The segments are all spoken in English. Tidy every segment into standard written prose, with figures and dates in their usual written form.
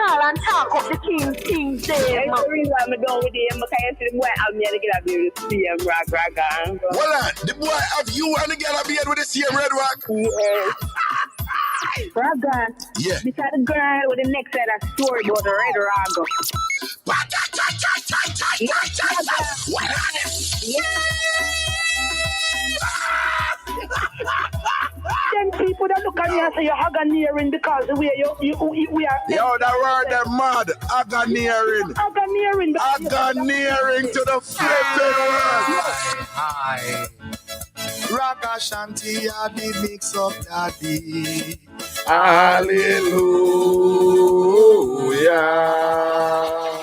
call and talk up the King Dave. That's the reason I'm done with him, because I see the boy have me and the girl be with the same rock. Hold on, the boy have you and the girl be with the same red rock? Yes. Raga. Yeah. Beside the girl with the next side of story about the red raga. Then people that look at me and say you're Haganiering because the way we are. Yo, that word them mad. Haganiering. Haganiering to the flipping world. Hi. Ragashanti, I the mix of daddy. Hallelujah.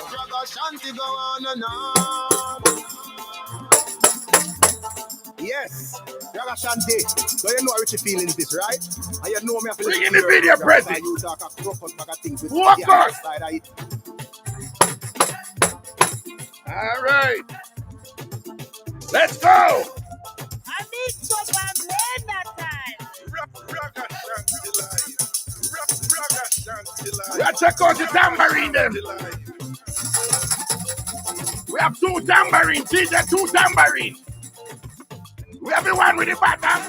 Ragashanti go on and on. Yes, Ragashanti. So you know how Richie feeling this, right? And you know me have to bring in the video, President. You talk a crocodile bag of things with the other side of it. All right. Let's go. I need some blame that time. We have to check out the tambourine then. We have 2 tambourines. See the 2 tambourines. We have the one with the bottom.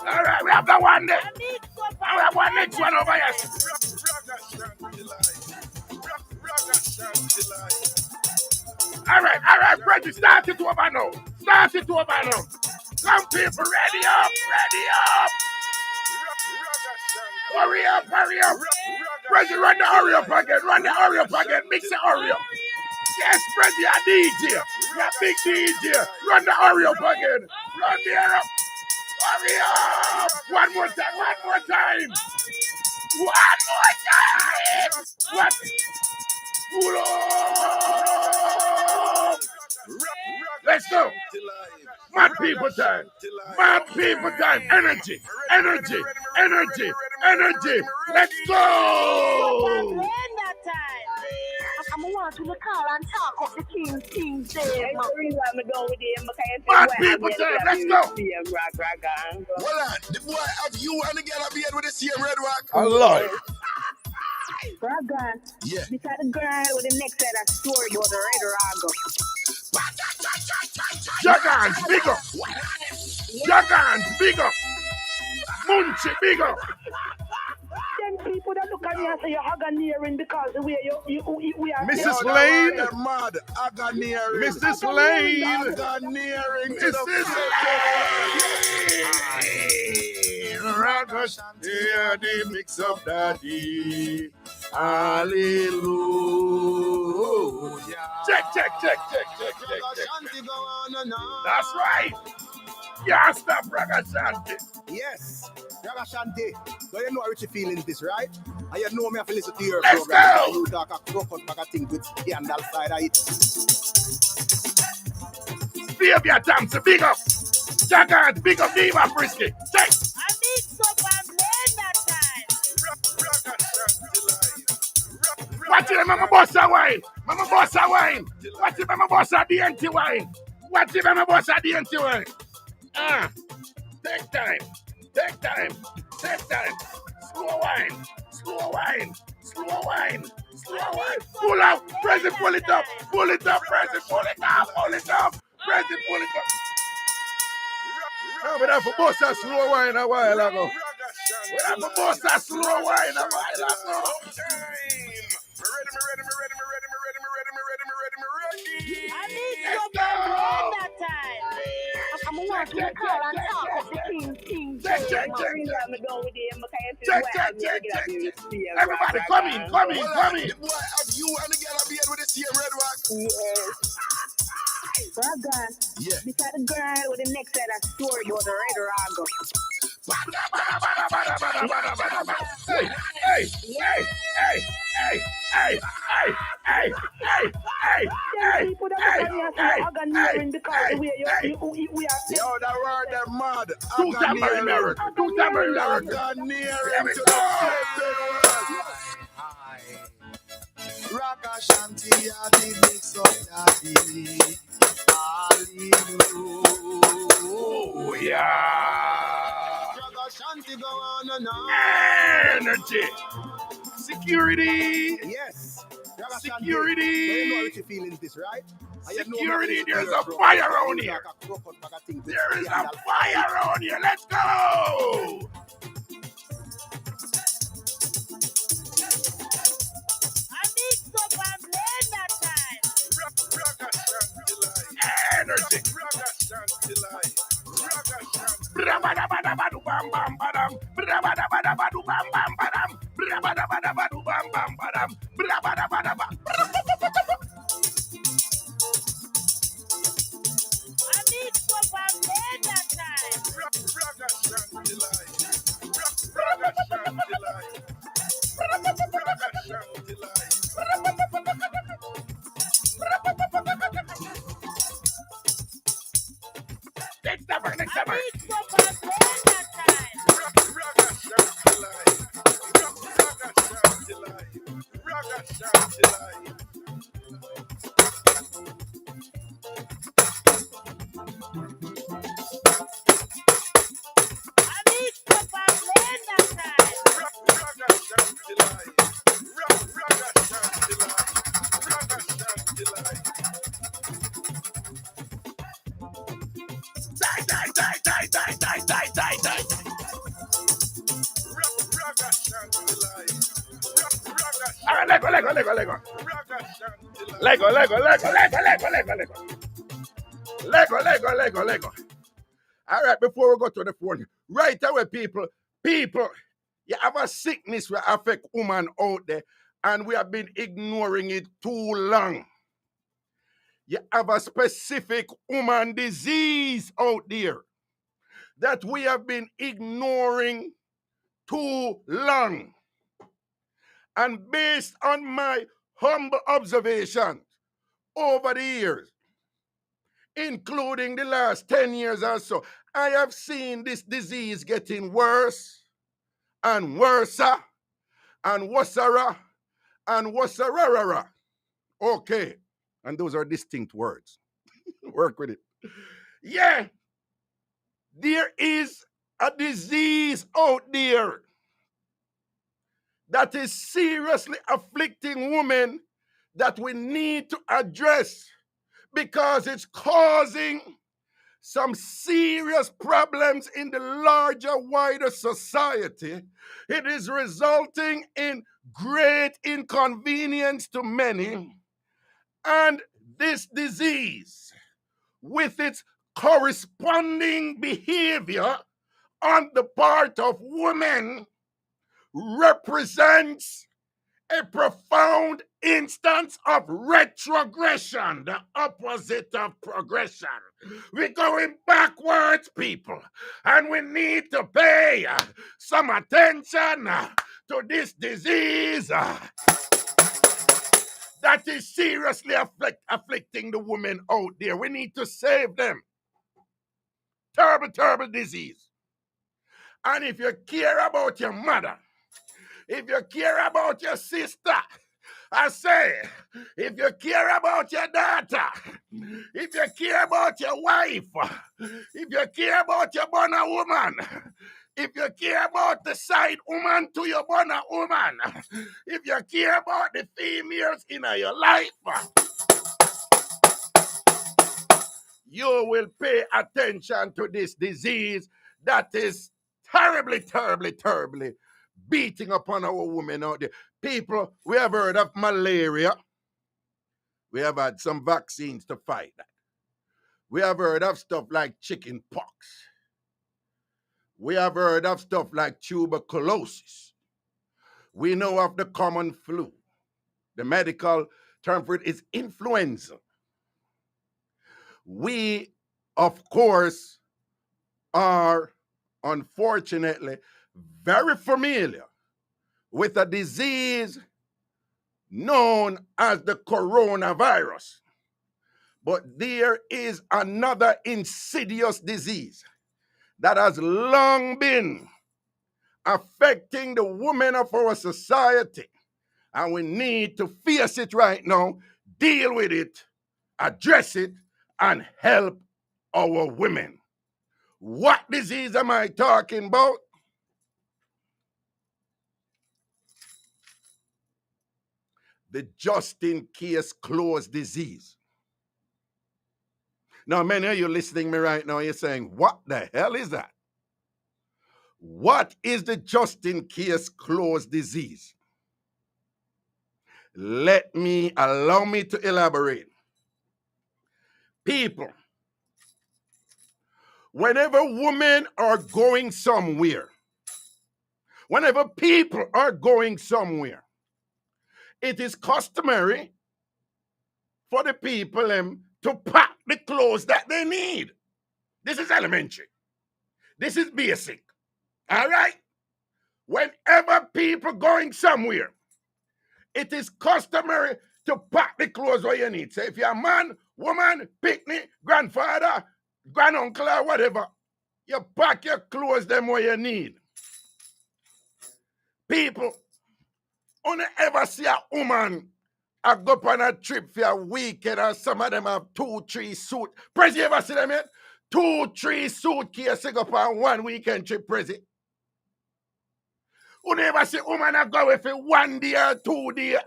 All right, we have the one there. And we have one next one over here. All right, Prejudice, start it over now. Come people, ready up. Hurry up. Prejudice, run the hurry up again. Mix the hurry up. Yes, Prejudice, a DJ. You're a big DJ. Run the hurry up again. Run the hurry up. Hurry up. One more time. What? Pull up. Let's go. Mad people time. Energy. Let's go. I'm want to call and talk up the King Dave. That's the reason I'm done with him, because I see Mad the boy have people me time. and Let's the go. girl be with the same rock. Hold on. The boy have you and the girl be with the same red rock? Allah. Raga. Yeah. Beside the girl with the next side of story about the red raga. Jagans, big up. Munchie, big up. Then people that look at me and say you're Haganiering because the way we are. Mrs. Lane. Mad. Haganiering. Mrs. Lane. Haganiering to the Lane. Ragashanti, the mix of daddy. Hallelujah. Check. That's right. Yeah, stop Ragashanti. Yes, Ragashanti. So you know how Richie feeling this, right? And you know me have to listen to your Let's program. go. You talk a crocodile bag of things with the handle side of it. Baby, Thompson, big up. Jagans, big up Diva Frisky. Check. I need some blame that time. Watch it, Mama Bossa wine. Watch it, Mama Bossa DNT wine. Take time. Slow wine. Pull out. President, pull it up. President, pull it up. No, but I for Bossa slow wine a while ago. I need some blame that time. I'm want to call and talk up the King Dave. That's the reason I'm done with him, because I see the boy have me and the girl be with the same Everybody, rock. come in. The boy have you and the girl be with the same red rock. Yes. Raga. Yeah. Beside the girl with the next side of story about the red raga. Hey. People that look at me and say you're Haganiering because the way we are. Yo, that word them mad. Two tambourine lyrics. Haganiering to the flipping world. Hi. Ragashanti, I the mix of daddy. Hallelujah. Yeah. Ragashanti go on and on. Energy. Security. Yes. Ragashanti. Security. You know what feelings this, right? Security, there's a fire around here. There is a fire around here. Let's go. I need some blame that time. Energy. Brabadabadabadu bam bam badam. Brabadabadabadu bam bam badam. Brabadabadabadu bam bam badam. Brabadabadaba. I need some blame that time. Next number, next number. I need some blame that time. I need some blame that time. Die. All right, Lego. Lego. All right, before we go to the phone, right away, people, you have a sickness that affect women out there, and we have been ignoring it too long. You have a specific woman disease out there that we have been ignoring too long. And based on my humble observations over the years, including the last 10 years or so, I have seen this disease getting worse and worse and worser and worser. Okay. And those are distinct words. Work with it. Yeah. There is a disease out there that is seriously afflicting women that we need to address because it's causing some serious problems in the larger, wider society. It is resulting in great inconvenience to many. And this disease, with its corresponding behavior on the part of women, represents a profound instance of retrogression, the opposite of progression. We're going backwards, people, and we need to pay some attention to this disease that is seriously afflicting the women out there. We need to save them. Terrible disease. And if you care about your mother, if you care about your sister, I say, if you care about your daughter, if you care about your wife, if you care about your bonner woman, if you care about the side woman to your bonner woman, if you care about the females in your life, you will pay attention to this disease that is terribly beating upon our women out there. People, we have heard of malaria. We have had some vaccines to fight that. We have heard of stuff like chicken pox. We have heard of stuff like tuberculosis. We know of the common flu. The medical term for it is influenza. We, of course, are unfortunately very familiar with a disease known as the coronavirus. But there is another insidious disease that has long been affecting the women of our society. And we need to face it right now, deal with it, address it, and help our women. What disease am I talking about? the just in case clothes disease. Now, many of you listening to me right now, you're saying, what the hell is that? What is the just in case clothes disease? Allow me to elaborate. People, whenever women are going somewhere, whenever people are going somewhere, it is customary for the people to pack the clothes that they need. This is elementary. This is basic. All right? Whenever people going somewhere, it is customary to pack the clothes what you need. So if you're a man, woman, picnic, grandfather, granduncle, or whatever, you pack your clothes them what you need. People, only ever see a woman I go on a trip for a weekend, and some of them have 2-3 suit. Prezi, you ever see them yet? 2-3 suitcases go on one weekend trip, Prezi. You never see woman a go with for 1 day or 2 days.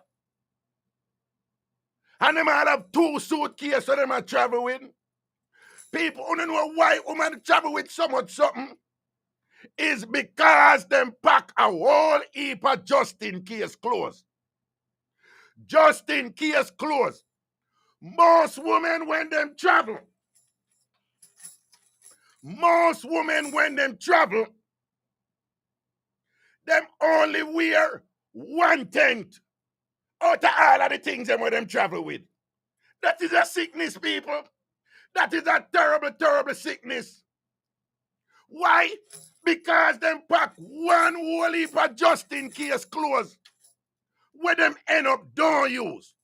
And them all have 2 suitcases so them a travel with. People who don't know why women travel with so much something is because them pack a whole heap of just in case clothes. Just in case clothes. Most women when them travel, them only wear 1/10 out of all of the things them where them travel with. That is a sickness, people. That is a terrible, terrible sickness. Why? Because them pack one whole heap of just in case clothes where them end up don't use.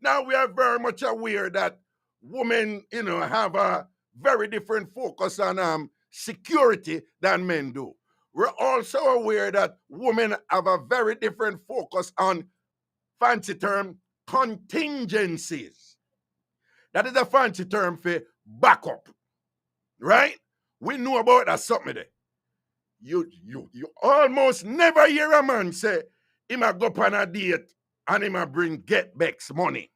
Now we are very much aware that women, have a very different focus on security than men do. We're also aware that women have a very different focus on, fancy term, contingencies. That is a fancy term for backup, right? We know about that something there. You almost never hear a man say, he might go on a date and he might bring get back's money.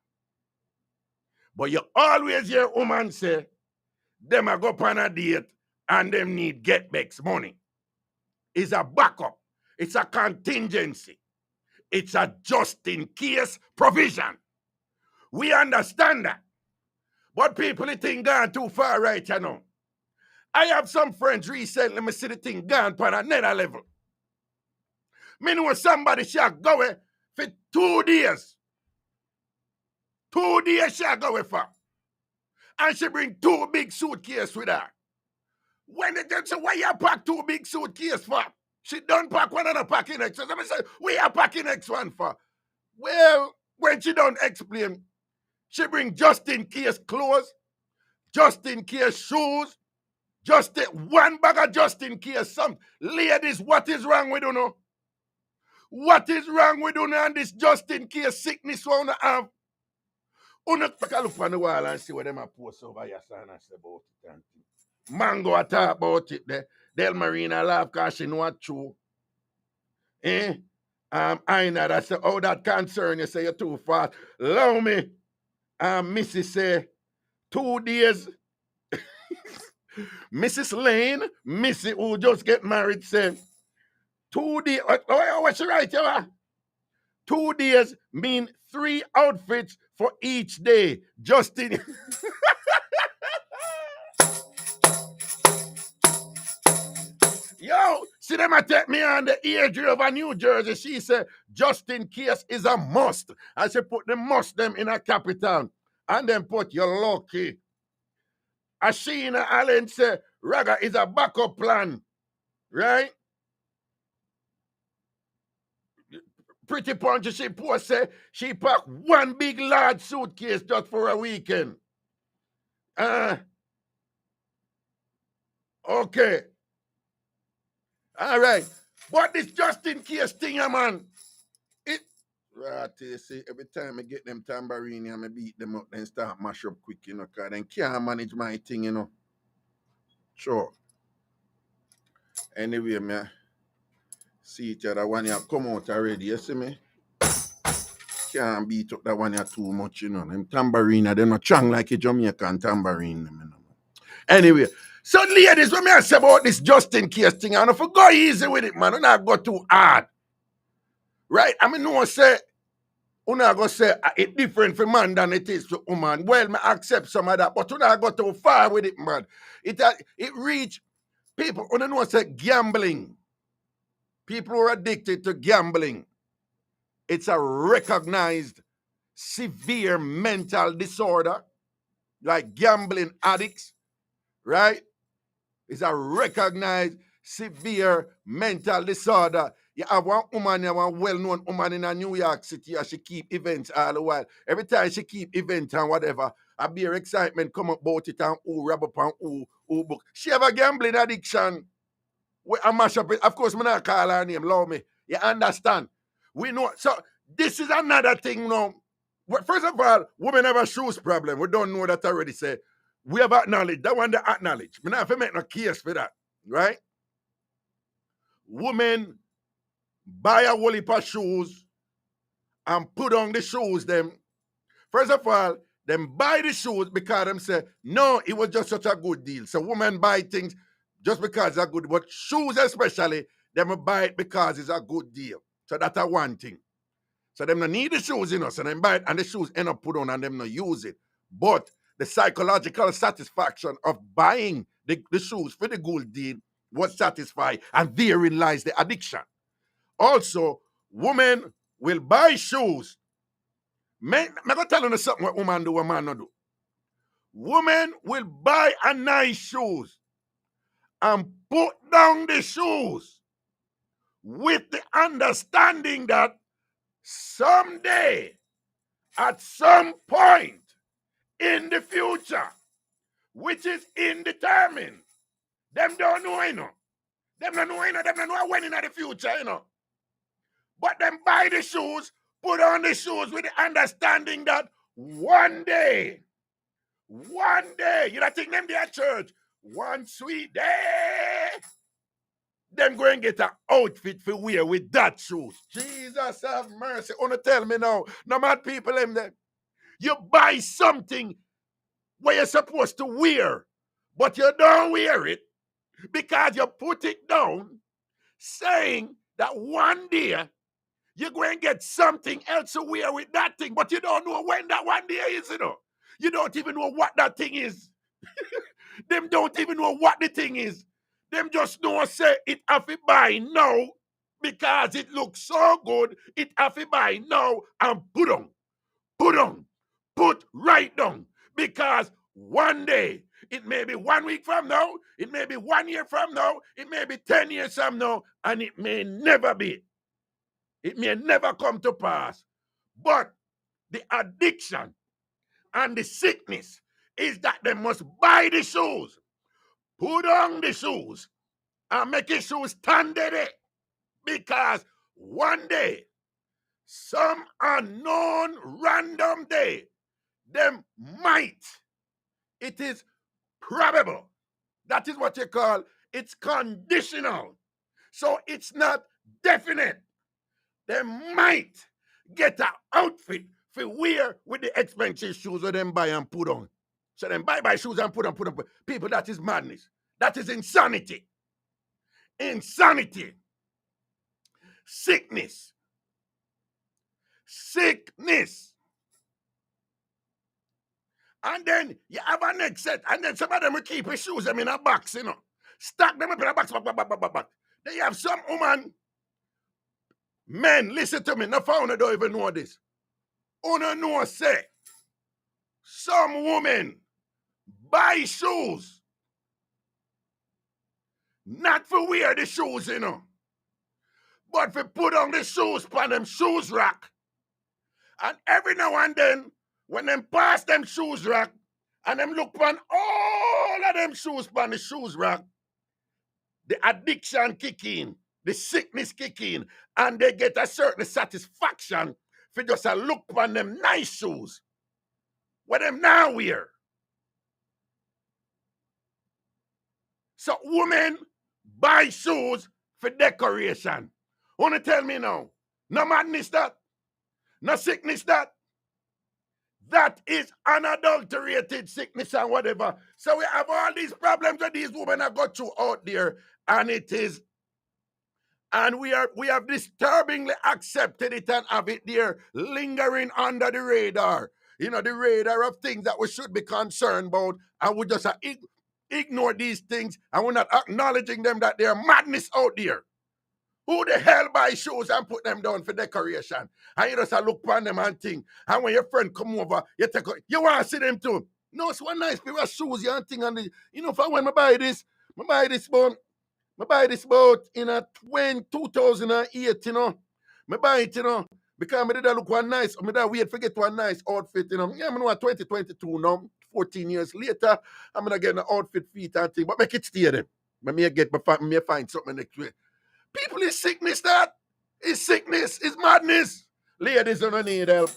But you always hear a woman say, them might go on a date and them need get back's money. It's a backup. It's a contingency. It's a just in case provision. We understand that. But people, the thing gone too far right now. I have some friends recently, me see the thing gone on another level. Me know somebody shall go away for 2 days. 2 days shall go away for. And she bring 2 big suitcases with her. When they say, why you pack 2 big suitcases for? She don't pack one and a packing next. So I say, we are packing next one for. Well, when she don't explain, she bring just in case clothes, just in case shoes, just one bag of just in case something. Ladies, what is wrong with you? What is wrong with you and this just in case sickness we want to have? You look on the wall and see what them are post over here and say about it. Mango a talk about it there. Del Marina laugh because she know what true. I know that say, oh, that concern you say you're too fast. Allow me. Missy say 2 days. Mrs. Lane, Missy who just get married say 2 days. What's she right here? 2 days mean 3 outfits for each day. Justin. Yo, see them a take me on the Irie of New Jersey. She said, just in case is a must. I said, put the must them in a capital. And then put your lucky. Ashina Allen said, Raga is a backup plan. Right? Pretty Punchy, she post say she packed 1 big large suitcase just for a weekend. Okay. All right. But this just in case thing, man. Right, you see, every time I get them tambourine, I beat them up, then start mash up quick, because then can't manage my thing, Sure. Anyway, me see each other when you come out already, you see me? can't beat up that one here too much, you know. Them tambourine, they're not strong like a Jamaican tambourine. You know. Anyway, so ladies, what me I say about this just in case thing, and if you go easy with it, man, you not go too hard. Right? I mean, no one say, you not go say it's different for man than it is for woman. Well, I accept some of that, but you not go too far with it, man. It reach people, you know, say gambling. People who are addicted to gambling. It's a recognized severe mental disorder, like gambling addicts, right? It's a recognized severe mental disorder. You have one woman, you have one well-known woman in New York City, and she keep events all the while. Every time she keep events and whatever, a beer excitement come up about it and who rub up and who book. She have a gambling addiction. I mash up it. Of course, I'm not call her name, love me. You understand? We know. So this is another thing now. First of all, women have a shoes problem. We don't know that already. Say we have acknowledged that one. They acknowledge. We not have to make no case for that, right? Women buy a whole heap of shoes and put on the shoes. Them first of all, them buy the shoes because them say no, it was just such a good deal. So women buy things just because it's a good, but shoes especially, them buy it because it's a good deal. So that's a one thing. So them no need the shoes, you know, so them buy it and the shoes end up put on and them no use it. But the psychological satisfaction of buying the shoes for the good deal was satisfied, and therein lies the addiction. Also, women will buy shoes. Men, I'm going to tell you something what women do, what man not do. Women will buy a nice shoes and put down the shoes with the understanding that someday, at some point in the future, which is indeterminate, them don't know, you know. Them don't know, you know. Them don't know when in the future, you know. But them buy the shoes, put on the shoes with the understanding that one day, you don't think them there at church, one sweet day, them go and get an outfit for wear with that shoes. Jesus have mercy. Wanna tell me now, no mad people them there. You buy something where you're supposed to wear, but you don't wear it because you put it down, saying that one day you're going to get something else to wear with that thing, but you don't know when that one day is, you know. You don't even know what that thing is. Them don't even know what the thing is. Them just know say it have to buy now because it looks so good. It have to buy now and put right down. Because one day, it may be 1 week from now, it may be 1 year from now, it may be 10 years from now, and it may never be. It may never come to pass. But the addiction and the sickness is that they must buy the shoes, put on the shoes, and make the shoes stand there. Because one day, some unknown random day, them might, it is probable. That is what you call, it's conditional. So it's not definite. They might get an outfit for wear with the expensive shoes that them buy and put on. So them buy shoes and put on. People, that is madness. That is insanity. Insanity. Sickness. And then you have a next set, and then some of them will keep his shoes them in a box, you know. Stack them up in a box, back. Then you have some woman. Men, listen to me. No founder don't even know this. Una know say some women buy shoes not for wear the shoes, you know, but for put on the shoes on them shoes rack. And every now and then, when them pass them shoes rack and them look on all of them shoes on the shoes rack, the addiction kick in. The sickness kick in, and they get a certain satisfaction for just a look on them nice shoes. What them now wear. So women buy shoes for decoration. Wanna tell me now? No madness that? No sickness that. That is unadulterated sickness and whatever. So we have all these problems that these women have got through out there, and it is, and we have disturbingly accepted it and have it there lingering under the radar. You know, the radar of things that we should be concerned about, and we just ignore these things, and we're not acknowledging them that they're madness out there. Who the hell buy shoes and put them down for decoration? And you just look upon them and think. And when your friend come over, you want to see them too. No, it's one nice pair of shoes you and think. And you know, for when I buy this about in a 2008, you know. I buy it, you know, because I did look one nice. I did wait for get one nice outfit, you know. Yeah, I know 2022 now, 14 years later, I'm going to get an outfit feet and thing. But make it stay then. I may find something next week. People is sickness that. It's sickness. It's madness. Ladies don't need help.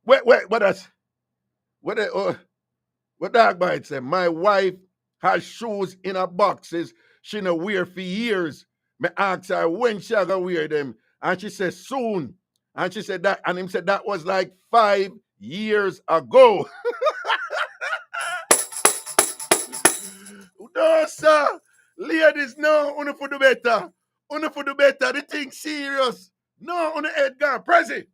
Wait, what else? What dog bite say? My wife has shoes in her boxes she no wear for years. Me ask her when she gonna wear them. And she said soon. And she said that, and him said that was like 5 years ago. No, sir. Ladies, no, only for the better. Only for the better. The thing serious. No, on the head gone. Prezi.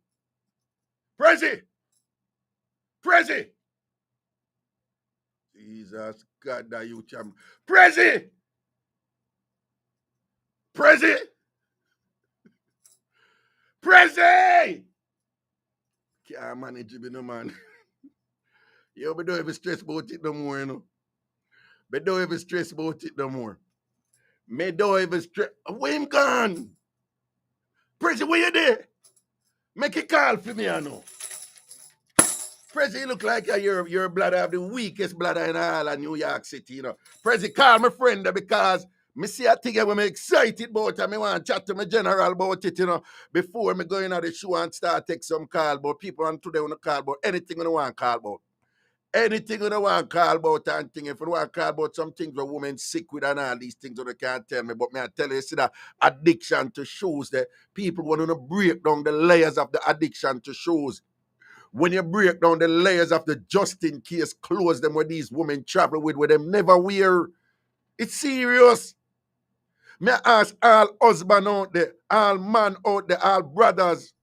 Jesus God, that you cham. Prezi. Can't manage it, no man. Yo, but don't even stress about it no more, you know. But don't even stress about it no more. Me don't even stress. Where him gone? Prezi, where you there? Make a call for me, I know. Prezi, you look like you're bladder of the weakest bladder in all of New York City, you know. Prezi, call my friend because me see a thing when I'm excited about it and I want to chat to my general about it, you know, before me go in at the show and start take some call about people and today want to call about anything I want to call about. Anything you want to call about and thing. If you want to call about some things where women sick with and all these things that they can't tell me, but me I tell you, see that addiction to shoes, that people want to break down the layers of the addiction to shoes. When you break down the layers of the just in case clothes them where these women travel with them never wear. It's serious. Me ask all husband out there, all man out there, all brothers,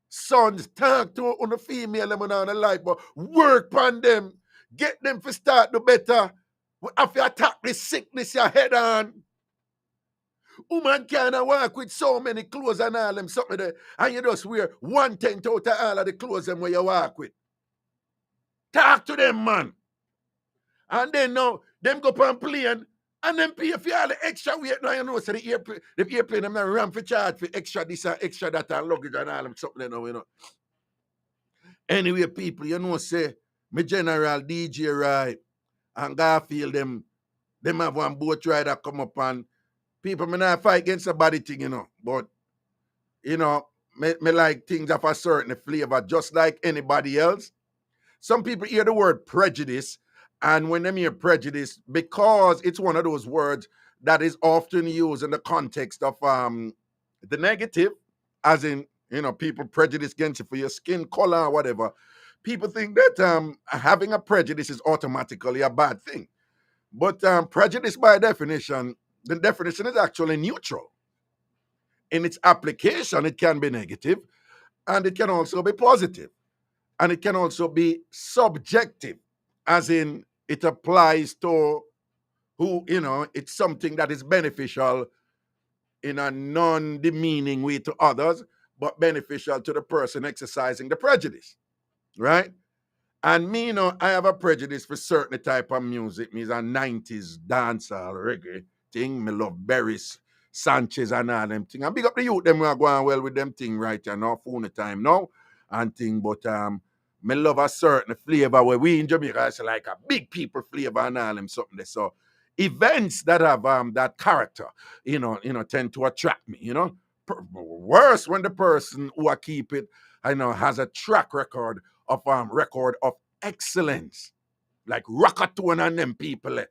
sons, talk to on the female them on the life, but work on them. Get them to start do better. If you attack this sickness, your head on. Woman can't walk with so many clothes and all them something there, and you just wear 1/10 out of all of the clothes them where you walk with. Talk to them, man. And then now, them go on plane and then pay for all the extra weight. Now you know, so the airplane them not ram for charge for extra this and extra that and luggage and all them something there now, you know. Anyway, people, you know, say, my general DJ right and Garfield them have one boat ride that come up and people may not fight against the body thing, you know. But, you know, me like things of a certain flavor, just like anybody else. Some people hear the word prejudice, and when they hear prejudice, because it's one of those words that is often used in the context of the negative, as in, you know, people prejudice against you for your skin color or whatever. People think that having a prejudice is automatically a bad thing. But prejudice, by definition, the definition is actually neutral. In its application, it can be negative, and it can also be positive. And it can also be subjective, as in it applies to who, you know, it's something that is beneficial in a non-demeaning way to others, but beneficial to the person exercising the prejudice, right? And me, you know, I have a prejudice for certain type of music. Me's a 90s dancehall reggae thing. Me love Berries, Sanchez and all them thing. And big up the youth, them who are going well with them thing right now, phone time now, and thing, but me love a certain flavor where we in Jamaica, it's like a big people flavor and all them something there. So events that have that character, you know, tend to attract me, you know. Worse when the person who I keep it, I know, has a track record of excellence. Like Rockatone and them people.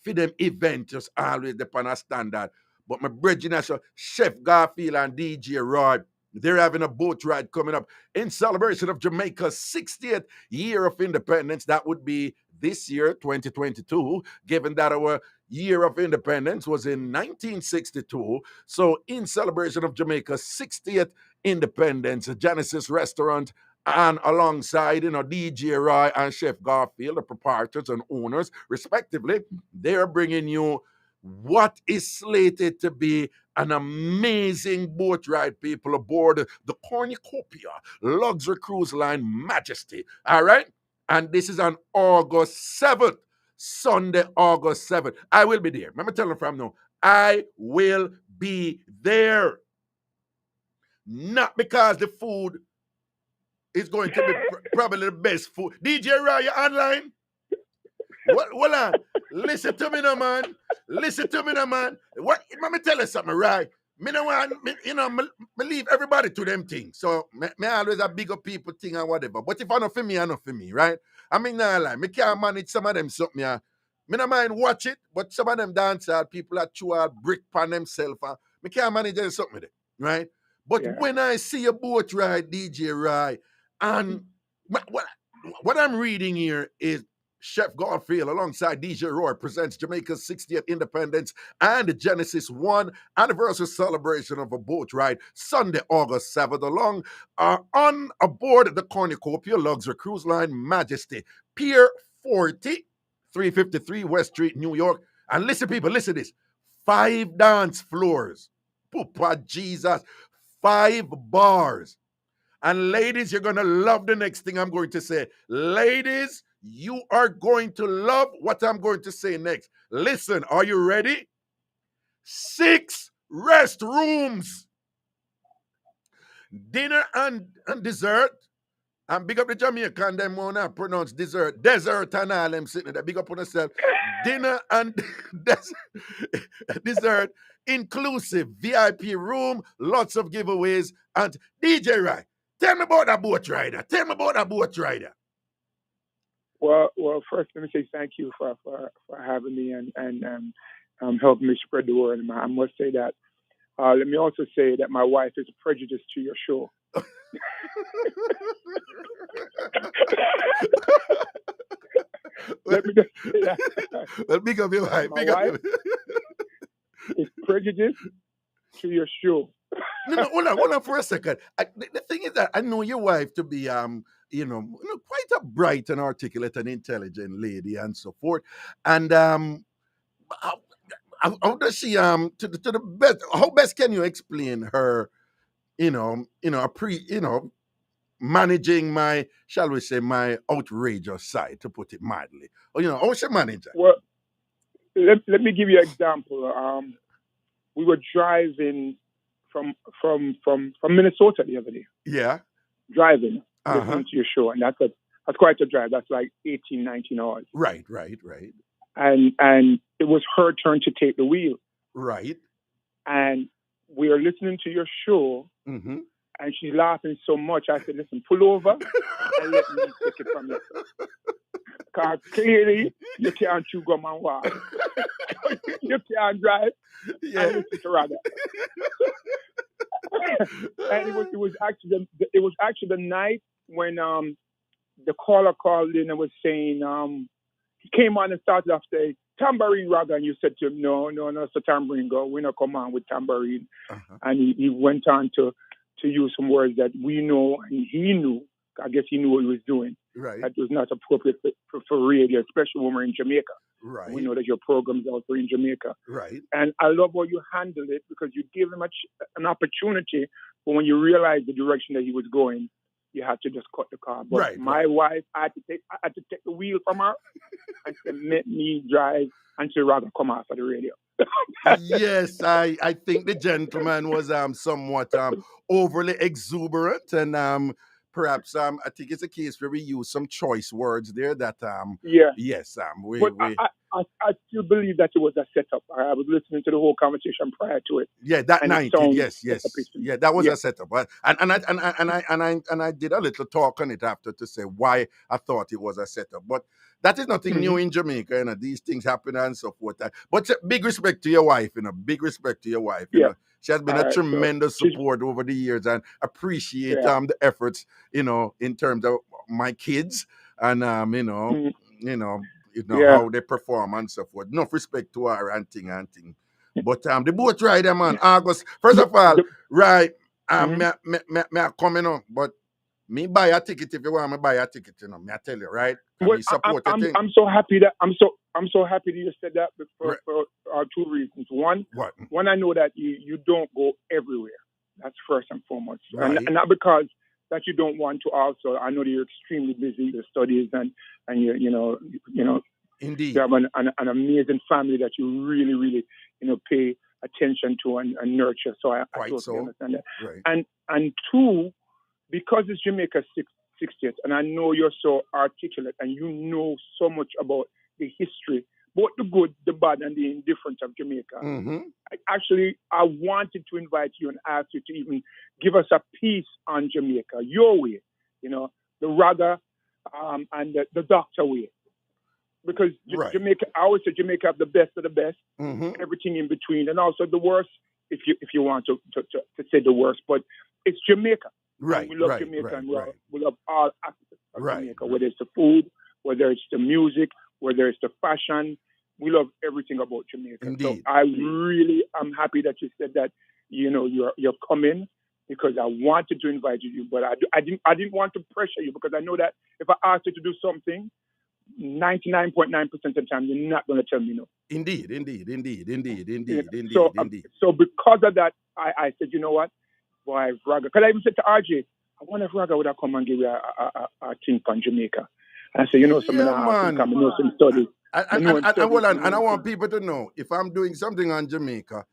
For them event just always depend on a standard. But my brethren, so Chef Garfield and DJ Roy, they're having a boat ride coming up in celebration of Jamaica's 60th year of independence. That would be this year, 2022, given that our year of independence was in 1962. So, in celebration of Jamaica's 60th independence, Genesis Restaurant and alongside, DJ Roy and Chef Garfield, the proprietors and owners, respectively, they're bringing you what is slated to be an amazing boat ride, people, aboard the Cornucopia Luxury Cruise Line Majesty. All right? And this is on August 7th, Sunday, August 7th. I will be there. Let me tell you from now, I will be there. Not because the food is going to be probably the best food. DJ Roy, you online? Hold on. Listen to me now, man. Listen to me now, man. Let me tell you something, right? Me no want, me leave everybody to them things. So, me always a bigger people thing and whatever. But if I not for me, I not for me, right? I mean, nah lie. Me can't manage some of them something, yeah. Me no mind watch it, but some of them dancehall people are chew out brick pan themselves. Me can't manage them something with it, right? But when I see a boat ride, DJ Roy, and what I'm reading here is Chef Garfield alongside DJ Roy presents Jamaica's 60th independence and the Genesis 1 anniversary celebration of a boat ride Sunday, August 7th, on aboard the Cornucopia Luxury Cruise Line Majesty, Pier 40, 353 West Street, New York. And listen, people, listen to this. 5 dance floors. Papa Jesus. 5 bars. And ladies, you're going to love the next thing I'm going to say. Ladies, you are going to love what I'm going to say next. Listen, are you ready? 6 restrooms. Dinner and dessert. And big up the Jamaican, them wanna pronounce dessert and all them sitting there. Big up on yourself. Dinner and dessert, inclusive VIP room, lots of giveaways, and DJ Roy. Tell me about that boat rider. Well, first let me say thank you for having me and helping me spread the word. I must say that. Let me also say that my wife is a prejudice to your show. Let me just say that. Well, big up your wife. My wife is prejudice to your show. No, hold on for a second. The thing is that I know your wife to be quite a bright and articulate and intelligent lady and so forth. And how does she to the best? How best can you explain her? Managing my, shall we say, my outrageous side, to put it mildly. Or how she manage that? Well, let me give you an example. We were driving from Minnesota the other day. Yeah. Driving, listening to your show, and that's quite a drive. That's like 18, 19 hours. Right. And it was her turn to take the wheel. Right. And we are listening to your show, and she's laughing so much. I said, listen, pull over and let me take it from you. Because clearly, you can't chew gum and walk. You can't drive. Yeah. And listen to Raga. And it was actually the night when the caller called in and was saying, he came on and started off saying, tambourine Raga, and you said to him, no, it's a tambourine girl. We not come on with tambourine. And he went on to use some words that we know and he knew. I guess he knew what he was doing. Right. That was not appropriate for radio, especially when we're in Jamaica. Right. We know that your program's also in Jamaica. Right. And I love how you handle it because you give him an opportunity, but when you realize the direction that he was going, you had to just cut the car. But my wife, I had to take the wheel from her and said, let me drive until Raga come off of the radio. Yes, I think the gentleman was somewhat overly exuberant and perhaps I think it's a case where we use some choice words there that Yeah. yes But I still believe that it was a setup. I was listening to the whole conversation prior to it. yeah, that And it night, sounds yes, yeah, that was Yeah. a setup. And I did a little talk on it after to say why I thought it was a setup. But that is nothing new in Jamaica, you know. These things happen and so forth. But big respect to your wife, you know. Big respect to your wife, you Yeah. know. She has been a tremendous support over the years, and appreciate the efforts, you know, in terms of my kids and you know how they perform and so forth. Enough respect to her and thing. But the boat ride, man, August. First of all, right, me coming up, but me buy a ticket if you want me buy a ticket, you know. Me I tell you, right? Well, Me support the thing. I'm so happy that I'm so happy that you said that for two reasons. One, I know that you don't go everywhere. That's first and foremost, and not because that you don't want to. Also, I know that you're extremely busy, your studies, and you know. Indeed. You have an amazing family that you really, really, pay attention to and nurture. So I totally understand that. Right. And two, because it's Jamaica's 60th, and I know you're so articulate and you know so much about the history, both the good, the bad, and the indifferent of Jamaica. I wanted to invite you and ask you to even give us a piece on Jamaica, your way, the Raga and the doctor way. Because Jamaica, I always say Jamaica have the best of the best, everything in between, and also the worst, if you want to say the worst. But it's Jamaica. Right. And we love Jamaica, and we love all aspects of Jamaica, whether it's the food, whether it's the music, whether it's the fashion. We love everything about Jamaica. Indeed. So I'm happy that you said that. You're coming, because I wanted to invite you, but I didn't want to pressure you, because I know that if I asked you to do something, 99.9% of the time, you're not going to tell me no. Indeed. So because of that, I said, you know what, boy, Raga, because I even said to RJ, I wonder if Raga would have come and give you a thing on Jamaica. And I said, some studies. And I want people to know, if I'm doing something on Jamaica,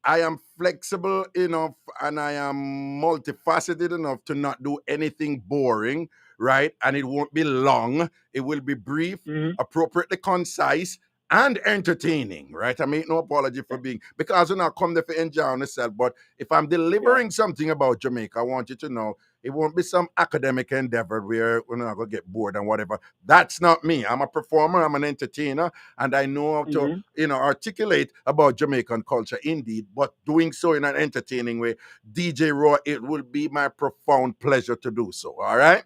I am flexible enough and I am multifaceted enough to not do anything boring, right? And it won't be long. It will be brief, appropriately concise, and entertaining, right? I make no apology for being, because when I come there for enjoy on myself, but if I'm delivering something about Jamaica, I want you to know it won't be some academic endeavor where we're not going to get bored and whatever. That's not me. I'm a performer, I'm an entertainer, and I know how to, articulate about Jamaican culture, indeed, but doing so in an entertaining way. DJ Roy, it will be my profound pleasure to do so, all right?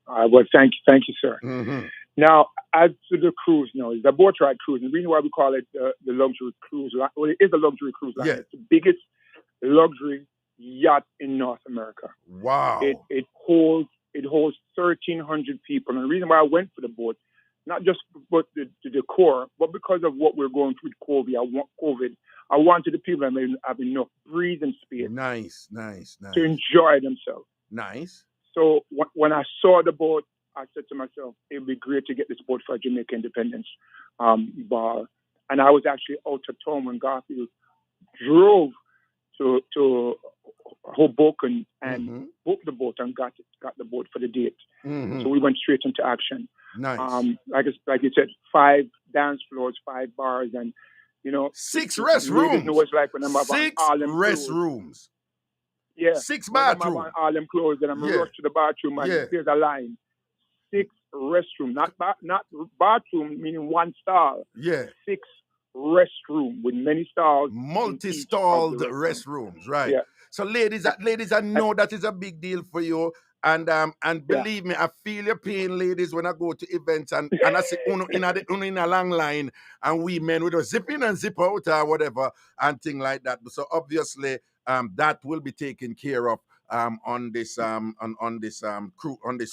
Well, thank you, sir. Now, as to the cruise, it's the boat ride cruise. And the reason why we call it the luxury cruise line, well, it is a luxury cruise line. It's the biggest luxury yacht in North America. Wow. It holds 1,300 people. And the reason why I went for the boat, not just for the decor, but because of what we're going through with COVID. I wanted the people to have enough breathing space. Nice. To enjoy themselves. Nice. So when I saw the boat, I said to myself, it would be great to get this boat for a Jamaica Independence ball. And I was actually out of town when Garfield drove to Hoboken and booked the boat and got the boat for the date. So we went straight into action. Nice. Like you said, 5 dance floors, 5 bars, and 6 restrooms. Know what it's like when I'm 6 restrooms. Yeah. 6 bathrooms. I'm on Harlem clothes and I'm rushed to the bathroom and there's a line. 6 restroom, not bathroom meaning one stall. Yeah. 6 restroom with many stalls. Multi-stalled restrooms, right? Yeah. So ladies, I know that is a big deal for you. And believe me, I feel your pain, ladies, when I go to events and I see uno in a long line and we men with a zip in and zip out or whatever and thing like that. So obviously, that will be taken care of on this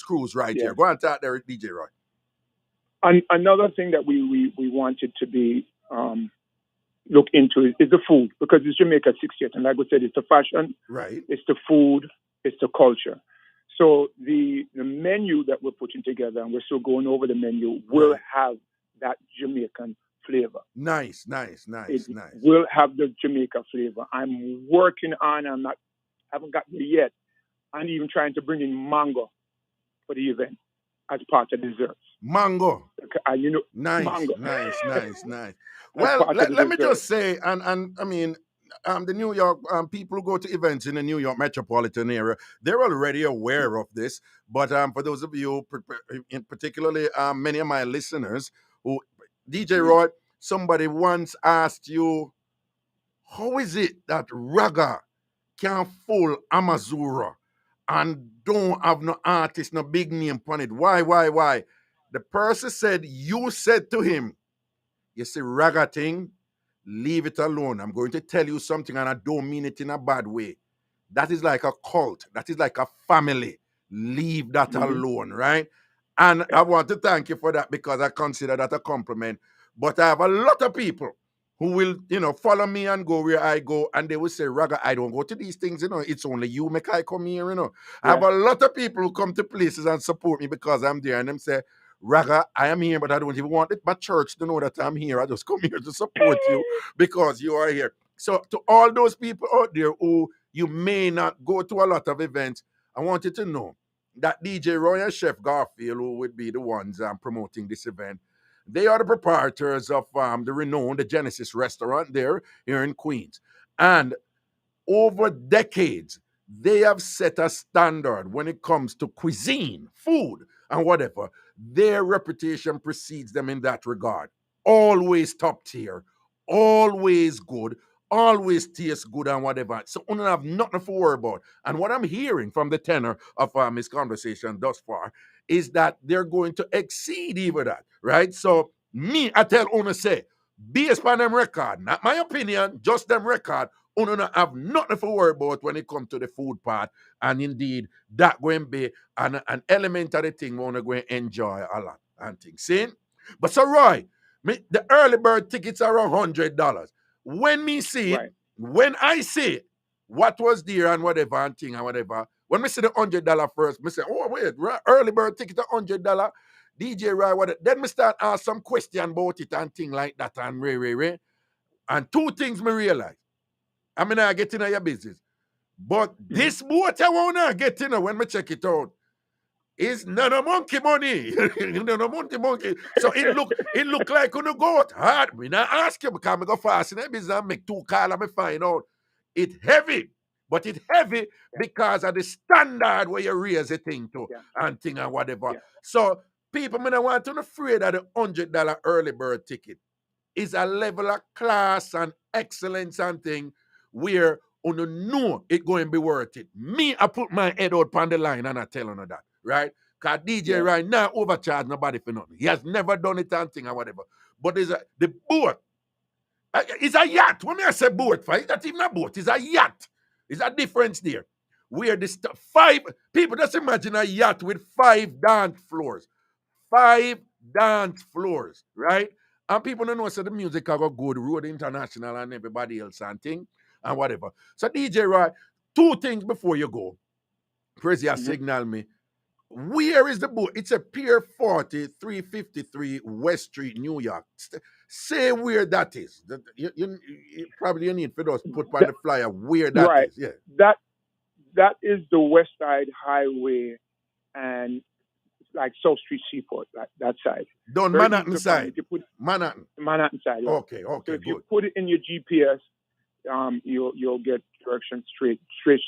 cruise right here. Go on, talk there, DJ Roy. Another thing that we wanted to be look into is the food, because it's Jamaica 60th, and like we said, it's the fashion, right? It's the food, it's the culture. So the menu that we're putting together, and we're still going over the menu, will have that Jamaican flavor. Nice. Will have the Jamaica flavor. I'm working on. Haven't got there yet. and even trying to bring in mango for the event as part of the desserts. Mango. And you know, Nice, mango. nice. As Well, part of the let me dessert. just say, and I mean, the New York people who go to events in the New York metropolitan area, they're already aware of this. But for those of you, in particularly many of my listeners, who DJ Roy, somebody once asked you, how is it that Raga can fool Amazura and don't have no artist, no big name on it? Why? The person said, you said to him, you see, Raga thing, leave it alone. I'm going to tell you something and I don't mean it in a bad way. That is like a cult. That is like a family. Leave that alone, right? And I want to thank you for that because I consider that a compliment. But I have a lot of people who will, follow me and go where I go, and they will say, Raga, I don't go to these things, it's only you make I come here, I have a lot of people who come to places and support me because I'm there, and them say, Raga, I am here, but I don't even want my church to know that I'm here. I just come here to support you because you are here. So to all those people out there who you may not go to a lot of events, I want you to know that DJ Roy and Chef Garfield, who would be the ones promoting this event, they are the proprietors of the renowned Genesis restaurant there here in Queens. And over decades, they have set a standard when it comes to cuisine, food, and whatever. Their reputation precedes them in that regard. Always top tier, always good, always tastes good and whatever. So I don't have nothing to worry about. And what I'm hearing from the tenor of his conversation thus far is that they're going to exceed even that, right? So me, I tell Una say, based on them record, not my opinion, just them record, Una not have nothing to worry about when it comes to the food part. And indeed, that going to be an element of the thing we're going to enjoy a lot and things. See? But so Roy, the early bird tickets are $100. When me see it, when I see it, what was there and whatever and thing and whatever, when me see the $100 first, me say, oh wait, early bird ticket $100, DJ Roy, what? Then me start ask some question about it and thing like that and Ray. And two things me realize. I mean, I get into your business. But this boat I want to get in when me check it out is not a monkey money. Not a monkey. So it look like gonna go out hard. Me not ask you because I go fast in that business and make 2 calls and me find out. It heavy. But it heavy because of the standard where you raise a thing to and thing and whatever. So people me not want to be afraid of the $100 early bird ticket. Is a level of class and excellence and thing where you know it going to be worth it. Me, I put my head out on the line and I tell you that, right? Because DJ right now overcharge nobody for nothing. He has never done it and thing or whatever. But the boat, it's a yacht. When I say boat, it's not even a boat, it's a yacht. There's a difference there. Where the 5 people, just imagine a yacht with 5 dance floors. 5 dance floors, right? And people don't know so the music have got good, Road International and everybody else and thing and whatever. So DJ Roy, 2 things before you go. Crazy signal me. Where is the boat? It's a Pier 40, 353 West Street, New York. Say where that is. You probably you need for us put on the flyer where that is. Yeah. That is the West Side Highway and like South Street Seaport, that side. Down Manhattan side. Manhattan side. Yeah. Okay, so if good. you put it in your GPS, you'll get directions straight.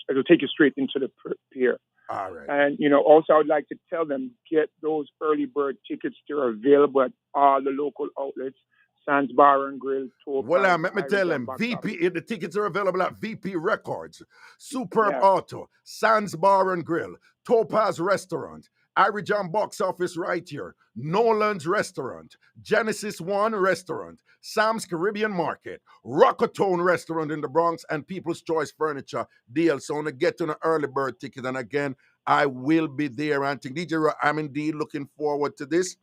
It'll take you straight into the pier. All right. And also I would like to tell them, get those early bird tickets. They're available at all the local outlets. Sands Bar and Grill. Well, let me tell them, VP, the tickets are available at VP Records, Superb Auto, Sands Bar and Grill, Topaz Restaurant, Irie Box Office right here, Nolan's Restaurant, Genesis One Restaurant, Sam's Caribbean Market, Rockatone Restaurant in the Bronx, and People's Choice Furniture deal. So to get to an early bird ticket, and again, I will be there. And DJ, I'm indeed looking forward to this,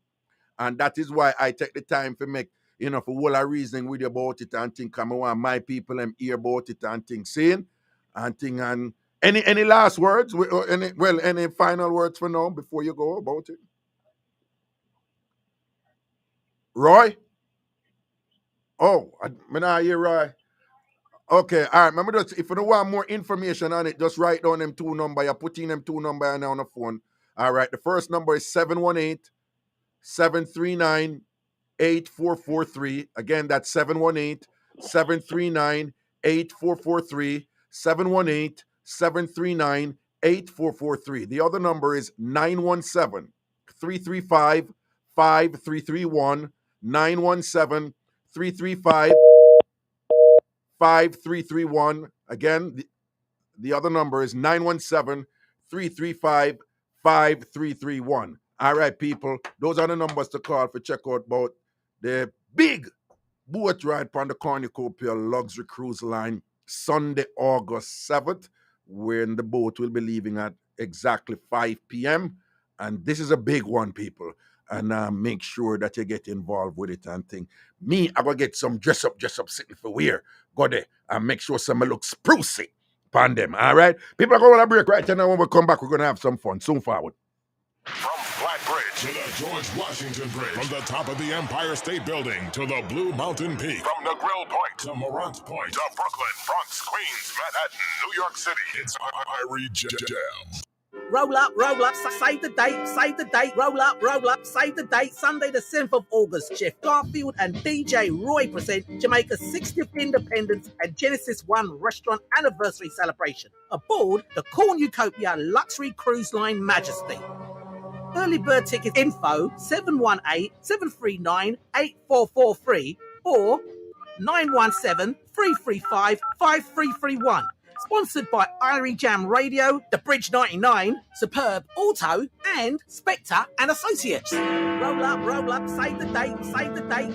and that is why I take the time to make for all our reasoning with you about it and think I want my people and hear about it and think saying and think and any last words? Any final words for now before you go about it? Roy? Oh, I hear Roy. Okay, all right. Remember, just, if you don't want more information on it, just write down them two number. You put in them two number and on the phone. All right. The first number is 718-739-8443. Again, that's 718-739-8443. 718-739-8443. The other number is 917-335-5331. 917-335-5331. Again, the other number is 917-335-5331. All right, people. Those are the numbers to call for check out about the big boat ride on the Cornucopia Luxury Cruise Line Sunday, August 7th, when the boat will be leaving at exactly 5 p.m. And this is a big one, people. And make sure that you get involved with it and think. Me, I will get some dress up sitting for wear. Go there and make sure someone looks sprucey upon them. All right? People are going to break right now. When we come back, we're going to have some fun. Soon forward. From Flatbridge to the George Washington Bridge. From the top of the Empire State Building to the Blue Mountain Peak. From the Grill Point to Morant Point to Brooklyn, Bronx, Queens, Manhattan, New York City. It's Irie Jam. Roll up, save the date, roll up, save the date, Sunday the 7th of August. Jeff Garfield and DJ Roy present Jamaica's 60th Independence and Genesis 1 restaurant anniversary celebration aboard the Cornucopia Luxury Cruise Line Majesty. Early bird ticket info 718-739-8443 or 917-335-5331. Sponsored by Irie Jam Radio, The Bridge 99, Superb Auto, and Spectre and Associates. Roll up, save the date, save the date.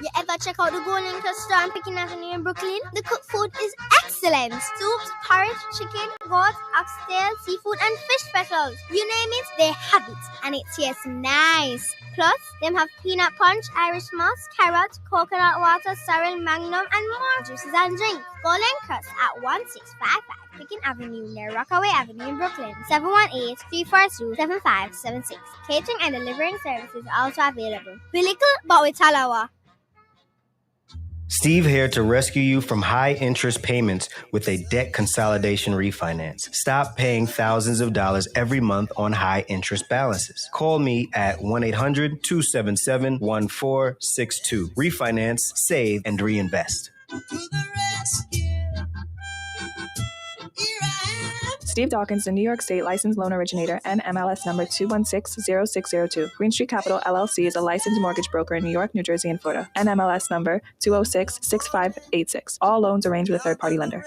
You ever check out the Golden Cluster on Picking Avenue in Brooklyn? The cooked food is excellent. Soups, porridge, chicken, goat, oxtail, seafood, and fish specials. You name it, they have it. And it tastes nice. Plus, them have peanut punch, Irish moss, carrot, coconut water, sorrel, magnum, and more juices and drinks. Golden Crust at 1655 Picking Avenue near Rockaway Avenue in Brooklyn. 718-342-7576. Catering and delivering services are also available. We little, but we talawa. Steve here to rescue you from high interest payments with a debt consolidation refinance. Stop paying thousands of dollars every month on high interest balances. Call me at 1-800-277-1462. Refinance, save, and reinvest. To the rescue. Steve Dawkins, the New York State licensed loan originator, NMLS number 2160602. Green Street Capital LLC is a licensed mortgage broker in New York, New Jersey, and Florida. NMLS number 2066586. All loans arranged with a third-party lender.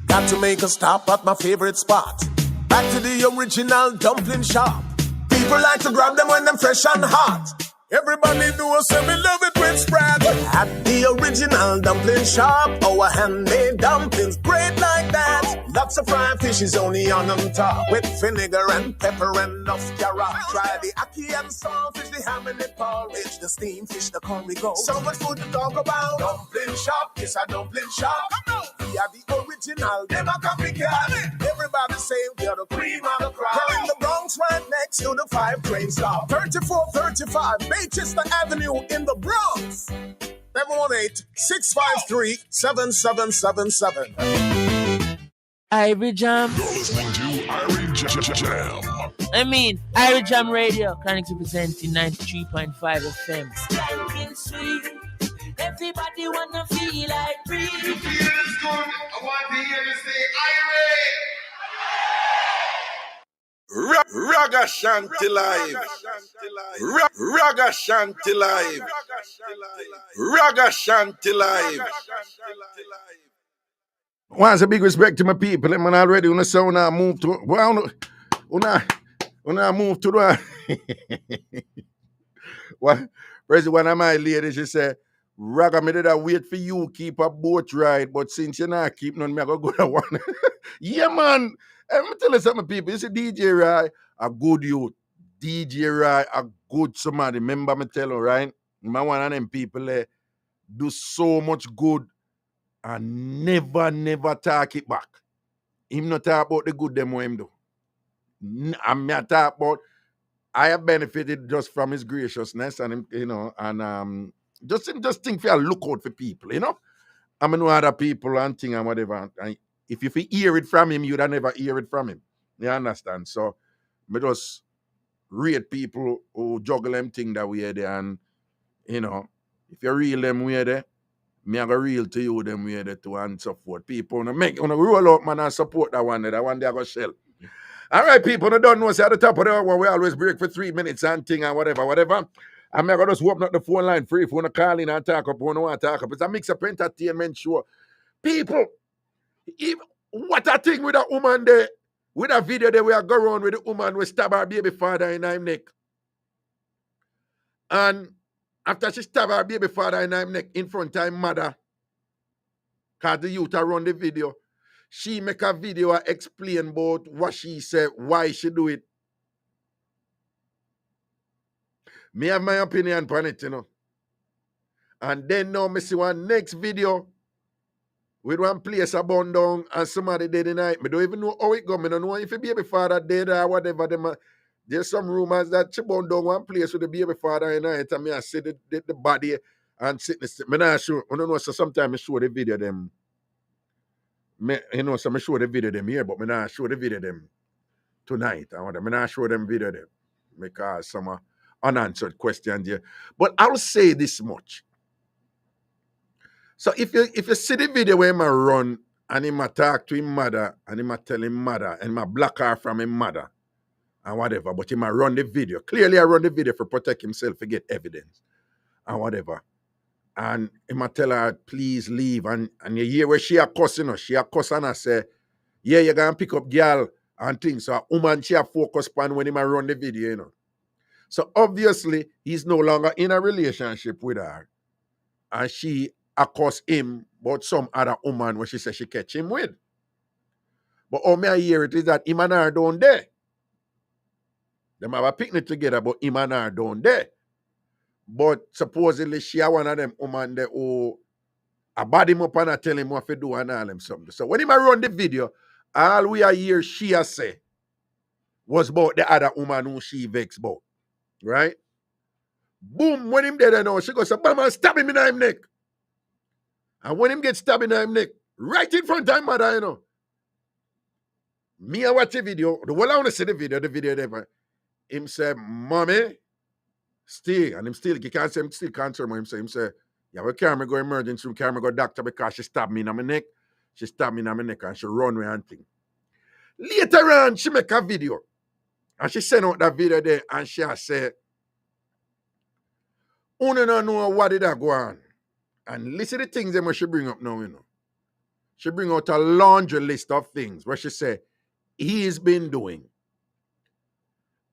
Got to make a stop at my favorite spot. Back to the original dumpling shop. People like to grab them when they're fresh and hot. Everybody knows say we love it with spread. At the original dumpling shop, our handmade dumplings great like that. Lots of fried fish is only on top, with vinegar and pepper and enough carrot. Try the ackee and saltfish, the ham and the porridge, the steamed fish, the curry goat. So much food to talk about. Dumpling shop, it's a dumpling shop. We are the original, them a copycat. Everybody say we are the cream of the crop. We're in the Bronx right next to the 5 train stop. 3435 Manchester Avenue in the Bronx. 718-653-7777. Irie Jam. You're listening to Irie Jam. I mean, Irie Jam Radio. Chronics representing 93.5 FM. Skanking sweet. Everybody wanna feel like free. You feel this good? I want to hear you say Irie. Ragashanti live. Ragashanti live. Ragashanti live. Once a big respect to my people. I'm already on the sound. I move to. Well, when I move to the. What? First, one of my ladies, she said, Raga, me did I wait for you, keep a boat ride, but since you're not keep none, me I go to one. Yeah, man. I'm tell you something, people. You see DJ Rai, a good youth. DJ Rai, a good somebody. Remember me tell you, right? My one of them people do so much good and never talk it back. Him not talk about the good them what him do. I'm not talk about I have benefited just from his graciousness and him, you know, and just think for look out for people, you know. I mean, no other people and thing and whatever. And if you hear it from him, you'd never hear it from him. You understand? So, me just rate people who juggle them thing that way there, and you know, if you reel them way there, me I go reel to you them way there too and so forth. People wanna roll out man and support that one there. That one they go shell. All right, people, no don't know say at the top of the hour we always break for 3 minutes and thing and whatever. I'm gonna just open up the phone line free if you wanna call in and talk up, want to talk up. It's a mix of entertainment show. People, what a thing with a woman there, with a video there we are go around with the woman we stab her baby father in her neck. And after she stab her baby father in her neck in front of her mother, because the youth run the video, she make a video and explain about what she said, why she do it. Me have my opinion on it, you know. And then now me see one next video with one place a burn down and somebody dead in night. Me don't even know how it go. Me don't know if the baby father dead or whatever. There's some rumors that she burn down one place with the baby father in night and me I see the body and sitting. Me not sure. I don't know, so sometimes I show the video them. You know, so I show the video them here, but I not show the video them tonight. I not show them video them because some unanswered questions here. But I'll say this much. So if you see the video where him a run and him a talk to him mother and him a tell him mother and him a block her from him mother and whatever, but him a run the video. Clearly I run the video for protect himself, to get evidence and whatever. And him a tell her, please leave. And you hear where she a cuss, you know, she a cuss and I say, yeah, you're going to pick up girl and things. So a woman, she a focus on when him a run the video, you know. So obviously, he's no longer in a relationship with her. And she accuss him about some other woman where she says she catch him with. But all me I hear it is that him and her down there. Them have a picnic together, but him and her down there. But supposedly she are one of them woman there who I bad him up and I tell him what to do and all them something. So when him a run the video, all we are hear she a say was about the other woman who she vexed about. Right? Boom, when him dead I know, she goes, bam, and stab him in his neck. And when him get stabbed in his neck, right in front of his mother, you know. Me I watch the video, the whole I want to see the video there. Him say, mommy, stay. And him still, he can't say, him still can't tell me. Him say, yeah, we carry me go emergency room, carry me go doctor because she stabbed me in my neck. She stabbed me in my neck and she run away and thing. Later on, she make a video. And she sent out that video there and she say, "You don't know what did I go on." And listen to the things that she bring up now, you know. She bring out a laundry list of things where she say, he's been doing.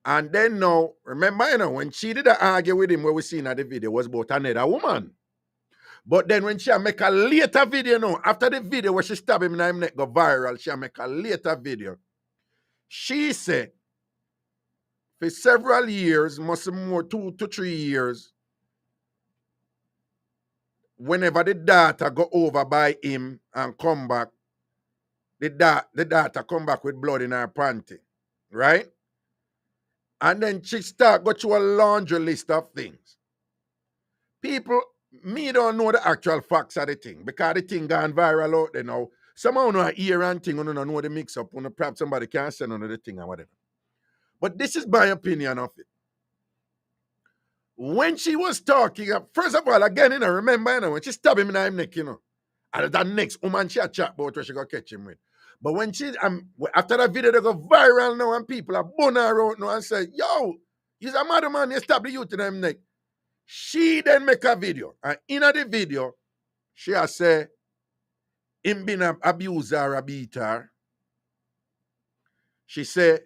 And then now, remember, you know, when she did argue with him, where we seen at the video, was about another woman. But then when she make a later video now, after the video where she stabbed him in her neck go viral, she make a later video. She said, for several years, must be more 2 to 3 years, whenever the daughter go over by him and come back, the daughter come back with blood in her panty, right? And then she start go through a laundry list of things. People, me don't know the actual facts of the thing because the thing gone viral out there now. Someone know hear and thing, don't know the mix up, perhaps somebody can send on the thing or whatever. But this is my opinion of it. When she was talking, first of all, again, you know, remember, you know, when she stabbed him in her neck, you know, and that next woman she a chat about where she gonna catch him with. But when she, after that video, they go viral now and people are bun her out now and say, yo, he's a mad man, you stab the youth in her neck. She then make a video. And in the video, she has say, him been an abuser or beat her. She say,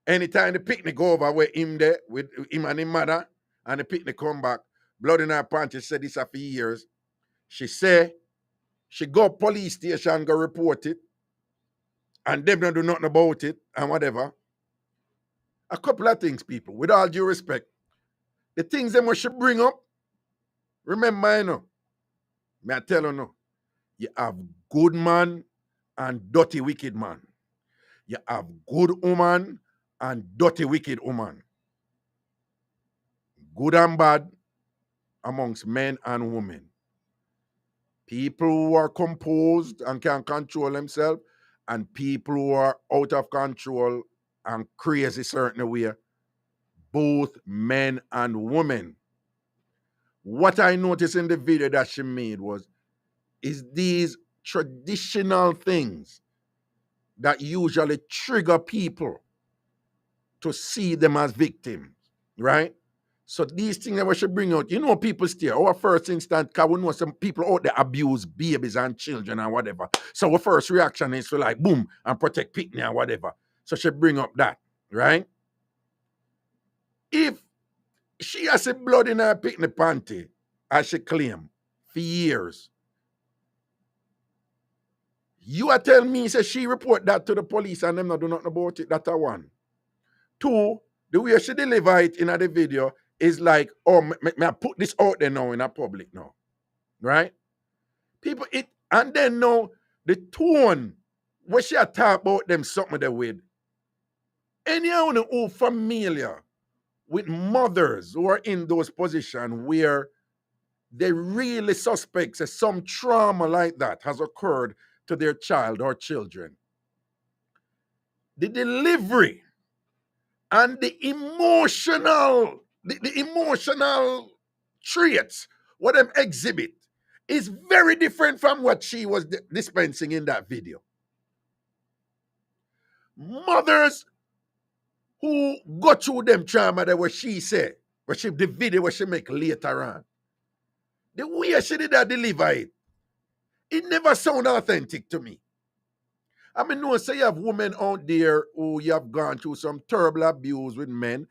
anytime the picnic go over with him there, with him and his mother, and the picnic come back, blood in her pants, she said this for years. She say, she go police station, go report it, and them don't do nothing about it, and whatever. A couple of things, people, with all due respect. The things them she bring up, remember, you know, may I tell you no, you have good man and dirty wicked man. You have good woman and dirty wicked woman. good and bad, amongst men and women. People who are composed and can control themselves, and people who are out of control and crazy certain way, both men and women. What I noticed in the video that she made is these traditional things that usually trigger people to see them as victims, right? So these things that we should bring out, people steer. Our first instant, because we know some people out there abuse babies and children and whatever. So our first reaction is to like, boom, and protect picnic and whatever. So she bring up that, right? If she has a blood in her picnic panty, as she claim, for years, you are telling me, say she report that to the police and them not do nothing about it. That's a one. Two, the way she deliver it in the video is like, oh, may I put this out there now in the public now, right? People, and then now, the tone, where she talk about them something they with, anyone who familiar with mothers who are in those positions where they really suspect that some trauma like that has occurred to their child or children. The delivery and the emotional traits, what them exhibit, is very different from what she was dispensing in that video. Mothers who go through them trauma that what she said, the video what she make later on, the way she did that deliver it never sound authentic to me. I mean, no, say you have women out there who you have gone through some terrible abuse with men.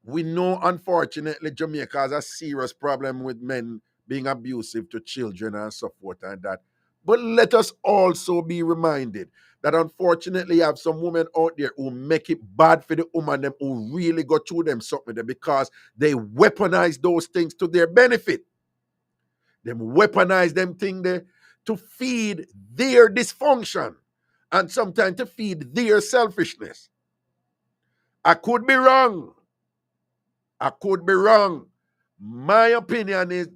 We know, unfortunately, Jamaica has a serious problem with men being abusive to children and so forth and that. But let us also be reminded that unfortunately you have some women out there who make it bad for the woman them who really go through them something there because they weaponize those things to their benefit. Them weaponize them thing there to feed their dysfunction and sometimes to feed their selfishness. I could be wrong. My opinion is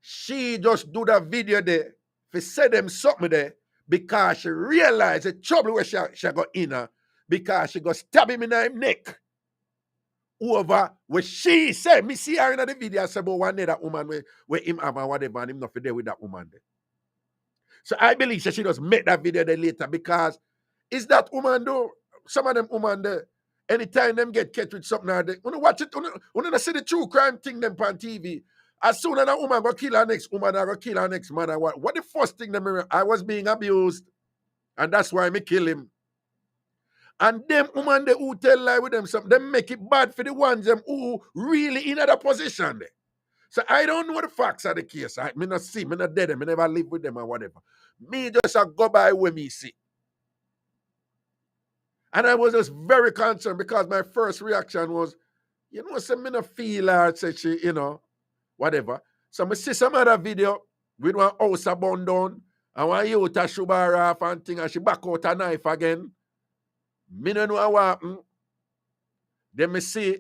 she just do that video there for say them something there because she realized the trouble where she got in her because she got stab him in her neck over where she said, me see her in the video, I said about one day that woman where him have and whatever and him not there with that woman there. So I believe she just make that video there later because is that woman though, some of them woman there, anytime them get catch with something, they watch it, when see the true crime thing them on TV, as soon as a woman go kill her next woman, I go kill her next man, what the first thing them, I was being abused, and that's why me kill him. And them woman they who tell lie with them something, them make it bad for the ones them who really in other position there. So I don't know the facts of the case. I not see, me not dead them, me never live with them or whatever. Me just go by where me see. And I was just very concerned because my first reaction was, say me not feel her, say she, whatever. So I see some other video with one house a burn down and one youth a shoot her off and thing and she back out a knife again. Me don't know what happened. Then me see,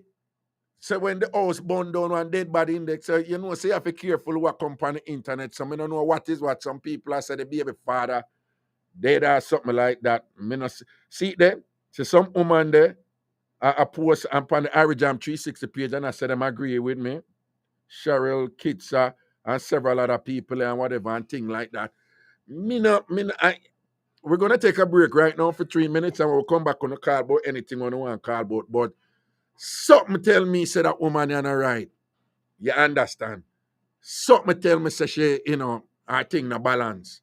so when the house burned down one dead body index, so say you have to be careful what come on the internet. So I don't know what is what. Some people are say the baby father dead or something like that. Me not see there. So some woman there, I post on the Irie 360 page and I said them agree with me. Cheryl, Kitsa, and several other people and whatever and thing like that. We're going to take a break right now for 3 minutes and we'll come back on the call about anything on the one call about. But something tell me say that woman is not right. You understand? Something tell me say she, her thing no balance.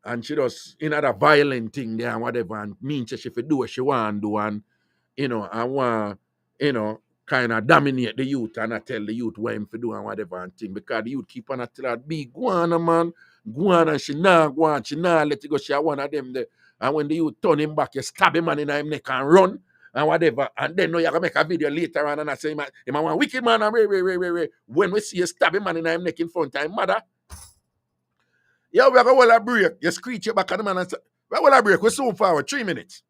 And she does, that violent thing there and whatever and means she do what she want to do and, I want, kind of dominate the youth and I tell the youth what him to do and whatever and thing because the youth keep on a tell her, be go on, man. Go on and she nah go on, she nah let it go, she one of them there. And when the youth turn him back, you stab him man in his neck and run and whatever. And then you're gonna make a video later on and I say, him a one wicked man and wait. When we see you stab him man in his neck in front of his mother, yeah, we're gonna hold a break. You screech your back at the man and say, we're gonna hold a break, we're soon forward, 3 minutes.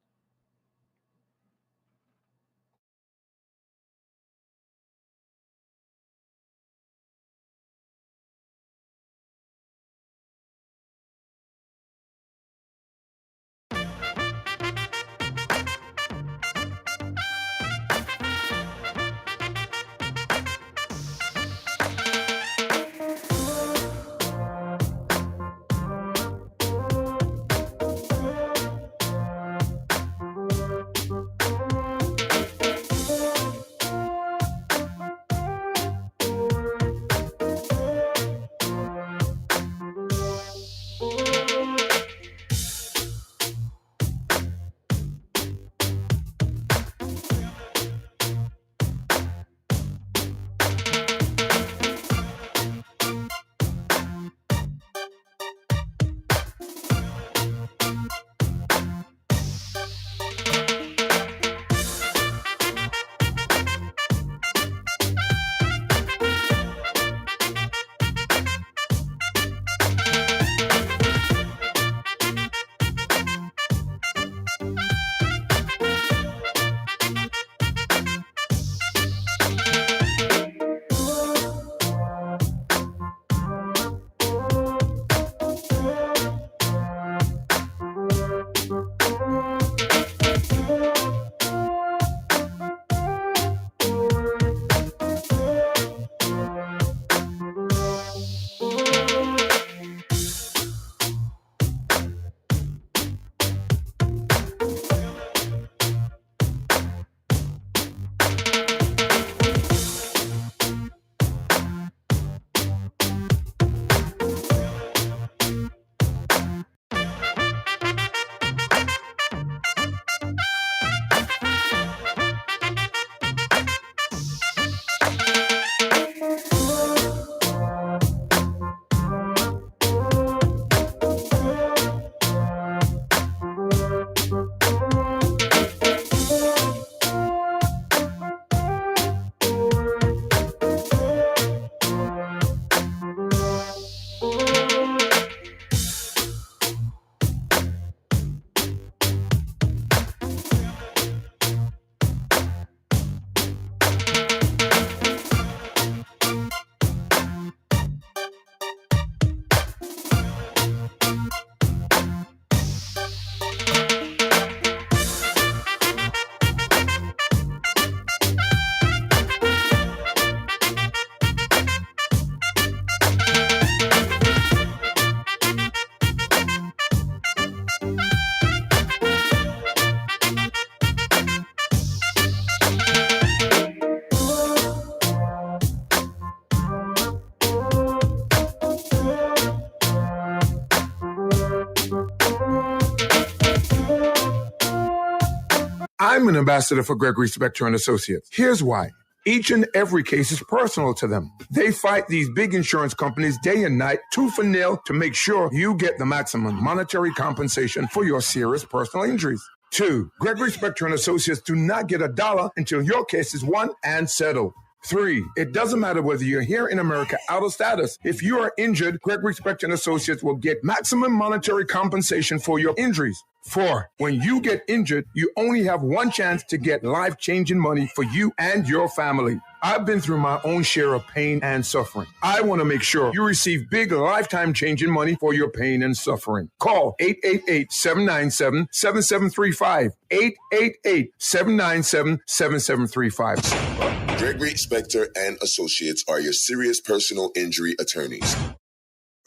I'm an ambassador for Gregory Spector and Associates. Here's why. Each and every case is personal to them. They fight these big insurance companies day and night, tooth and nail, to make sure you get the maximum monetary compensation for your serious personal injuries. 2, Gregory Spector and Associates do not get $1 until your case is won and settled. 3, it doesn't matter whether you're here in America out of status. If you are injured, Gregory Spector and Associates will get maximum monetary compensation for your injuries. 4, when you get injured, you only have one chance to get life-changing money for you and your family. I've been through my own share of pain and suffering. I want to make sure you receive big lifetime-changing money for your pain and suffering. Call 888-797-7735. 888-797-7735. Gregory Spector and Associates are your serious personal injury attorneys.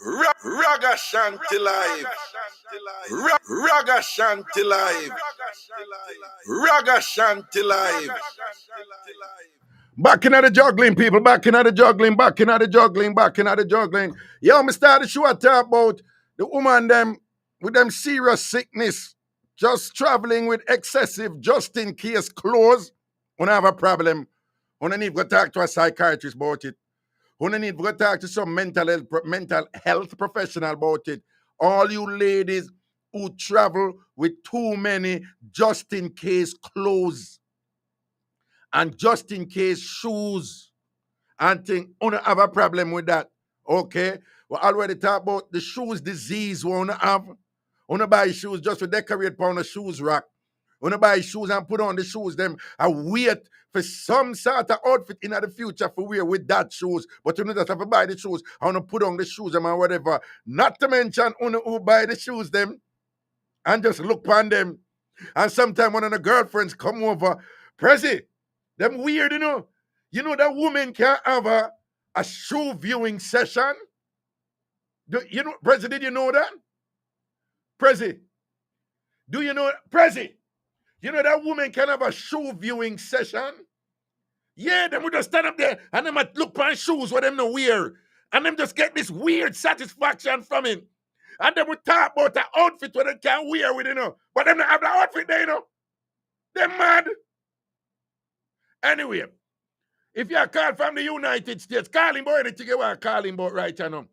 Ragashanti live. Ragashanti live. Ragashanti live. Back in the juggling, people. Back in the juggling. Back in the juggling. Back in the juggling. Yo, me start the show I talk about the woman them with them serious sickness, just traveling with excessive just in case clothes. When I have a problem, when I need to talk to a psychiatrist about it. When I need to talk to some mental health professional about it. All you ladies who travel with too many just in case clothes and just in case shoes and think, you don't have a problem with that. Okay? We already talked about the shoes disease we don't have. You don't buy shoes just to decorate on the shoes rack. You don't buy shoes and put on the shoes them and wait for some sort of outfit in the future for wear with that shoes. But you don't just have to buy the shoes and put on the shoes them and whatever. Not to mention who buy the shoes them and just look on them. And sometimes one of the girlfriends come over, Prezi, them weird, you know. You know that woman can have a shoe viewing session? You know, Prezi, did you know that? Prezi, do you know, Prezi, you know that woman can have a shoe viewing session? Yeah, them would just stand up there and them might look on shoes where them no wear. And them just get this weird satisfaction from it. And them would talk about the outfit where they can wear with, you know. But them not have the outfit there, you know. They're mad. Anyway, if you're called from the United States, call him about anything you want to call him about right now.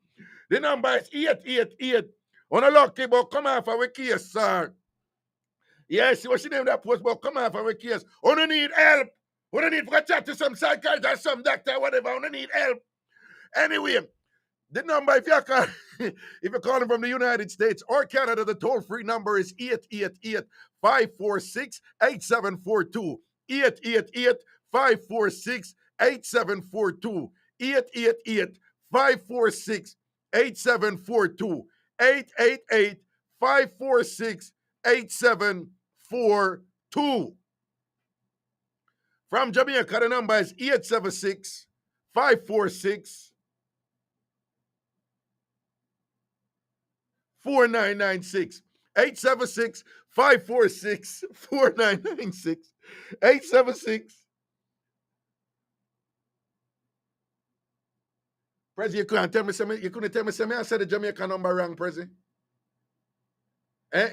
The number is 888. On a lucky about come off our case, sir. Yes, what's the name of that post about come off our case? On need help. On need to chat to some psychiatrist, some doctor, whatever. On need help. Anyway, the number, if you're calling from the United States or Canada, the toll-free number is 888-546-8742. 888-546-8742. 888-546-8742. 888-546-8742. From Jamaica, the number is 876-546-4996. 876-546-4996. 876. Prezi, you couldn't tell me something. You couldn't tell me something. I said the Jamaica number wrong, Prezi.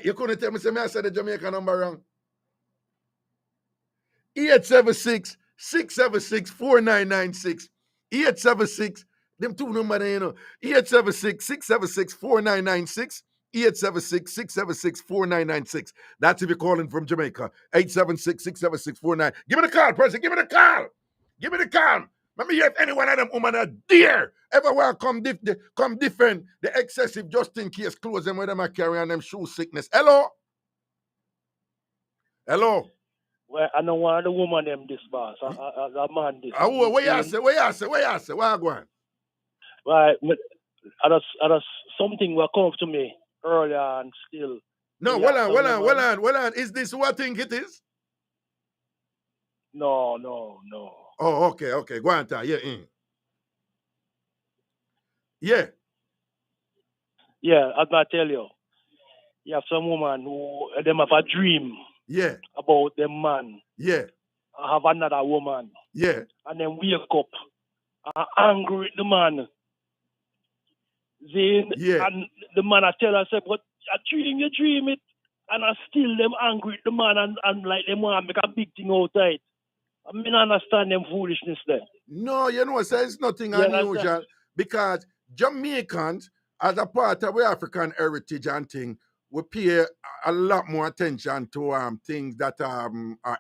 You couldn't tell me something. I said the Jamaica number wrong. 876-676-4996. 876. Them two numbers there, you know. 876-676-4996. 876-676-4996. That's if you're calling from Jamaica. 876-676-49. Give me the call, President. Give me the call. Give me the call. Let me hear if any one of them women are dare ever want to come defend the excessive just in case clothes them where them are carrying them shoe sickness. Hello? Hello? Well, I don't want the woman them this boss. A man this. Where you say? Where I go on? Right. I just something will come to me earlier and still. No, hold on. Is this who I think it is? No. Oh, okay. Go on, yeah. Yeah. Yeah, I'm gonna tell you. You have some woman who them have a dream. Yeah. About them man. Yeah. I have another woman. Yeah. And then wake up angry with the man. Then, yeah. And the man I tell her, I said, but you dream it. and I still them angry with the man and like them want to make a big thing out of it. I mean, I understand them foolishness there. No, you know, so it's nothing Yeah, unusual because Jamaicans, as a part of our African heritage and thing, we pay a lot more attention to things that are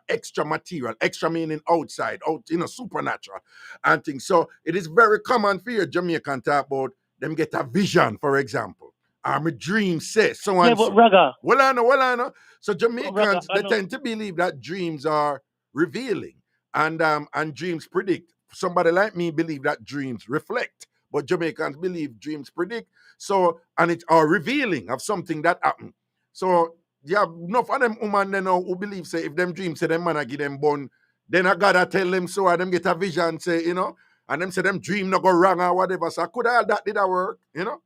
extra material, extra meaning outside, supernatural and things. So it is very common for your Jamaican talk about them get a vision, for example. A dream says so and so. Yeah, but Raga. Well, I know. So Jamaicans, they tend to believe that dreams are revealing and dreams predict. Somebody like me believe that dreams reflect, but Jamaicans believe dreams predict. So, and it's revealing of something that happened. So, you have enough of them women they know who believe, say, if them dreams say them man I give them bun, then I gotta tell them so, and them get a vision, say, and them say them dream not go wrong or whatever. So, could all that did that work, Yeah,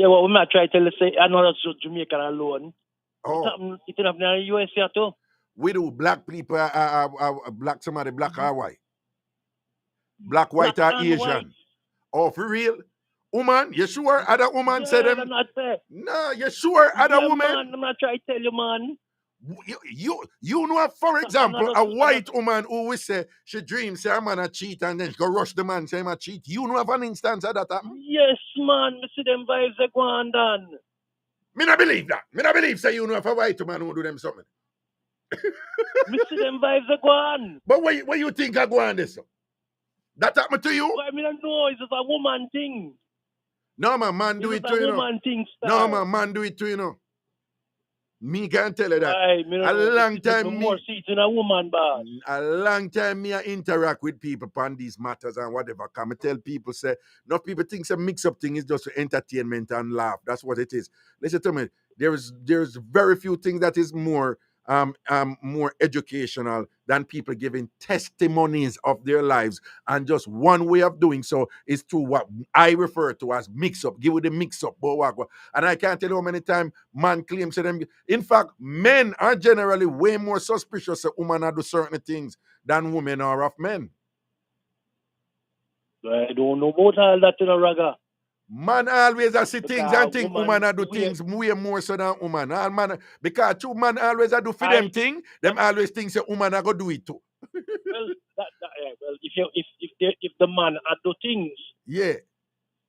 well, we might try to tell us, say, I'm not Jamaican alone. Oh. It happened in the USA too. We do black people, black somebody, black or white? Black, white, or Asian? White. Oh, for real? Woman, you sure other woman said them? Not fair. No, you sure other woman? Man, I'm not trying to tell you, man. You know, for example, a white woman who will say she dreams, say a man a cheat, and then she go rush the man, say him a cheat. You know of an instance of that happen? Yes, man. Me see them vibes they go on done. Me not believe that. Me not believe say you know of a white woman who do them something. Me see them vibes they go on. But what you think I go on this? That happened to you? I mean, I know it's just a woman thing. No, man do it too, you know. No, man do it too, you know. Me can't tell you that. A long time more seats in a woman bar. A long time me I interact with people on these matters and whatever. Come and tell people say, no people think some mix up thing is just for entertainment and laugh. That's what it is. Listen to me. There's very few things that is more educational than people giving testimonies of their lives, and just one way of doing so is through what I refer to as mix up. Give it the mix up, and I can't tell you how many times man claims to them. In fact, men are generally way more suspicious of women do certain things than women are of men. I don't know about all that in a Raga. Man always see things and think woman do things way more so than woman. All man, because two man always do for them thing, them always think say woman go do it too. Well, if the man do things, yeah,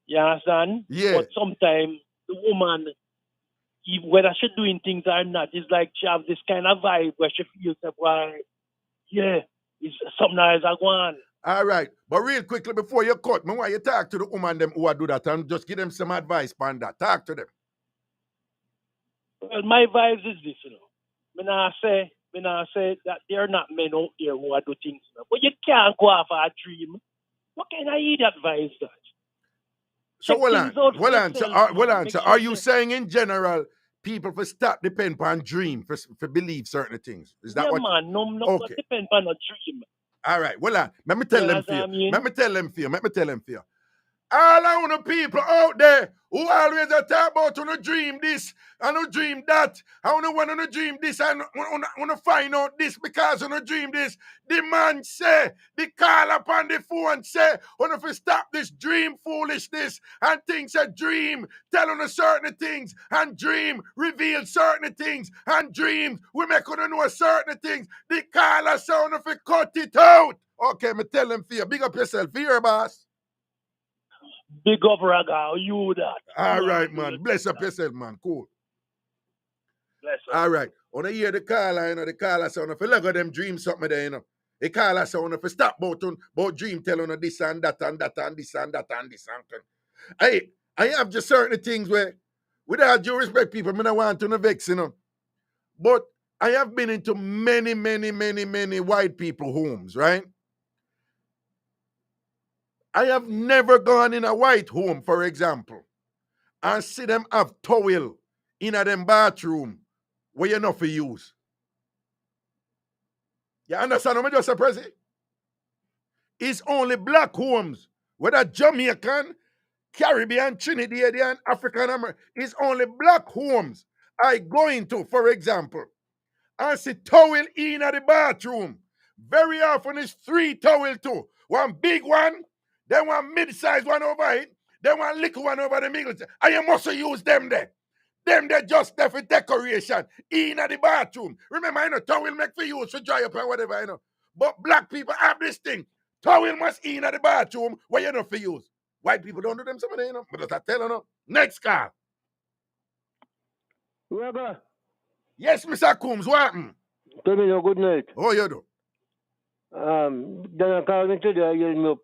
you understand? Yeah. But sometimes the woman, whether she's doing things or not, it's like she have this kind of vibe where she feels that it's something that is going on. All right, but real quickly before you cut, me want you talk to the woman them who do that and just give them some advice on that. Talk to them. Well, my vibes is this, you know. Me not say that there are not men out there who do things, you know. But you can't go off a dream. What kind of idiot vibes that? So hold on. So are you saying in general people for stop depend on dream for believe certain things? Is that yeah, what? Man, no, okay. Depend on a dream. All right, well, let me tell them for you. Let me tell them for you. All I want people out there who always talk about on a dream this and a dream that. I want to dream this and want to find out this because on a dream this. The man say, the call up on the phone say, want to stop this dream foolishness and things a dream, tell on certain things and dream, reveal certain things and dreams, we make on know certain things. The caller sound if cut it out. Okay, me tell them for you. Big up yourself. Here, boss. Big up, Raga. You that. All right, man. Bless up yourself, man. Cool. Bless up. All right. When I hear the caller, you know, the caller sound if you look at them dream something there, you know. The caller sound if you stop about dream telling on this and that and that and this and that and this and I have just certain things where, without due respect, people, I don't want to vex, you know. But I have been into many white people homes, right? I have never gone in a white home, for example, and see them have towel in a them bathroom where you're not for use. You understand what I just say? It's only black homes, whether Jamaican, Caribbean, Trinidadian, African American, it's only black homes I go into, for example, and see towel in the bathroom. Very often it's 3 towels too. One big one, then one mid-sized one over it, then one little one over the middle. And you must use them there. Them they just there for decoration in the bathroom. Remember, you know, towel make for use for dry up and whatever, you know. But black people have this thing. Towel must in the bathroom where you know for use. White people don't do them some of them, you know. But I tell you, no. Next call. Raga. Yes, Mr. Coombs, what happened? Tell me no good night. Oh, you do? Dana called me today, I yelled me up.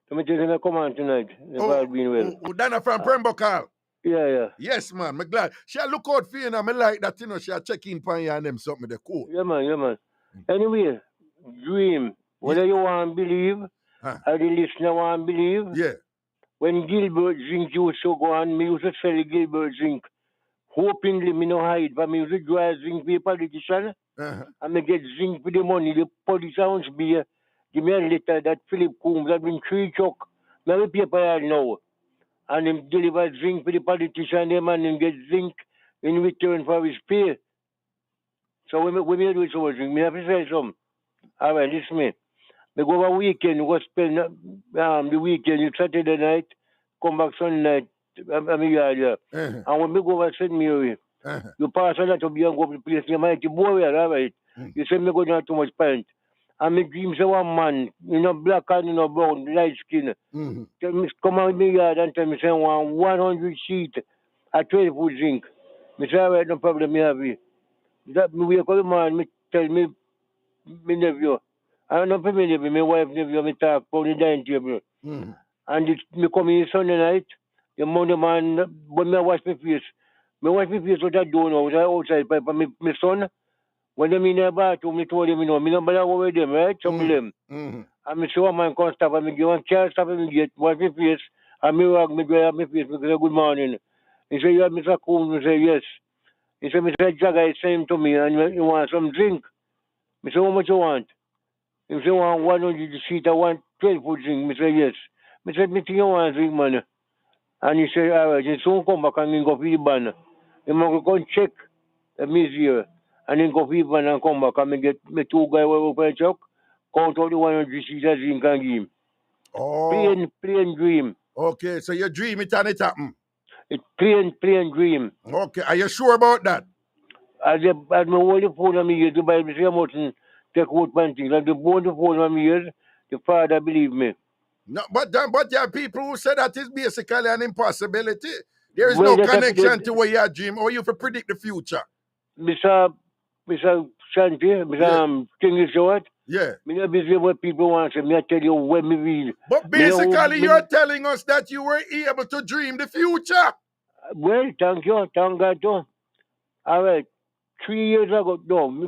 So I'm taking a command tonight. If I've been well. Dana from Pembroke call. Yeah. Yes, man. I'm glad. She look out for you and I like that, you know, she check in for you and them something they cool. Yeah, man. Anyway, dream. Whether you want to believe, or the listener want to believe. Yeah. When Gilbert drink used to go on, me used to sell Gilbert drink. Hopingly, me no hide, but me used to draw drink for the politician. And me get drink for the money. The police ounce beer. Give me a letter that Philip Coombs had been 3 chuck. Me have a paper now. And him deliver drink for the politician, them and him get drink in return for his pay. So when me do so drink, me have to sell some. All right, listen me. Me go over weekend, go spend the weekend, Saturday night, come back Sunday night, I'm here. And when me go over St. Mary, you pass a lot of young go to the place, you might be bored, all right. You say me go down too much pint. And me dream say one man, you know, black and you know, brown, light skin. Tell me, come out me yard and tell me say 100 sheet, a 12 foot drink. Me say, all right, no problem, me have it. That me wake up the man, me tell me nephew. I don't know for me nephew, my wife nephew, me talk for the dining table. And me come in Sunday night, the Monday man, when me wash my face. Me wash my face what I do now, outside pipe, and my son, when them in the bathroom, me told him, you know, me no bother go with them, right? Some of them. And me say one man come stop, and me give one chair stop, and me get wash my face, and me rag, me dry up my face, me say good morning. He say, you have Mr. Coombs? Me say, yes. He said, Mr. Jagger is saying to me, and you want some drink? Me say, how much you want? He say, 100 sheet, I want 12 foot drink. Me say, yes. Me said, me think you want drink, man. And he said, all right, he soon come back and he go for the ban. He must go and check the museum. And then go for the ban and come back and me get me 2 guys who open a truck, count out the 100 sheet of drink and give him. Oh. Plain dream. Okay, so you dream it and it happen. It's plain dream. Okay, are you sure about that? As me hold the phone on me ears, the Bible say I mustn't take out panties. Like the bone the phone on me ears, the Father believe me. No, but there are people who say that is basically an impossibility. There is no connection to what you dream or you for predict the future. Mr. Shanti, Mr. King is what? Yeah. Me not busy what people want to say. Me I tell you when me read. But basically you're telling us that you were able to dream the future. Well, thank you. Thank God too. All right. 3 years ago, no.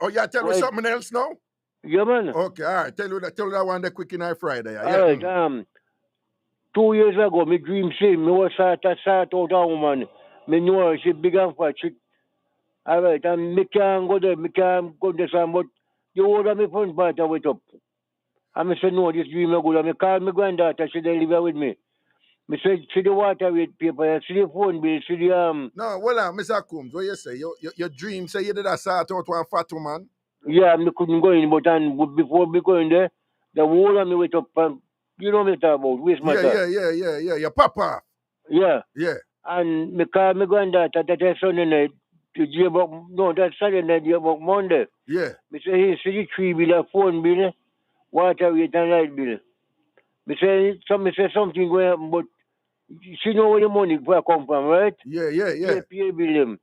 Oh, you tell me something else now? Yeah, man. Okay, all right. Tell you that one the quick in Friday. All right. 2 years ago, me dream same. Me was start out a woman. Me know her. She big and fat. All right. And me can't go there. Me can't go there. But the whole of me front part I went up. And me say, no, this dream is good. And me call my granddaughter. She dey live with me. Me say, see the water with paper, see the phone bill, see the No, well, Mr. Coombs, what you say? Your dream say you did a sort out one fat woman? Yeah, me couldn't go in, but before me going there, the whole of me went up, you know what I'm talking about, waste matter. Yeah, your papa. Yeah. Yeah. And me call my granddaughter that Sunday night, that's Saturday night, about Monday. Yeah. Me say, hey, see the tree bill, a phone bill, water rate and light bill. Me say something going on, but she know where the money come from, right? Yeah. Pay bill.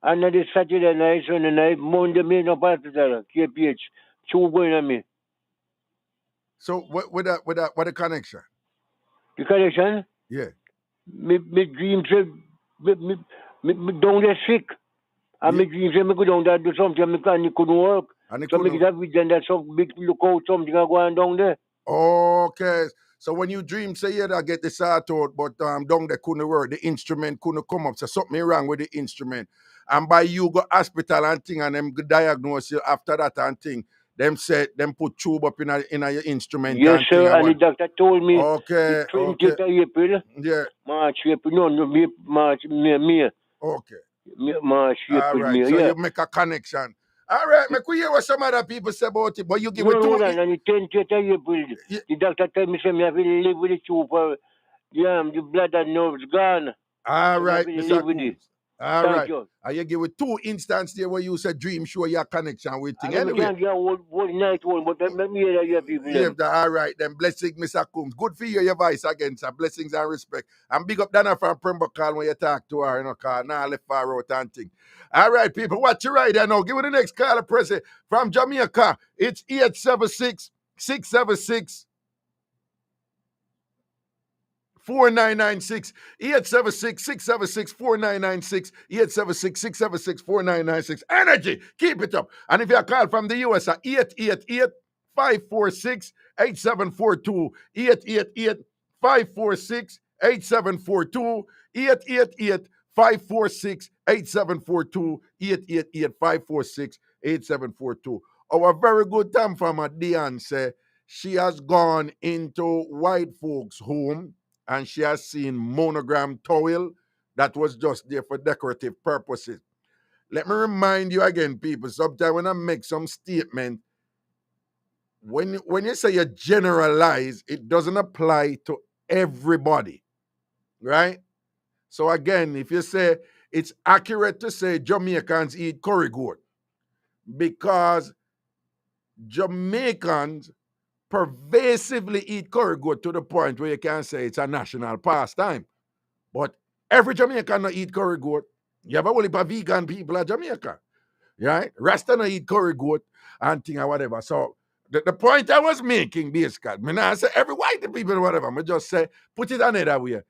And then the Saturday night, Sunday night, Monday, me no hospital, KPH. 2 going on me. So what the connection? The connection? Yeah. Me dream say me down there sick. And me dream say me go down there do something and it couldn't work. And so me get a vision that some big look out something going down there. Okay. So when you dream, say you get the sort out, but down there couldn't work, the instrument couldn't come up. So something wrong with the instrument. And by you go hospital and thing and them diagnose you after that and thing, them put tube up in your instrument. Yes, sir, and the doctor told me the 20th of April. Yeah. March, April, no, March, May. Okay. March, April, May, so yeah. you make a connection. All right, me could hear what some other people say about it, but you give it to me. And the 10th of April, the doctor told me, say, me have to live with the tube for the blood and nerves gone. All right, Live Mr. with it. Coombs. All Thank right. you. And you give it 2 instances there where you said dream show your connection with thing. And Anyway. can't get one night one, but let me hear your people. Yeah, all right, then blessing, Mr. Coombs. Good for you, your voice again, sir. Blessings and respect. And big up Dana from Pembroke Call when you talk to her, call. Now left far out and thing. All right, people, watch your right there now. Give me the next caller, President. From Jamaica, it's 876-676. 4996 876-676-4996 876-676-4996. Energy, keep it up. And if you call from the US at 888-546-8742 888-546-8742 888-546-8742 888-546-8742. Our very good time from Diane say she has gone into white folks' home and she has seen monogram towel that was just there for decorative purposes. Let me remind you again, people, sometimes when I make some statement, when you say you generalize, it doesn't apply to everybody, right? So again, if you say it's accurate to say Jamaicans eat curry goat, because Jamaicans pervasively eat curry goat to the point where you can say it's a national pastime. But every Jamaican not eat curry goat. You have a whole heap of vegan people in Jamaica, right? Rasta not eat curry goat and thing or whatever. So the point I was making, basically, I not say every white people or whatever, I just say, put it another way.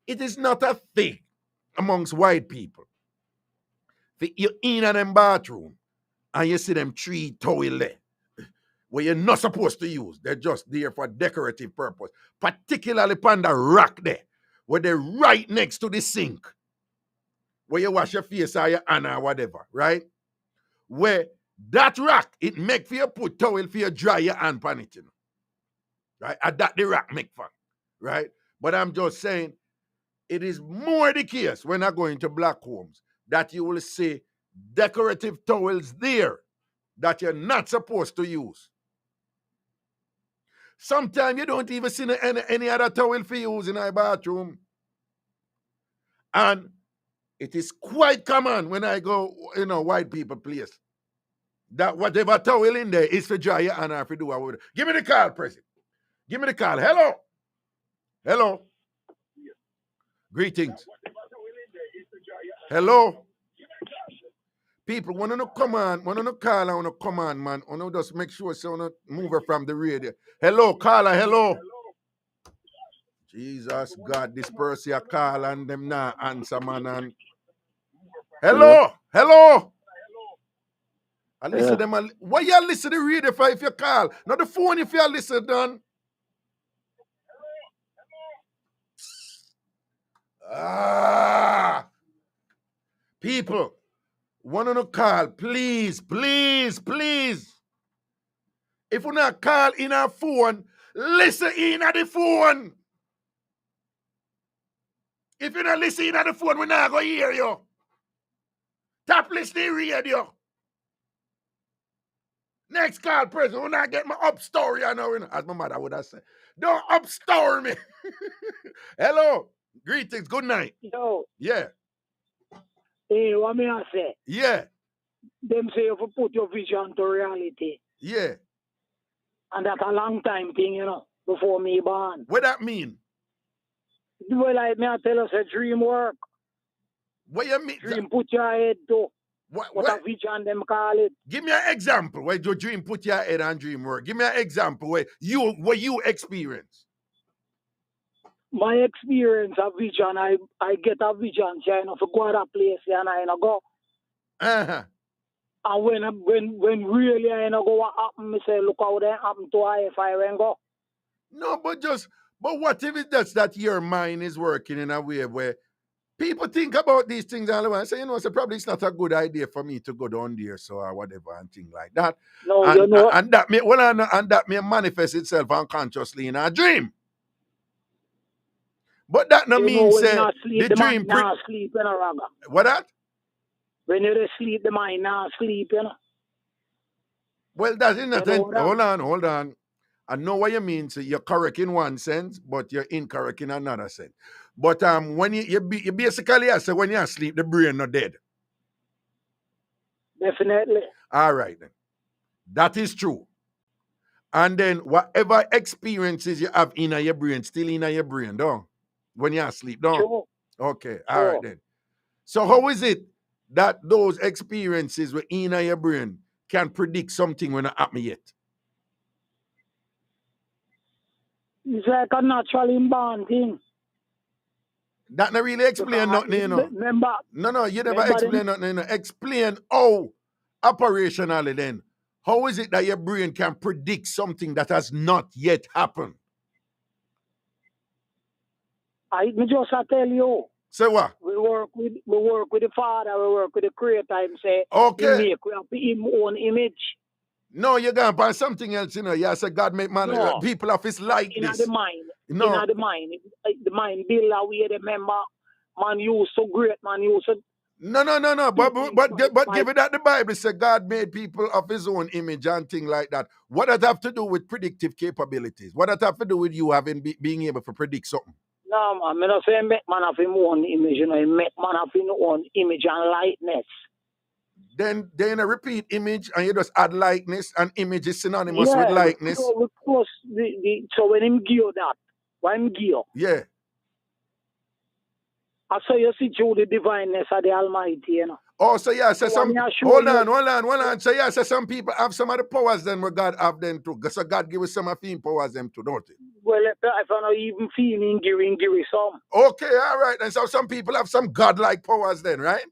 It is not a thing amongst white people. If you're in them bathroom and you see them 3 towel there, where you're not supposed to use. They're just there for decorative purpose. Particularly upon the rack there, where they're right next to the sink, where you wash your face or your hand or whatever, right? Where that rack, it make for you put towel for you dry your hand pan it, right? And that the rack make for, right? But I'm just saying, it is more the case when I go into black homes that you will see decorative towels there that you're not supposed to use. Sometimes you don't even see any other towel for use in our bathroom. And it is quite common when I go, white people place, that whatever towel in there is for dry your hand or for do what. Give me the call, President. Give me the call. Hello. Hello. Greetings. Hello. People, want to come on, want to call, I want to come on, man. I want to just make sure so I want to move her from the radio. Hello, caller, hello. Jesus God, this person a call and them not answer, man. And hello. I listen to them. Why you listen to the radio for if you call? Not the phone if you listen, done. People, want to call, please. If you not call in our phone, listen in at the phone. If you not listen in at the phone, we're not going to hear you. Tap listening radio. Next call, President. We're not getting my up story, I know, as my mother would have said. Don't up story me. Hello. Greetings. Good night. Yo. Yeah. Hey, what me I say? Yeah. Them say you put your vision to reality. Yeah. And that's a long time thing, before me born. What that mean? Well, like me I tell us a dream work. What you mean? Dream put your head to. What a vision them call it. Give me an example where your dream put your head on dream work. Give me an example where you experience. My experience of vision, I get a vision, to go to a place and I go. Uh-huh. And when really I go what happen, I say, look how that happen to I if I went go. No, but what if it's just that your mind is working in a way where people think about these things all the time and say, so probably it's not a good idea for me to go down there, so or whatever and things like that. No, and that may manifest itself unconsciously in a dream. But that no means say the dream not sleep, Raga. What that? When you sleep, the mind not sleep, Well, that's not hold on. I know what you mean. So you're correct in one sense, but you're incorrect in another sense. But when you basically say when you're asleep, the brain not dead. Definitely. All right then. That is true. And then whatever experiences you have in your brain, still in your brain, don't? When you're asleep, don't? Sure. Okay, all right then. So how is it that those experiences within your brain can predict something when it happen yet? It's like a natural inborn thing. That not really explain nothing, you know. Remember, no, you never explain nothing, you know. Explain how operationally then. How is it that your brain can predict something that has not yet happened? I just tell you. Say what? We work with the Father, we work with the Creator, and say, okay. We have his own image. No, you're going to find something else, you know. You say God make man, no. people of his likeness. In the mind. No. In the mind. The mind build away the member. Man, you so great, man, you so... No. But give it that the Bible says God made people of his own image and things like that. What does that have to do with predictive capabilities? What does that have to do with you being able to predict something? No, man, I don't say make man of his own image, you know, make man of his own image and likeness. Then repeat image and you just add likeness, and image is synonymous with likeness. So when him give you that, when him give you, yeah. I saw you see through the divineness of the Almighty, you know. Oh, so yeah, so some hold on. So yeah, so some people have some of the powers then where God have them too. So God give us some of his powers them too, don't it? Well, if I not even feeling giving some. Okay, all right. And so some people have some godlike powers then, right?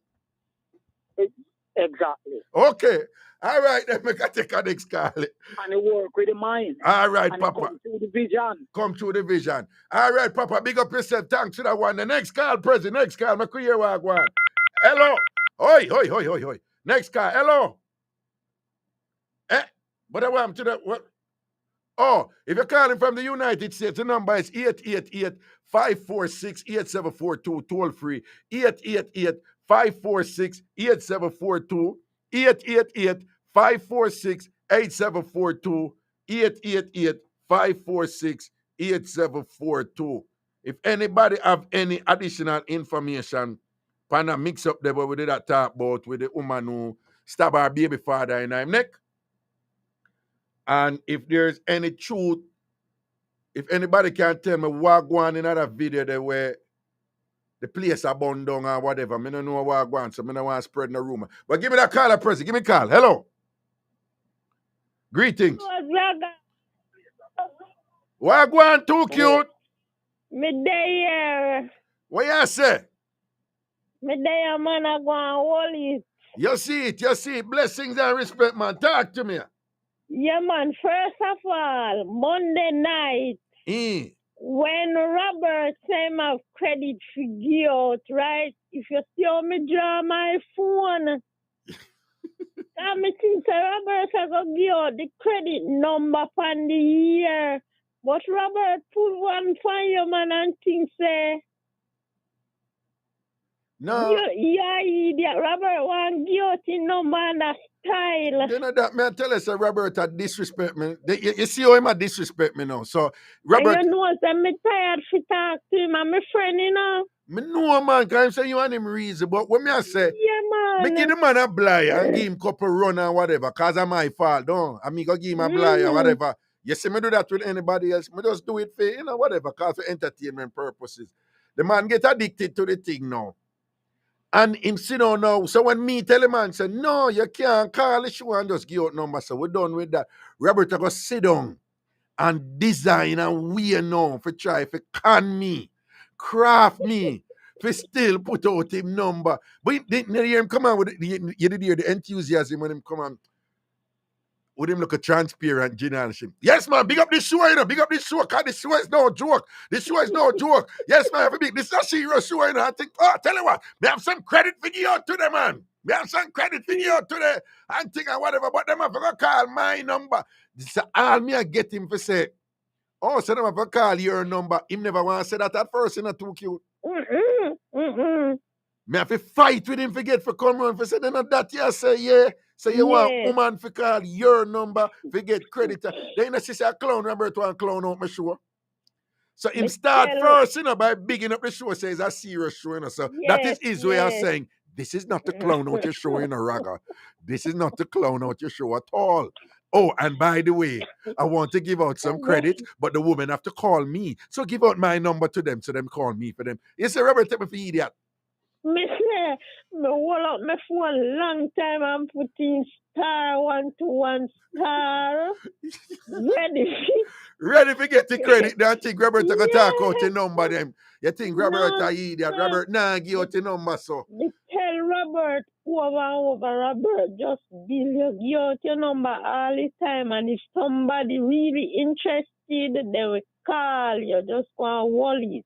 Exactly. Okay. All right, then we can take a next call. And it work with the mind. All right, and Papa. Come through the vision. Come through the vision. All right, Papa. Big up yourself. Thanks to that one. The next call, President. Next call. My career walk one. Hello. Oi. Next call. Hello. What I want to the what? Oh, if you're calling from the United States, the number is 888-546-8742, toll free. 888-546-8742. 888-546-8742. 888-546-8742. If anybody have any additional information, pan a mix up there what we did that talk about with the woman who stab her baby father in her neck. And if there's any truth, if anybody can tell me what go on in another video there where the place are burned down or whatever, I don't know what go on, so I don't want to spread the rumor. But give me that call, President. Give me a call. Hello. Greetings. What go on too cute? Me there. What you say? Me there, man, I go and hold it. You see it. Blessings and respect, man. Talk to me. Yeah, man. First of all, Monday night, when Robert sent my credit for guilt, right? If you see how me draw my phone, I think Robert has got give the credit number for the year. But Robert put one for you, man, and things say. No. Yeah, idiot. Robert want guilty number and a style. You know that, man, tell us that Robert had disrespect me. You see how him a disrespect me now. So, Robert... And you know, I'm tired to talk to him. I'm a friend, you know. Me know, man, because I'm saying you want him reason. But when me I say, yeah, man. Me give the man a blind and give him couple run and whatever, because it's my fault, don't I? Me go give him a blind or whatever. You see me do that with anybody else. Me just do it for, you know, whatever, because for entertainment purposes. The man get addicted to the thing now. And him sit down now. So when me tell him and say, no, you can't call the show and just give out number. So we're done with that. Robert go sit down and design and wear now for try for con me, craft me, for still put out him number. But you didn't hear him come on with you did hear the enthusiasm when him come on. With him look a transparent generation. Yes, man, big up this show, you know. Big up this show, because this show is no joke. This show is no joke. Yes, man, this is a serious show, you know. I think, tell you what, we have some credit for you out today, man. We have some credit for you out today. And think and whatever, but them have to call my number. This is all me I get him for say, so them have to call your number. Him never want to say that at first, you know, too cute. Me have to fight with him for get for come round for say, then that you say, yeah. So you want woman for call your number for get credit. Then you say a clown, Robert want clown out my show. So him start first, by bigging up the show, says a serious show, So that is his way of saying, this is not the clown out your show, Raga. This is not the clown out your show at all. Oh, and by the way, I want to give out some credit, but the woman have to call me. So give out my number to them, so them call me for them. You say, Robert, take me for idiot. Me say, me hold up my phone long time and put in *121*. Ready to get the credit. Then think Robert to talk out the number them. You think Robert a idiot. Robert give out the number so. Me tell Robert over, Robert, just give out your number all the time, and if somebody really interested, they will call you. Just go and worry.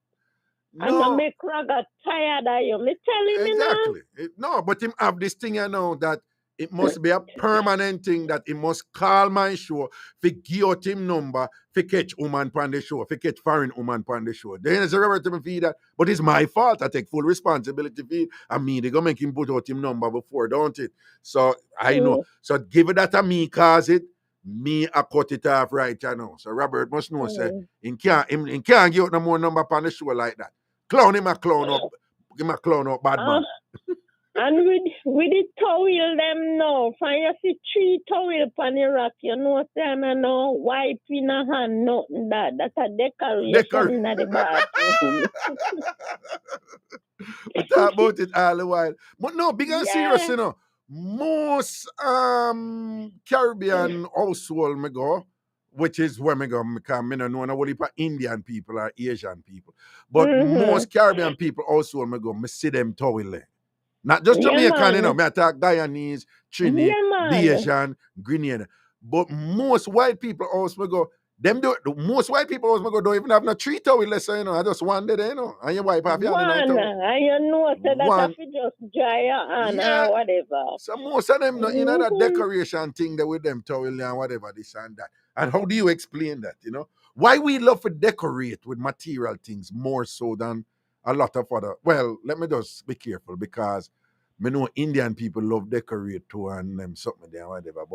And to make Raga tired of you. Me tell him exactly. No, but him have this thing that it must be a permanent thing that he must call my show for give out him number for catch woman on the show, for catch foreign woman on the show. Then it's a Robert to me feed that. But it's my fault. I take full responsibility for it. And me, they go make him put out him number before, don't it? So I know. So give it that to me cause it. Me I cut it off right now. So Robert must know say he can't give out no more number on the show like that. Clown him a clown up. Give him a clown up, bad man. And with the towel them now, find you see 3 towel on the rack, you know them no wipe in a hand, nothing that. That's a decoration in the bathroom. We talk about it all the while. But no, big and serious, most Caribbean household me go, which is where me go, because I don't know what if Indian people or Asian people. But most Caribbean people also me go, me see them towel there. Not just Jamaican, me attack Guyanese, Trini, Asian, Grenada. But most white people also me go, most white people also me go don't even have no 3 towel less, I just one day, and you wipe off your hand. And you know that have to just dry your hand or whatever. So most of them in that decoration thing there with them towel and whatever, this and that. And how do you explain that, Why we love to decorate with material things more so than a lot of other. Well, let me just be careful because I know Indian people love decorate too and them something there, whatever.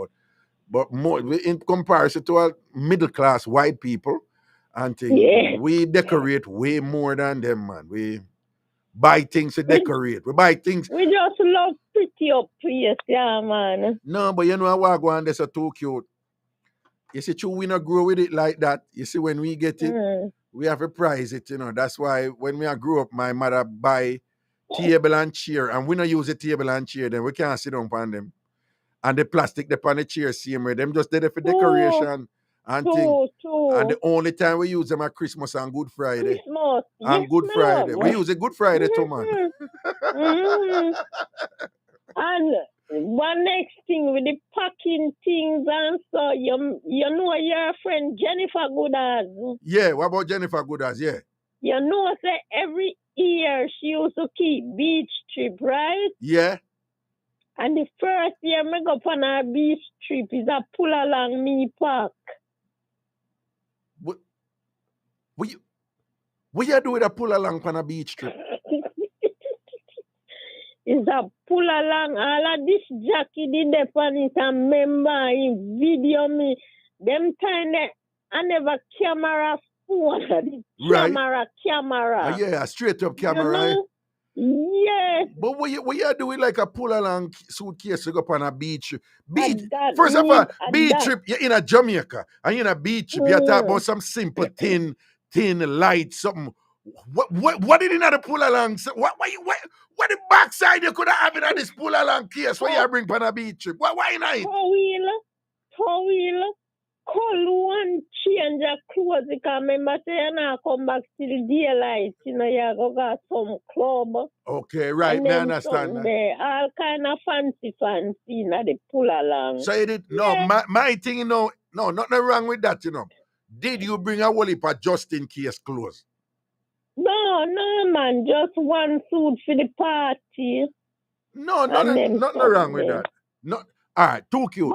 But more in comparison to our middle class white people and things, we decorate way more than them, man. We buy things to decorate. We buy things. We just love pretty up place, man. No, but what go on that's too cute. You see, we not grow with it like that. You see, when we get it, we have to prize it, That's why when I grew up, my mother buy table and chair, and we not use the table and chair, then we can't sit down on them. And the plastic they on the chair same way. Them just did it for decoration and things. And the only time we use them at Christmas and Good Friday. And Good Friday. We use a Good Friday too, man. And one next thing with the packing things and so you know your friend Jennifer Goodaz. Yeah, what about Jennifer Goodaz? Yeah. You know say every year she used to keep beach trip, right? Yeah. And the first year me go on a beach trip is a pull along me park. What you do with a pull along on a beach trip? Is a pull along all of this Jackie did the pan it and member in video me. Them time that I never camera phone. Camera. Yeah, straight up camera. Yes. But what you do with like a pull along suitcase to go on a beach? First of all, beach trip, you're in a Jamaica and you're in a beach trip, you talk about some simple thin light, something. What did you not pull along? What the backside you could have in this pull along case where you bring on a beach trip? Why not? Towel, call one change your clothes because remember say you not come back till daylight, you go got some club. Okay, right, I understand that. There, all kind of fancy the pull along. So you did my thing, no, nothing wrong with that, Did you bring a whole heap of just in case clothes? No, man, just one suit for the party. No, nothing wrong with that. No, all right, too cute.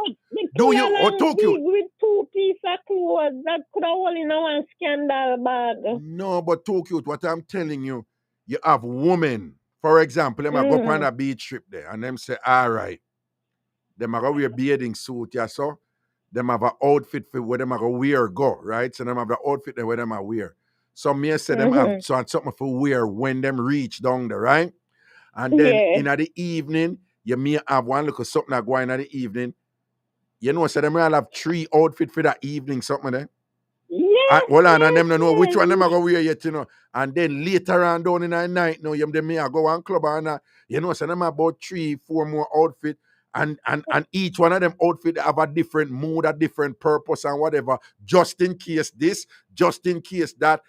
Do you too cute? With 2 pieces of clothes that could have all in one scandal bag. No, but too cute. What I'm telling you, you have women For example, them a go up on a beach trip there, and them say, all right, them a go wear bathing suit, yeah, so them have an outfit for where them a go wear go, right? So them have the outfit there where them a wear. So me say them have something for wear when them reach down there, right? And then in the evening, you may have one look at something that go in the evening. You know, so them all have 3 outfit for that evening, something there. Hold on, and them don't know which one them are going to wear yet, you know. And then later on down in the night, you know, them may go one club and you know, so them about 3, 4 more outfit. And each one of them outfit have a different mood, a different purpose and whatever. Just in case this, just in case that.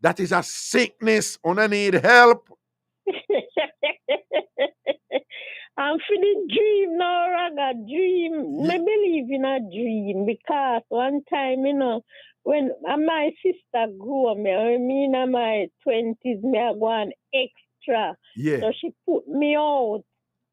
That is a sickness. I need help. I'm feeling dream now, Raga, dream. I believe in a dream because one time, you know, when my sister grew up, me in my 20s, me I go on extra. Yeah. So she put me out.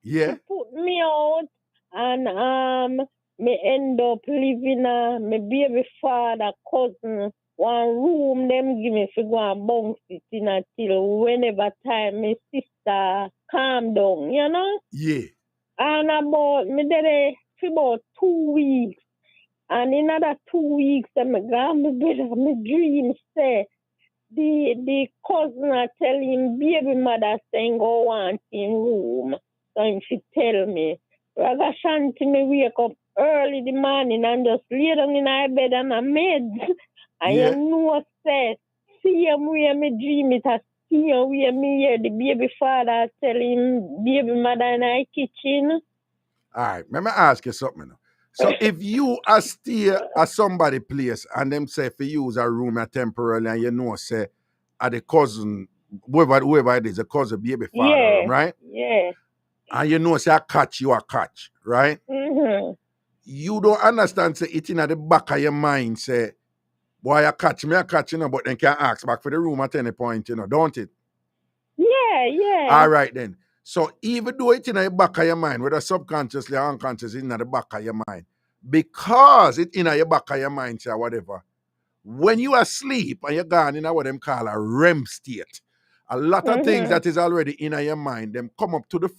Yeah. She put me out and me end up living my baby father, cousin, one room them give me for go and bounce it in until whenever time my sister calm down, you know? Yeah. And about me there for about 2 weeks. And in another 2 weeks, I go on my bed and my dream say the cousin are telling baby mother saying go want in room. So she tell me, Ragashanti, me wake up early in the morning and just lay down in my bed and I meds. And you know, say, see him where me dream it, I see him where me hear the baby father telling baby mother in our kitchen. All right, let me ask you something now. So if you are stay at somebody place and them say for use a room temporarily and you know say at the cousin, whoever it is, a cousin baby father room, right? Yeah. And you know say a catch, right? Mm-hmm. You don't understand, say it in at the back of your mind, say, boy, I catch, you know, but then can ask back for the room at any point, you know, don't it? Yeah. All right then. So even though it's in the back of your mind, whether subconsciously or unconsciously, in the back of your mind, because it's in your back of your mind, say whatever, when you are asleep and you're gone in what them call a REM state, a lot of things that is already in your mind, them come up to the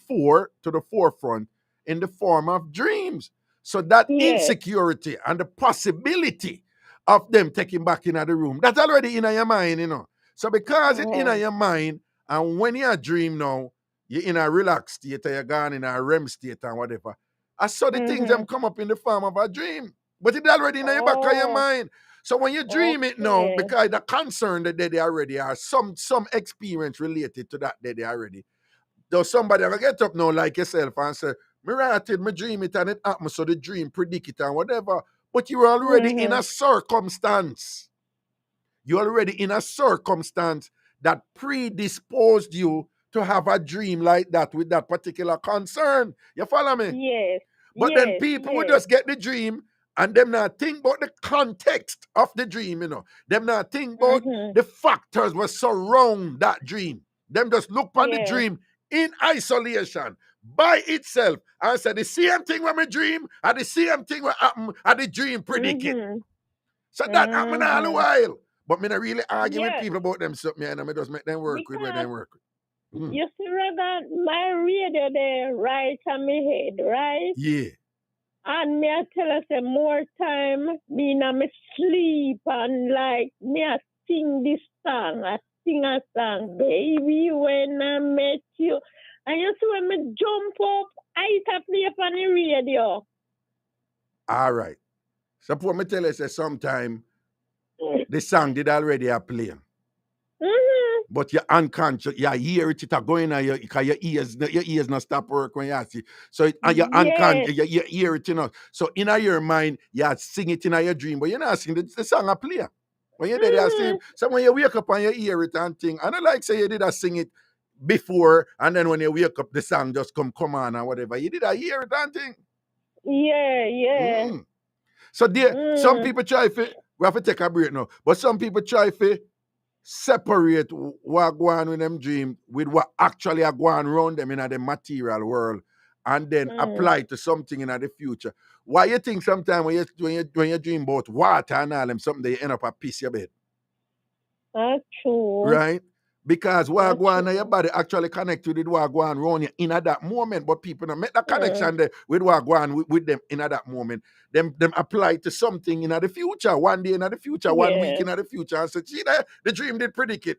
forefront in the form of dreams. So that insecurity and the possibility of them taking back in the room, that's already in your mind, you know. So because it's in your mind, and when you dream now, you're in a relaxed state, or you're gone in a REM state and whatever. I saw the things them come up in the form of a dream. But it's already in your back of your mind. So when you dream it now, because the concern that they already are, some experience related to that they already. Though somebody will get up now like yourself and say, me write it, me dream it, and it happens, so the dream predict it and whatever. But you're already in a circumstance. You're already in a circumstance that predisposed you to have a dream like that with that particular concern. You follow me? Yes. But then people will just get the dream and them not think about the context of the dream, you know. Them not think about the factors that surround that dream. Them just look on the dream in isolation by itself and say the same thing when we dream and the same thing what happen and the dream predict it. So that happen all the while. But me not really argue with people about them something, and I just make them work with where they work with. You see, Raga, my radio there right on my head, right? Yeah. And me I tell us more time, me in my sleep and like me I sing this song. I sing a song, baby, when I met you. And you see when me jump up, I play up on the radio. All right. Suppose me tell you say sometime the song did already a play. But you're unconscious, you hear it going on because your ears not stop work when you see. So you're unconscious, you hear it, you know. So in your mind, you sing it in your dream, but you're not singing the song a play. When you're there, you so when you wake up and you hear it and thing, and I like say you did a sing it before, and then when you wake up, the song just come on or whatever. You did a hear it and thing. Yeah. So there, some people try to, we have to take a break now, but some people try to separate what go on with them dream with what actually are going around them in the material world and then apply to something in the future. Why you think sometimes when you dream about water and all them, something they end up a piece your bed? That's true. Right? Because what go on in your body actually connect with what go on around you in at that moment, but people don't make that connection there with what go on with them in at that moment. Them apply to something in the future, one day in the future, 1 week in the future, and say, see that the dream did predict it.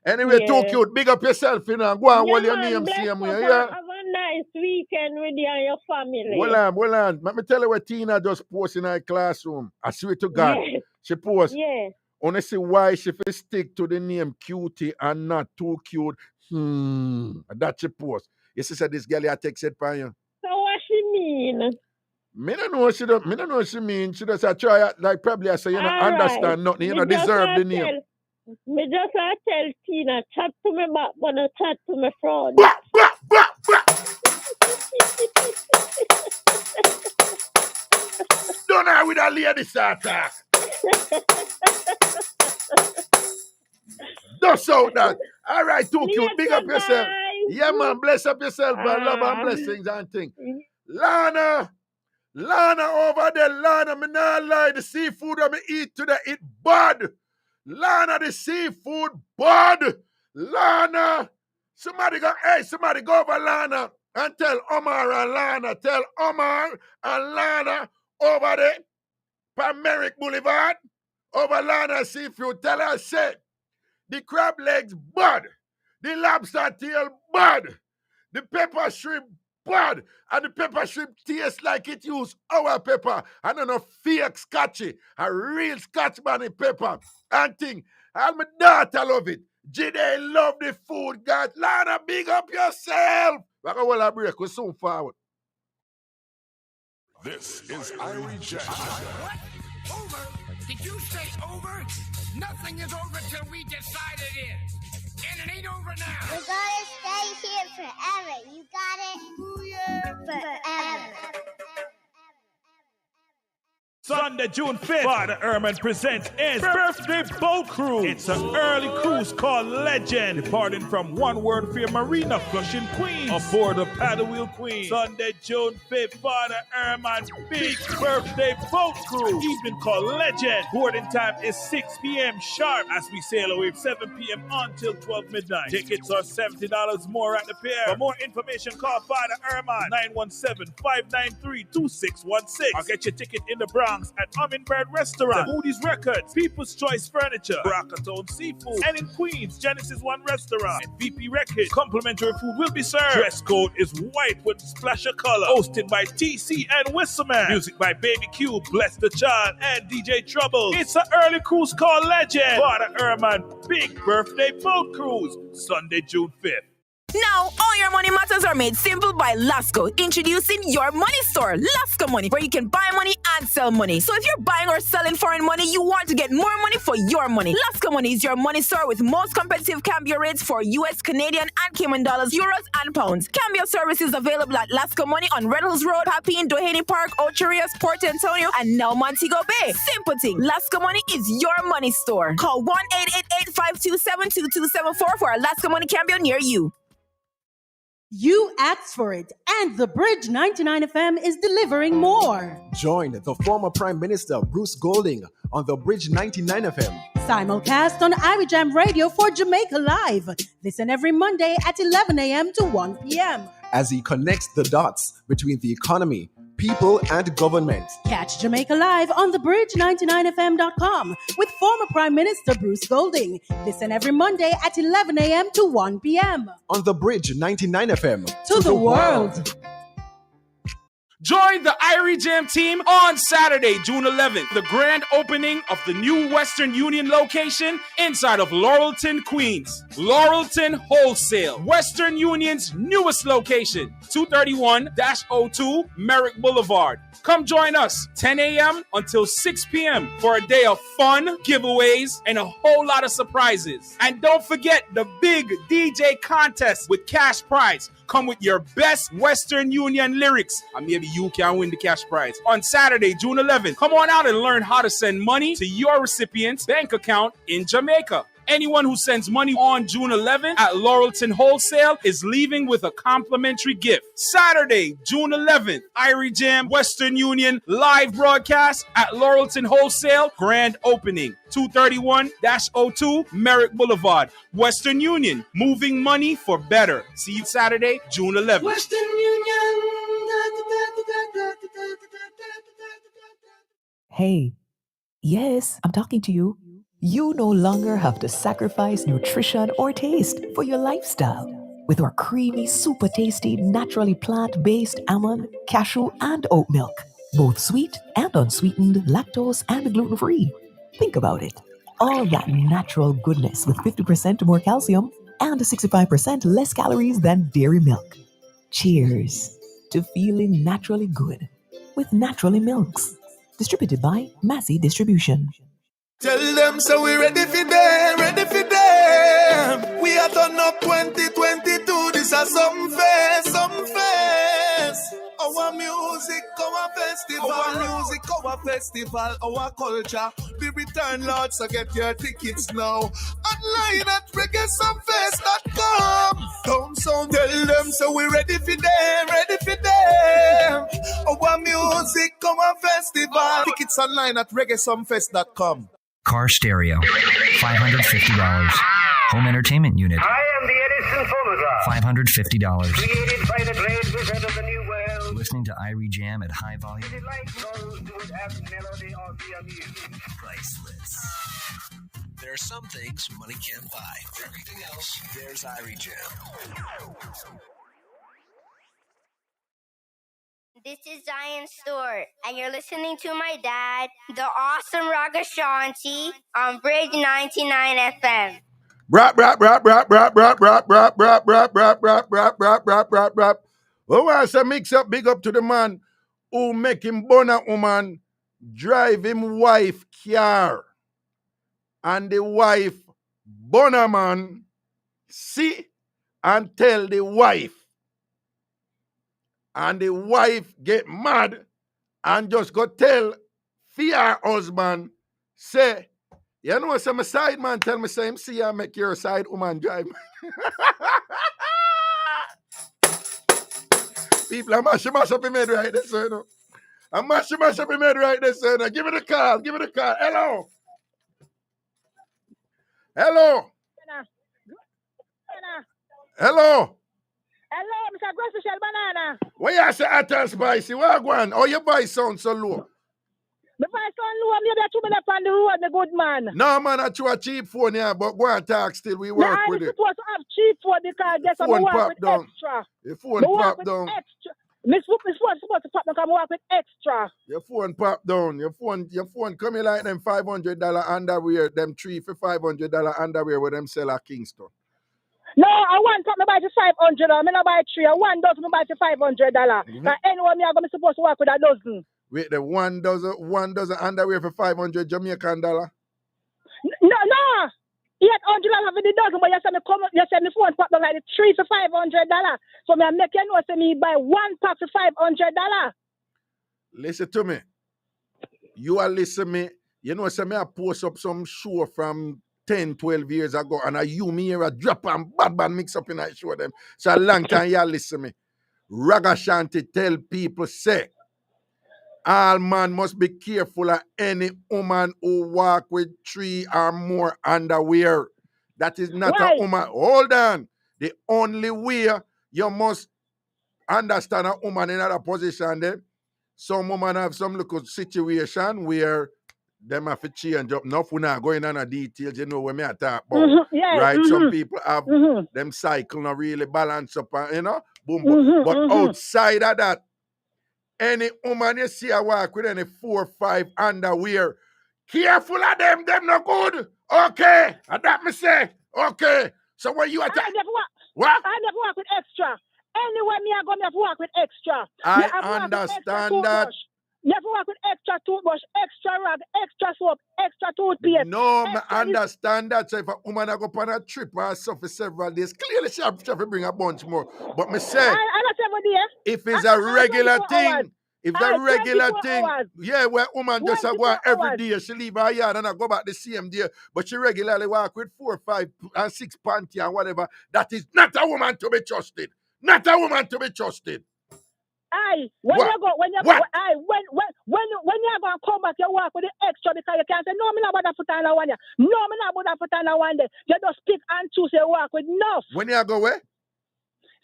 Anyway, too cute. Big up yourself, you know. Go on, hold your name same way. Yeah. Have a nice weekend with you and your family. Hold on. Let me tell you what Tina just posted in her classroom. I swear to God. Yes. She posted. Yeah. Wanna see why she fit stick to the name Cutie and not too cute. That she post. You see, said this girl here takes it by you. So what she mean? Me don't know what she mean. She just try like probably I say you don't understand nothing. You don't deserve the name. Me just tell Tina, chat to me back, but not chat to me front. Don't know with a lady start talk. Just out that. All right, too cute. Big up yourself. Yeah, man. Bless up yourself, man. Love and blessings and things. Lana over there. Lana, me not lie. The seafood that me eat today, it bad. Lana, the seafood bad. Lana. Somebody go over Lana and tell Omar and Lana. Tell Omar and Lana over there. Merrick Boulevard. Over Lana Seafood. Tell her, say, the crab legs bad. The lobster tail bad. The pepper shrimp bad. And the pepper shrimp tastes like it use our pepper. I don't know, fake scotchy. A real Scotchman pepper. And thing. And my daughter love it. Jide love the food, guys. Lana, big up yourself. We're going to break. We're soon forward. This is Irie Jam. What? Over? Did you say over? Nothing is over till we decide it is. And it ain't over now. We're gonna stay here forever. You got it? Ooh, yeah. Forever. Sunday, June 5th, Father Ehrman presents his birthday boat cruise. It's an early cruise called Legend, departing from One World Fair Marina, Flushing, Queens, aboard the Paddle Wheel Queen. Sunday, June 5th, Father Ehrman big birthday boat cruise, evening called Legend. Boarding time is 6 p.m. sharp as we sail away 7 p.m. until 12 midnight. Tickets are $70 more at the pier. For more information, call Father Ehrman 917-593-2616 or get your ticket in the Bronx at Hummingbird Restaurant, Moody's Records, People's Choice Furniture, Rockatone Seafood, and in Queens, Genesis One Restaurant and VP Records. Complimentary food will be served. Dress code is white with splash of color. Hosted by TC and Whistleman. Music by Baby Q, Bless the Child, and DJ Trouble. It's an early cruise called Legend. Father Ehrman big birthday boat cruise, Sunday, June 5th. Now, all your money matters are made simple by Lasco. Introducing your money store, Lasco Money, where you can buy money and sell money. So if you're buying or selling foreign money, you want to get more money for your money. Lasco Money is your money store with most competitive cambio rates for US, Canadian, and Cayman dollars, euros, and pounds. Cambio services available at Lasco Money on Red Hills Road, Papine, Doheny Park, Ocho Rios, Port Antonio, and now Montego Bay. Simple thing. Lasco Money is your money store. Call 1-888-527-2274 for a Lasco Money cambio near you. You asked for it, and the Bridge 99 FM is delivering more. Join the former Prime Minister Bruce Golding on the Bridge 99 FM. Simulcast on Irie Jam Radio for Jamaica Live. Listen every Monday at 11 a.m. to 1 p.m. as he connects the dots between the economy, people, and government. Catch Jamaica Live on thebridge99fm.com with former Prime Minister Bruce Golding. Listen every Monday at 11 a.m. to 1 p.m. on the Bridge 99 FM. To the world. Join the Irie Jam team on Saturday, June 11th, the grand opening of the new Western Union location inside of Laurelton, Queens. Laurelton Wholesale, Western Union's newest location, 231-02 Merrick Boulevard. Come join us 10 a.m. until 6 p.m. for a day of fun, giveaways, and a whole lot of surprises. And don't forget the big DJ contest with cash prize. Come with your best Western Union lyrics, and maybe you can win the cash prize. On Saturday, June 11th, come on out and learn how to send money to your recipient's bank account in Jamaica. Anyone who sends money on June 11th at Laurelton Wholesale is leaving with a complimentary gift. Saturday, June 11th, Irie Jam Western Union live broadcast at Laurelton Wholesale, grand opening, 231-02 Merrick Boulevard, Western Union, moving money for better. See you Saturday, June 11th. Western Union. Hey, yes, I'm talking to you. You no longer have to sacrifice nutrition or taste for your lifestyle. With our creamy, super tasty, naturally plant-based almond, cashew, and oat milk. Both sweet and unsweetened, lactose and gluten-free. Think about it. All that natural goodness with 50% more calcium and 65% less calories than dairy milk. Cheers to feeling naturally good with Naturally Milks. Distributed by Massey Distribution. Tell them so we ready for them, ready for them. We are done up 2022. This is some fest, some fest. Our music, our festival, our culture. We return, Lord, so get your tickets now. Online at reggaesomefest.com. Don't sound, tell them so we ready for them, ready for them. Our music, our festival. Tickets online at reggaesomefest.com. Car stereo, $550. Home entertainment unit, I am the Edison phonograph. $550. Created by the great wizard of the new world. Listening to Irie Jam at high volume. Is it like those who would have melody or be amused? Priceless. There are some things money can't buy. For everything else, there's Irie Jam. This is Zion Stewart, and you're listening to my dad, the awesome Ragashanti, on Bridge 99 FM. Brap, brap, brap, brap, brap, brap, brap, brap, brap, brap, brap, brap, brap, brap, brap, brap, brap. Oh, I say mix up, big up to the man who make him born a woman, drive him wife car, and the wife born a man, see and tell the wife. And the wife get mad and just go tell her husband, say, you know, say my side man tell me, say, him see you make your side woman drive. People, I mash up in head right there, so, you know. I mash up in head right there, so, you know. Give it a call, give it a call. Hello. Hello. Hello. Hello, Mr. Grocery Shell Banana. Why you say hot and spicy? Where go on? Oh, your voice sound so low. My voice sound low. I'm there 2 minutes on the road, the good man. No, man, I chew a cheap phone here, but go and talk still. We work with it. I'm supposed to have cheap phone because guess I'm work with down. extra. Your phone pop down. Extra. Miss phone supposed to pop down because I work with extra. Your phone pop down. Your phone coming like them $500 underwear, them 3 for $500 underwear where them sell at Kingston. No, I want something buy to $500. I'm not buy 3. I want dozen buy to $500. But anyway, me I'm supposed to work with a dozen. Wait, the one dozen underwear for $500 Jamaican dollar? No. $800 for the dozen, but you say me phone pop down like the 3 for $500. So me make you know say me buy 1 pack for $500. Listen to me. You are listening me. You know, say me I post up some show from 10, 12 years ago, and me here a drop and bad mix up and I show them. So a long time y'all listen me. Ragashanti tell people, say, all man must be careful of any woman who walk with 3 or more underwear. That is not a woman. Hold on. The only way you must understand a woman in another position then, some woman have some little situation where them have to change up. Enough, we're not going on a details, you know, when me talk about. Right? Some people have them cycle not really balance up, you know, boom. But outside of that, any woman you see a walk with any 4 or 5 underwear, careful of them no good. Okay, and that me say, okay. So when you attack, what? I never work with extra. Anyway, me I go me have to work with extra. I understand that. Never work with extra toothbrush, extra rag, extra soap, extra toothpaste. No, I understand that. So if a woman go on a trip or suffer several days, clearly she have to bring a bunch more. But me say, I not every day. if it's a regular thing, If the regular thing, hours. yeah, where woman just go on every day, she leave her yard and I go back the same day, but she regularly walk with 4, 5, and 6 panty and whatever, that is not a woman to be trusted. Not a woman to be trusted. When you go to come back, you walk with the extra because you can't say, no, me not about to put on one. No, me not about to put on one day. You just pick and choose, you walk with enough. When you go where?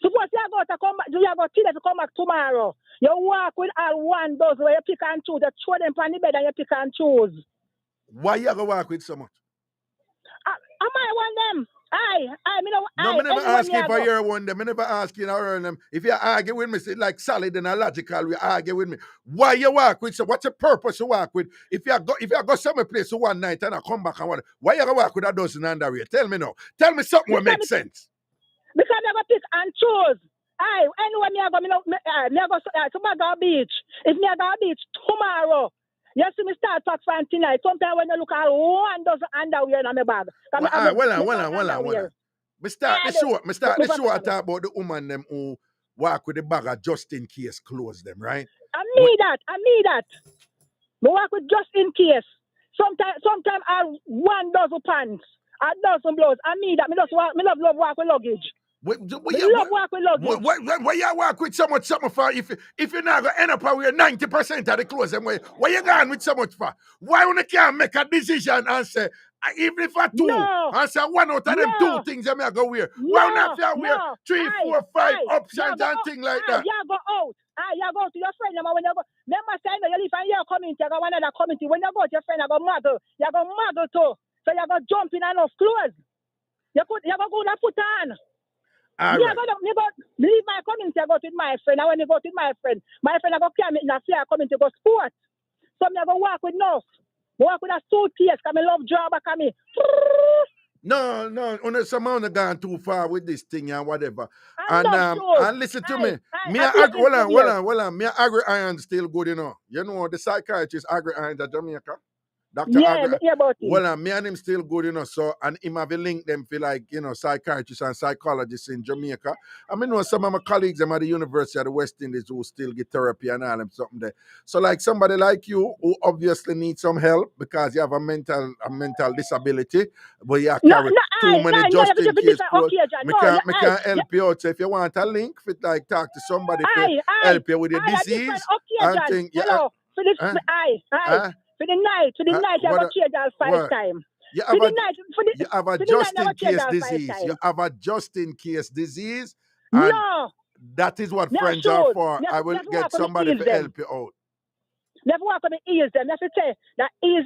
Suppose you go to come back, you go to come back tomorrow. You walk with all one those where you pick and choose. You throw them on the bed and you pick and choose. Why you go walk with so much? Am I one them? No, I never ask you for your one them. I never ask you for them. If you argue with me, say like solid and logical, you argue with me. Why you walk with? So what's the purpose you walk with? If you go some place one night and I come back and why you go walk with a dozen underwear? Tell me now. Tell me something that makes sense. Because I go pick and choose. Anyway, me go to beach. If me go beach tomorrow. Yes, me start talk for tonight. Sometimes when you look at one dozen underwear in my bag. Well. Me start the show I talk about the woman them who walk with the bag of just in case clothes them, right? I need that. Me walk with just in case. Sometimes I have 1 dozen pants, a dozen blouse. I need that. Me love walk with luggage. Why you walk with so much something for if you're not gonna end up with 90% of the clothes them way? Why you going with so much for? Why you can't make a decision and say even if I 2 and say one out of them 2 things I'm gonna wear? Why not you wear 3, 4, 5 options and things like that? You go out. You go to your friend when you go. Remember saying you live in your community, you go another community. When you go to your friend, you go muggle. You go muggle too. So you go jump in enough clothes. You go and put on. Right. Leave my community, I go with my friend. And when you go with my friend I go carry me in a fair community, go sport. So I go walk with enough. Walk with a suitcase, because I love job, me. No, someone have gone too far with this thing and whatever. And listen to me. Hold on. Me Agri Iron still good, you know. You know, the psychiatrist Agri Iron at Jamaica. Dr. Agri. Me and him still good, you know. So, and him have a link them for like, you know, psychiatrists and psychologists in Jamaica. I mean, know some of my colleagues them at the University of the West Indies who still get therapy and all them something there. So, like somebody like you who obviously needs some help because you have a mental disability, but you carry too many just in case clothes. Me can't help you out. So if you want a link, fit like talk to somebody to help you with your disease and thing. For the night, you have a change all 5 times. You have a just in case disease. You have a just in case disease. And that is what friends are for. I will get somebody to help you out. Never walk with the ears them. That's to say that ears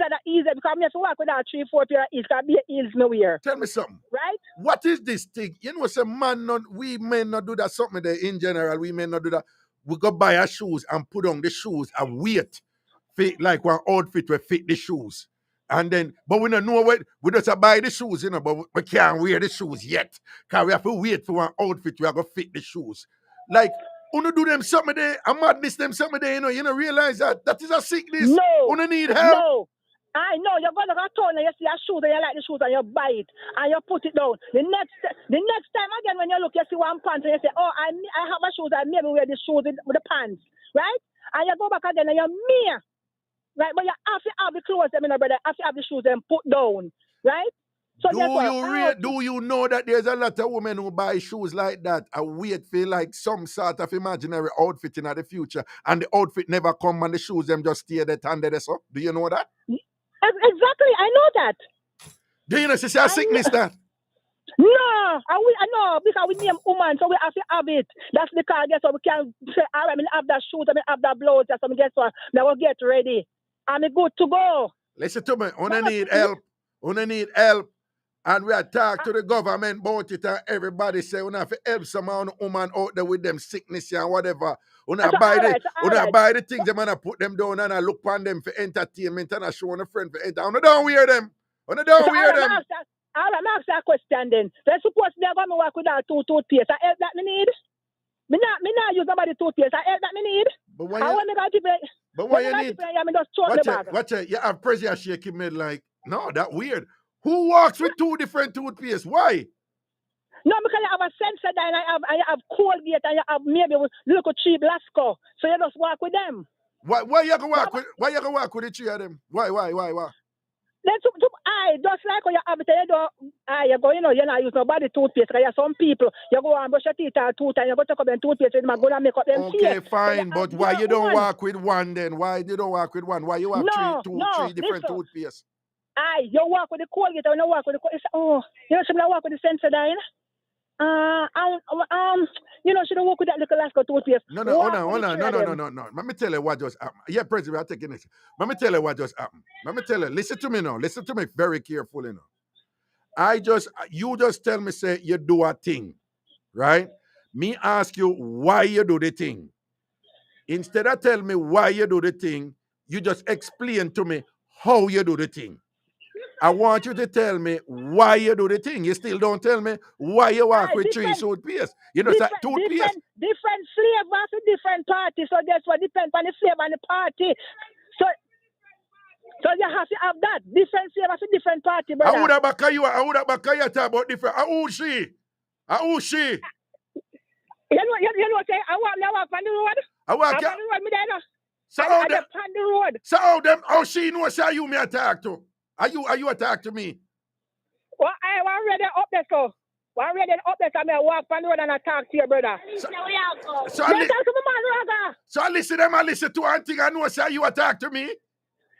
because I have to walk with that 3, 4 pair of ears because be ears nowhere. Tell me something. Right? What is this thing? You know, we may not do that something there in general. We may not do that. We go buy our shoes and put on the shoes and wait. Fit like one outfit will fit the shoes. And then, but we don't know what, we just buy the shoes, you know, but we can't wear the shoes yet. Because we have to wait for one outfit we are going to fit the shoes. Like, you do them something there, a madness them something there, you know, realize that is a sickness. No. You need help. No. I know, you're going to go town and you see a shoes and you like the shoes and you buy it and you put it down. The next time again when you look, you see one pants and you say, oh, I have a shoes, I maybe wear the shoes with the pants, right? And you go back again and you're mere. Right, but you have to have the clothes, them, brother. You have to have the shoes them put down, right? So do you know that there's a lot of women who buy shoes like that and wait for like some sort of imaginary outfit in the future, and the outfit never come and the shoes them just stay there and there? So, do you know that? Exactly, I know that. Do you know it's a sickness that? No, because we name woman, so we have to have it. That's because guess what we can say, all right, I have that shoes, I have that blouse, so guess what? Now we'll get ready. I'm good to go. Listen to me, I need help. And we talk to the government about it, and everybody say we have to help some woman out there with them sickness and whatever. We buy the things them and put them down and I look on them for entertainment and I show on a friend for entertainment. I don't wear them. I'm ask that question then. They're supposed to never work with that toothpaste. I help that me need. Me not use nobody toothpaste. I help that me need. But why you need? Watch it. You have pressure shaking me like, no, that weird. Who walks with 2 different toothpastes? Why? No, because you have a Sensodyne and you have Colgate and you have maybe little cheap Lasco. So you just walk with them. Why you gonna walk with the three of them? Why? Then just like when you have it, you go, you're not using nobody toothpaste. Because you have some people, you go and brush your teeth 2 times, you go take up them toothpaste, and go and make up them Okay, teeth. fine, but why you don't walk with one then? Why you don't walk with one? Why you have three different toothpaste? You walk with the Colgate, or you walk with the should I walk with the Sensodyne? Should I walk with that little Lasco toothpaste? No. Let me tell you what just happened. Yeah, President, I'm taking this. Let me tell you what just happened. Let me tell you. Listen to me now. Listen to me very carefully now. You just tell me, say, you do a thing, right? Me ask you why you do the thing. Instead of tell me why you do the thing, you just explain to me how you do the thing. I want you to tell me why you do the thing. You still don't tell me why you walk with three toothpaste. You know, toothpaste. Different flavors for different parties. So that's what depends on the flavor and the party. So you have to have that. Different flavors for different party, brother. I would have back you talk about different. Who she? You know, say, I walk on the road. I walk on the road, me there. So I just on the road. So how she knows how you me attack to? Are you attack to me? Well, I already up there, so. I walk on the road and I talk to your brother. So I listen to them, I listen to one thing, I know how you attack to me.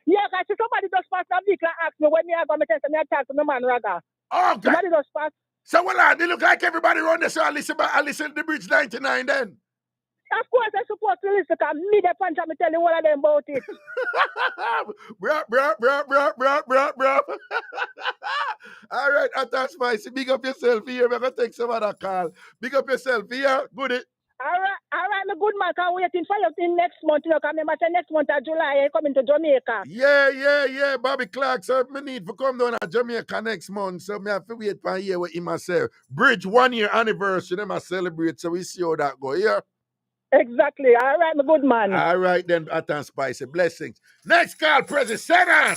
Yeah, because somebody just pass a vehicle and ask me when me going to attack to my man Raga. Okay. Somebody just pass. So they look like everybody around there, so I listen to the Bridge 99 then. Of course, I'm supposed to listen because me the punch and me tell you all of them about it. Bro. All right, Attack Spicy, big up yourself here. We're going to take some other call. Big up yourself here. Good it. All right, my good man. I'm waiting for you in next month. You know, next month of July, you're coming to Jamaica. Yeah. Bobby Clark, so I need to come down to Jamaica next month. So I have to wait for a year with him myself. Bridge 1 year anniversary, them I celebrate. So we see how that go. Yeah. Exactly. All right, my good man. All right, then, Attack Spicy. Blessings. Next call, President. 7.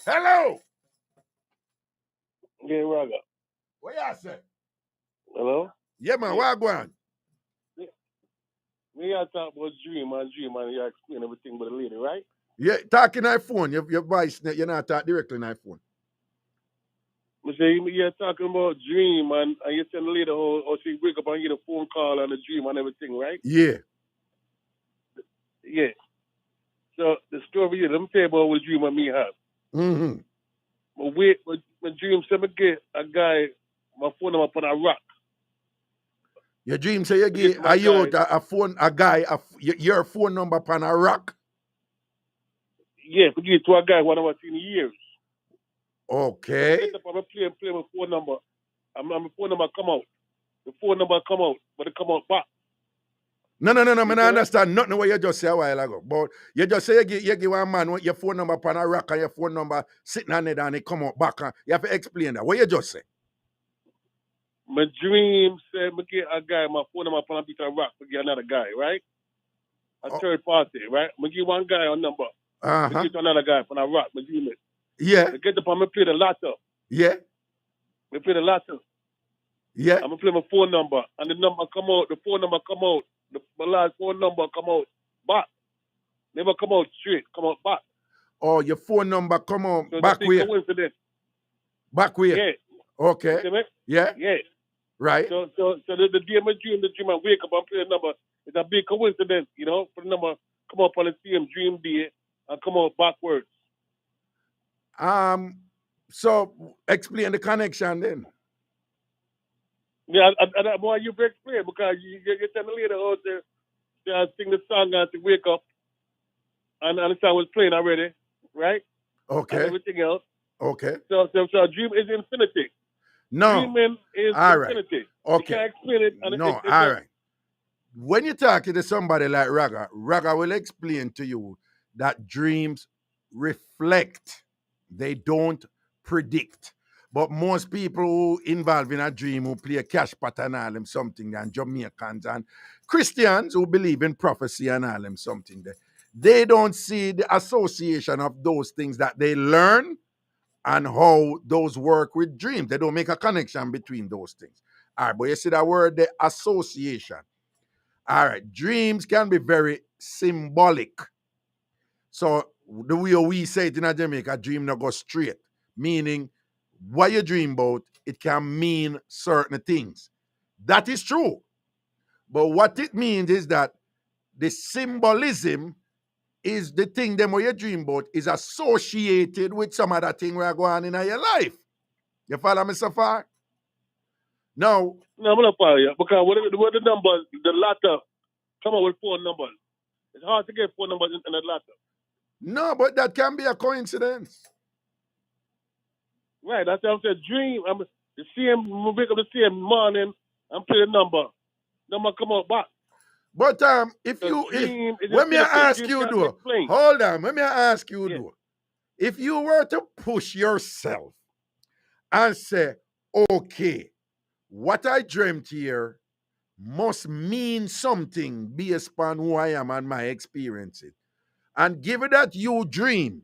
Hello. Yeah, Raga. What y'all say? Hello? Yeah, man. What go on? We are talking about dream, and you explain everything with the lady, right? Yeah, talking on phone. Your voice, you're not talking directly on phone. I say you're talking about dream, and you tell the lady how she wake up and get a phone call and a dream and everything, right? Yeah. Yeah. So the story is, let me tell you about what dream and me have. Mm-hmm. My dream said I get a guy, my phone number up on a rock. Your dream say you get your phone number upon a rock? Yeah, I give it to a guy one of our years. Okay. I get up and play my phone number. My phone number come out. The phone number come out, but it come out back. No, I don't understand nothing what you just said a while ago. But you just say you give one man your phone number upon a rock and your phone number sitting on it and it come out back. You have to explain that. What you just say? My dream said I get a guy, my phone number upon a piece of rock to get another guy, right? A third party, right? I give one guy a number. I give to another guy upon a rock. My dream it. Yeah. I get up and I play the lotto. Yeah. I play the lotto. Yeah. I'm going to play my phone number. And the number come out. The phone number come out. My last phone number come out back. Never come out straight. Come out back. Oh, your phone number come out so back where? Coincidence. Back where? Yeah. Okay. Yeah. Yeah. Right. So the day I dream I wake up and play the number. It's a big coincidence, you know. For the number come up on the same dream day and come out backwards. So explain the connection then. Yeah, I want you to explain because you tell me later how to sing the song and to wake up and the song was playing already, right? Okay. And everything else. Okay. So a dream is infinity. No. Dreaming is all right. infinity. Okay. You can't explain it. And no, all right. When you're talking to somebody like Raga will explain to you that dreams reflect. They don't predict. But most people who involved in a dream who play a cash pot and all them something, and Jamaicans and Christians who believe in prophecy and all them something there, they don't see the association of those things that they learn and how those work with dreams. They don't make a connection between those things. All right, but you see that word, the association. All right. Dreams can be very symbolic. So the way we say it in Jamaica, dream not go straight. Meaning, what you dream about, it can mean certain things. That is true. But what it means is that the symbolism is the thing that you dream about is associated with some other thing where go on in your life. You follow me so far? No. No, I'm not follow you. Because what the numbers, the latter, come up with 4 numbers. It's hard to get 4 numbers in the latter. No, but that can be a coincidence. Right, that's what I'm saying. Dream, I'm the same, wake up the same morning, I'm playing number come out back. But if let me ask you though, hold on, let me ask you though. If you were to push yourself and say, okay, what I dreamt here must mean something based upon who I am and my experiences. And given that you dream,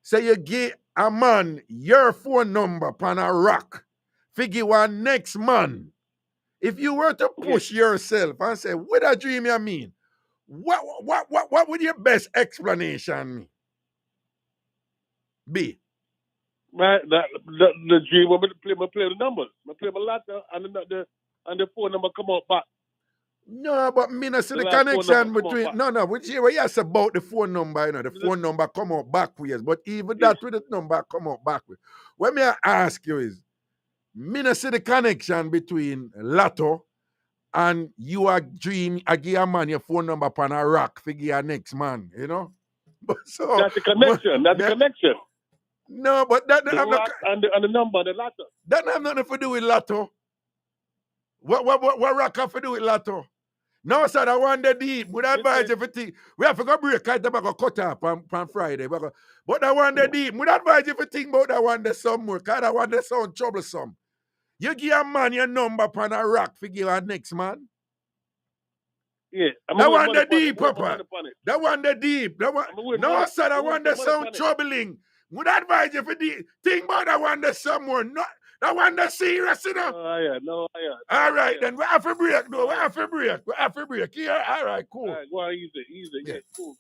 say you give a man your phone number upon a rock, figure one next man. If you were to push yourself and say, what a dream you mean? What would your best explanation be? Right, the dream, I'm play the numbers. I play my latter and the phone number come out back. No, but me not see the connection between which you ask about the phone number, the phone number come out backwards. But even that with the number come out backwards. What me I ask you is, me not see the connection between lotto and you a dream, I give a man your phone number upon a rock, figure your next man, But so that's the connection. That's the connection. No, but that the rock and the number, the lotto. That have nothing to do with lotto. What rock have to do with lotto? No, sir, I want the deep. Would advise everything. We have to go break it up and cut up on Friday. But I want the deep. Would advise everything about that one the somewhere. Because I want the sound troublesome. You give a man your number upon a rock, figure our next man. Yeah. That one the deep, Papa. That one the deep. No, sir, I want the sound troubling. Would advise you for the think about that one the somewhere. Not that one the serious, No, All right, then we have to break, though. We have to break. Yeah, all right, cool. All right, go on, easy. Yeah, cool.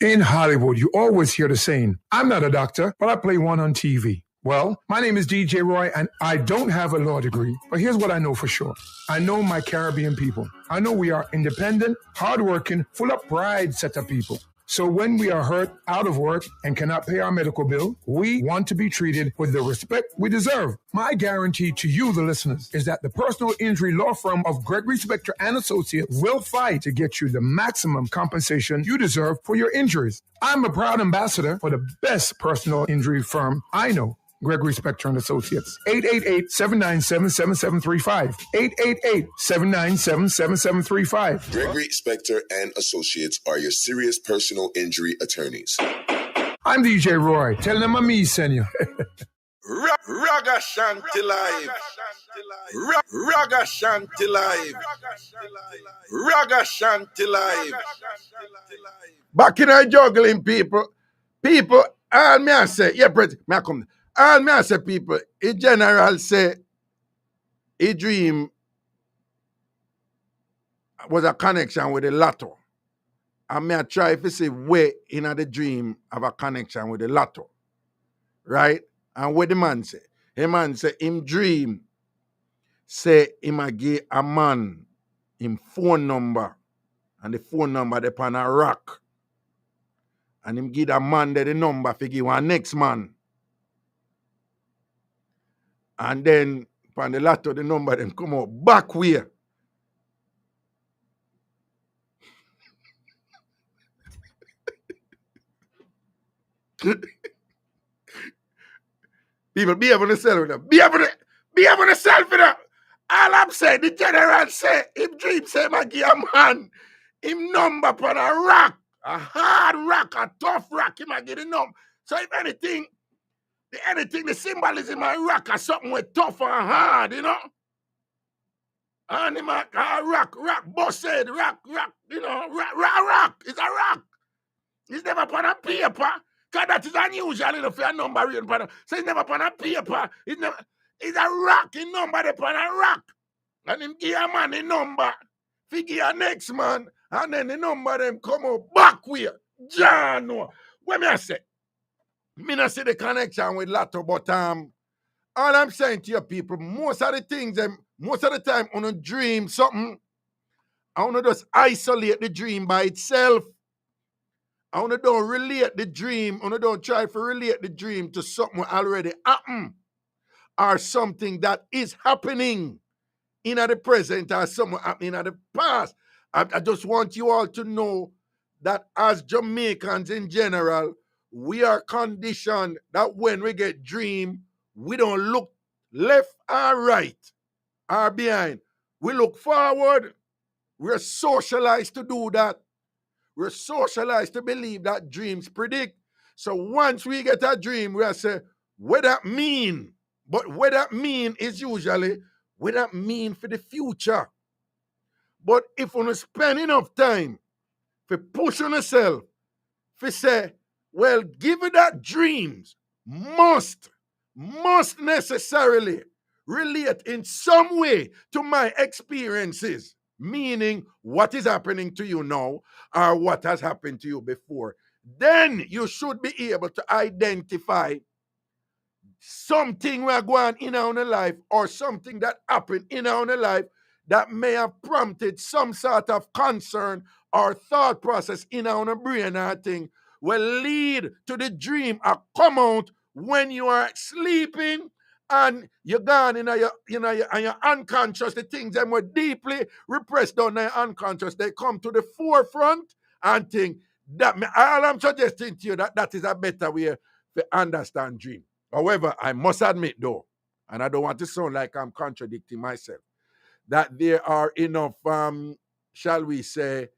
In Hollywood, you always hear the saying, I'm not a doctor, but I play one on TV. Well, my name is DJ Roy, and I don't have a law degree, but here's what I know for sure. I know my Caribbean people. I know we are independent, hardworking, full of pride set of people. So when we are hurt, out of work, and cannot pay our medical bill, we want to be treated with the respect we deserve. My guarantee to you, the listeners, is that the personal injury law firm of Gregory Spector and Associates will fight to get you the maximum compensation you deserve for your injuries. I'm a proud ambassador for the best personal injury firm I know. Gregory Spector and Associates. 888-797-7735. 888-797-7735. Gregory Spector and Associates are your serious personal injury attorneys. I'm DJ Roy. Tell them I'm me, senior. Ragashanti live. Ragashanti live. Ragashanti live. Back in our juggling, people, all me I say, yeah, Brett, me I come. All me I say, people, in general say, a dream was a connection with the lotto. And me I try to say, where in the dream have a connection with the lotto. Right? And what the man say? The man say, him dream, say, him a give a man him phone number, and the phone number they on a rock. And him give a man the number for give one next man. And then, upon the lotto, the number then come out back where? People, be able to sell with them. Be able to sell for them. All I'm saying, the general say, him dream say, my give a man, him number upon a rock, a hard rock, a tough rock, he might get the number. So if anything, the symbolism of rock or something with tough and hard, you know? And him a rock, busted, rock, you know, rock. It's a rock. It's never upon a paper, because that is unusual, you know, for a number written upon a, so it's never upon a paper. It's a rock, in number upon a rock. And him give a man the number, figure next man, and then the number them come out back where? John, no. What me I say? Me not see the connection with Lotto, but all I'm saying to you people, most of the things, most of the time, on a dream something, I want to just isolate the dream by itself. I want to don't relate the dream, I want to don't try to relate the dream to something already happened, or something that is happening in the present, or something happening in the past. I just want you all to know that as Jamaicans in general, we are conditioned that when we get dream, we don't look left or right or behind. We look forward. We're socialized to do that. We're socialized to believe that dreams predict. So once we get a dream, we say, what that mean? But what that mean is usually what that mean for the future. But if you spend enough time for pushing yourself, for say, well, given that dreams must necessarily relate in some way to my experiences, meaning what is happening to you now or what has happened to you before, then you should be able to identify something we're going in our life or something that happened in our life that may have prompted some sort of concern or thought process in our brain or thing will lead to the dream or come out when you are sleeping and you're gone in your unconscious. The things that were deeply repressed down in your unconscious, they come to the forefront and think that all I'm suggesting to you that is a better way to understand dream. However, I must admit though, and I don't want to sound like I'm contradicting myself, that there are enough, shall we say,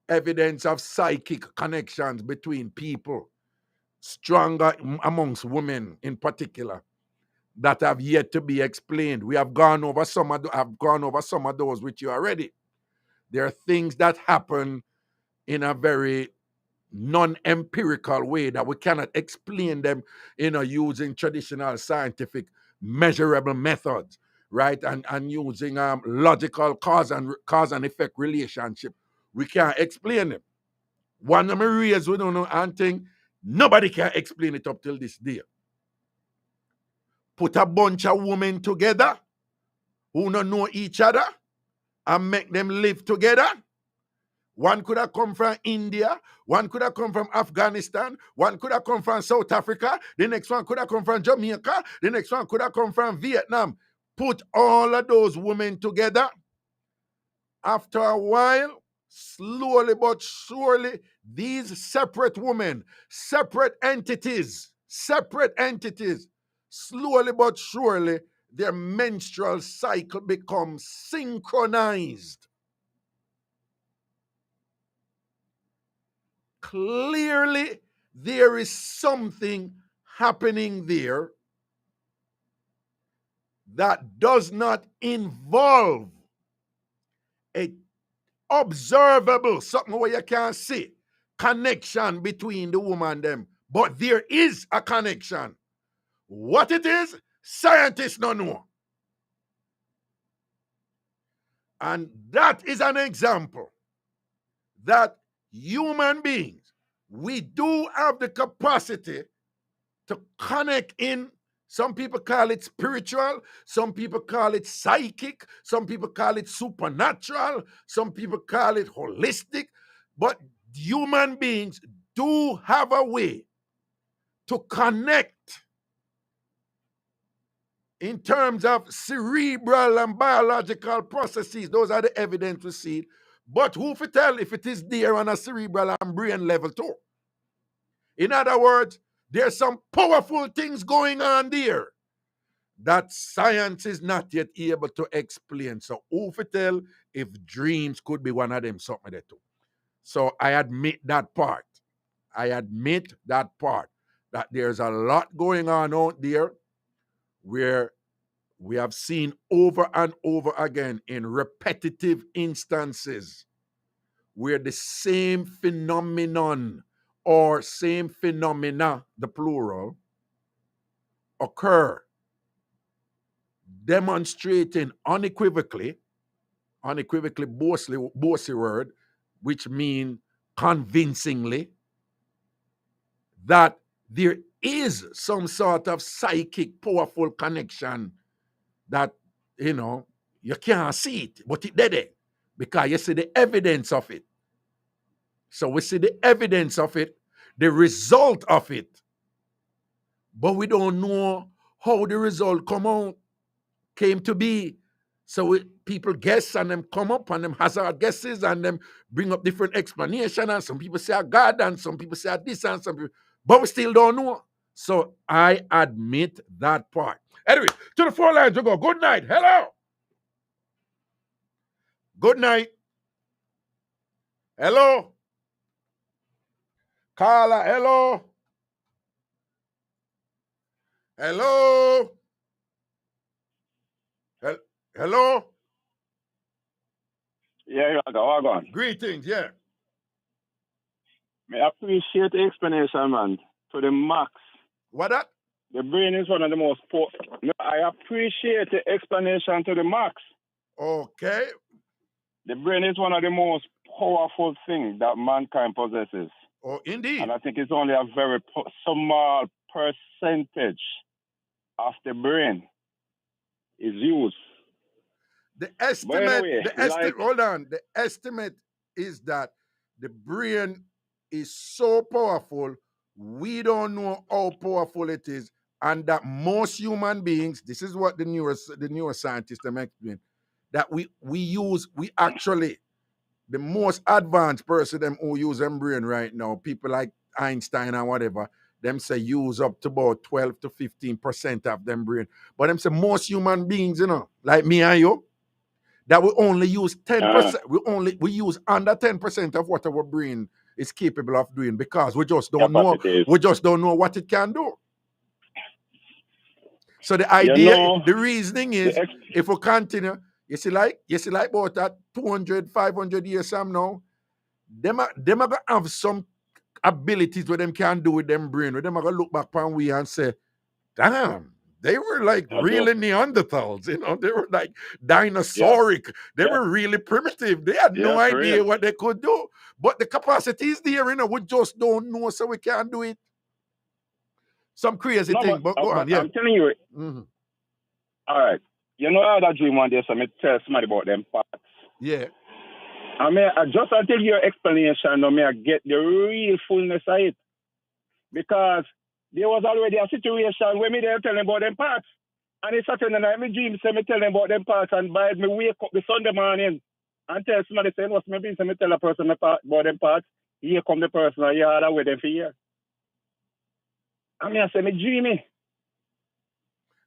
evidence of psychic connections between people, stronger amongst women in particular, that have yet to be explained. We have gone over some of those with you already. There are things that happen in a very non-empirical way that we cannot explain them, using traditional scientific measurable methods, right? And using logical cause and effect relationship. We can't explain them. One of my raised we don't know and thing, nobody can explain it up till this day. Put a bunch of women together who don't know each other and make them live together. One could have come from India, one could have come from Afghanistan, one could have come from South Africa, the next one could have come from Jamaica, the next one could have come from Vietnam. Put all of those women together. After a while, slowly but surely, these separate women, separate entities, slowly but surely, their menstrual cycle becomes synchronized. Clearly, there is something happening there that does not involve a observable, something where you can't see, connection between the woman and them. But there is a connection. What it is, scientists don't know. And that is an example that human beings, we do have the capacity to connect in. Some people call it spiritual, some people call it psychic, some people call it supernatural, some people call it holistic, but human beings do have a way to connect in terms of cerebral and biological processes. Those are the evidence we see. But who to tell if it is there on a cerebral and brain level too? In other words, there's some powerful things going on there that science is not yet able to explain. So who to tell if dreams could be one of them, something there too. So I admit that part. That there's a lot going on out there where we have seen over and over again in repetitive instances where the same phenomenon or same phenomena, the plural, occur, demonstrating unequivocally, bossy word, which means convincingly, that there is some sort of psychic, powerful connection that, you can't see it, but it's there because you see the evidence of it. So we see the evidence of it, the result of it, but we don't know how the result came to be. So people guess and them come up and them hazard guesses and them bring up different explanations, and some people say a God and some people say a this and some people, but we still don't know. So I admit that part. Anyway, to the phone lines we go. Good night. Hello. Good night. Hello. Carla, hello. Hello. Hello. Yeah, you are going. Greetings, yeah. I appreciate the explanation, man, to the max. What that? The brain is one of the most I appreciate the explanation to the max. Okay. The brain is one of the most powerful things that mankind possesses. Oh, indeed. And I think it's only a very small percentage of the brain is used. The estimate, hold on. The estimate is that the brain is so powerful, we don't know how powerful it is, and that most human beings, this is what the neuroscientists have explained, that we actually, the most advanced person them who use them brain right now, people like Einstein and whatever, them say use up to about 12 to 15% of them brain. But them say most human beings, like me and you, that we only use 10%. We use under 10% of what our brain is capable of doing because we just don't know. We just don't know what it can do. So the idea, the reasoning is, if we continue, you see like about that 200, 500 years from now, them are gonna have some abilities what them can do with them brain. Where them are gonna look back upon we and say, damn, They were like really Neanderthals, you know. They were like dinosauric. Yeah. They were really primitive. They had no idea what they could do. But the capacity is there, you know. We just don't know, so we can't do it. Some crazy thing, but go on. Yeah, I'm telling you. Mm-hmm. All right. You know how that dream one day, so I tell somebody about them parts. Yeah. I mean, just until your explanation, I get the real fullness of it. Because there was already a situation where me they tell them about them parts. And it's Saturday night, my dream say me tell them about them parts, and by me wake up the Sunday morning and tell somebody saying, what's my business? Me tell a person about them parts. Here come the person, and you had to wait them for years. I mean, I say me dreamy.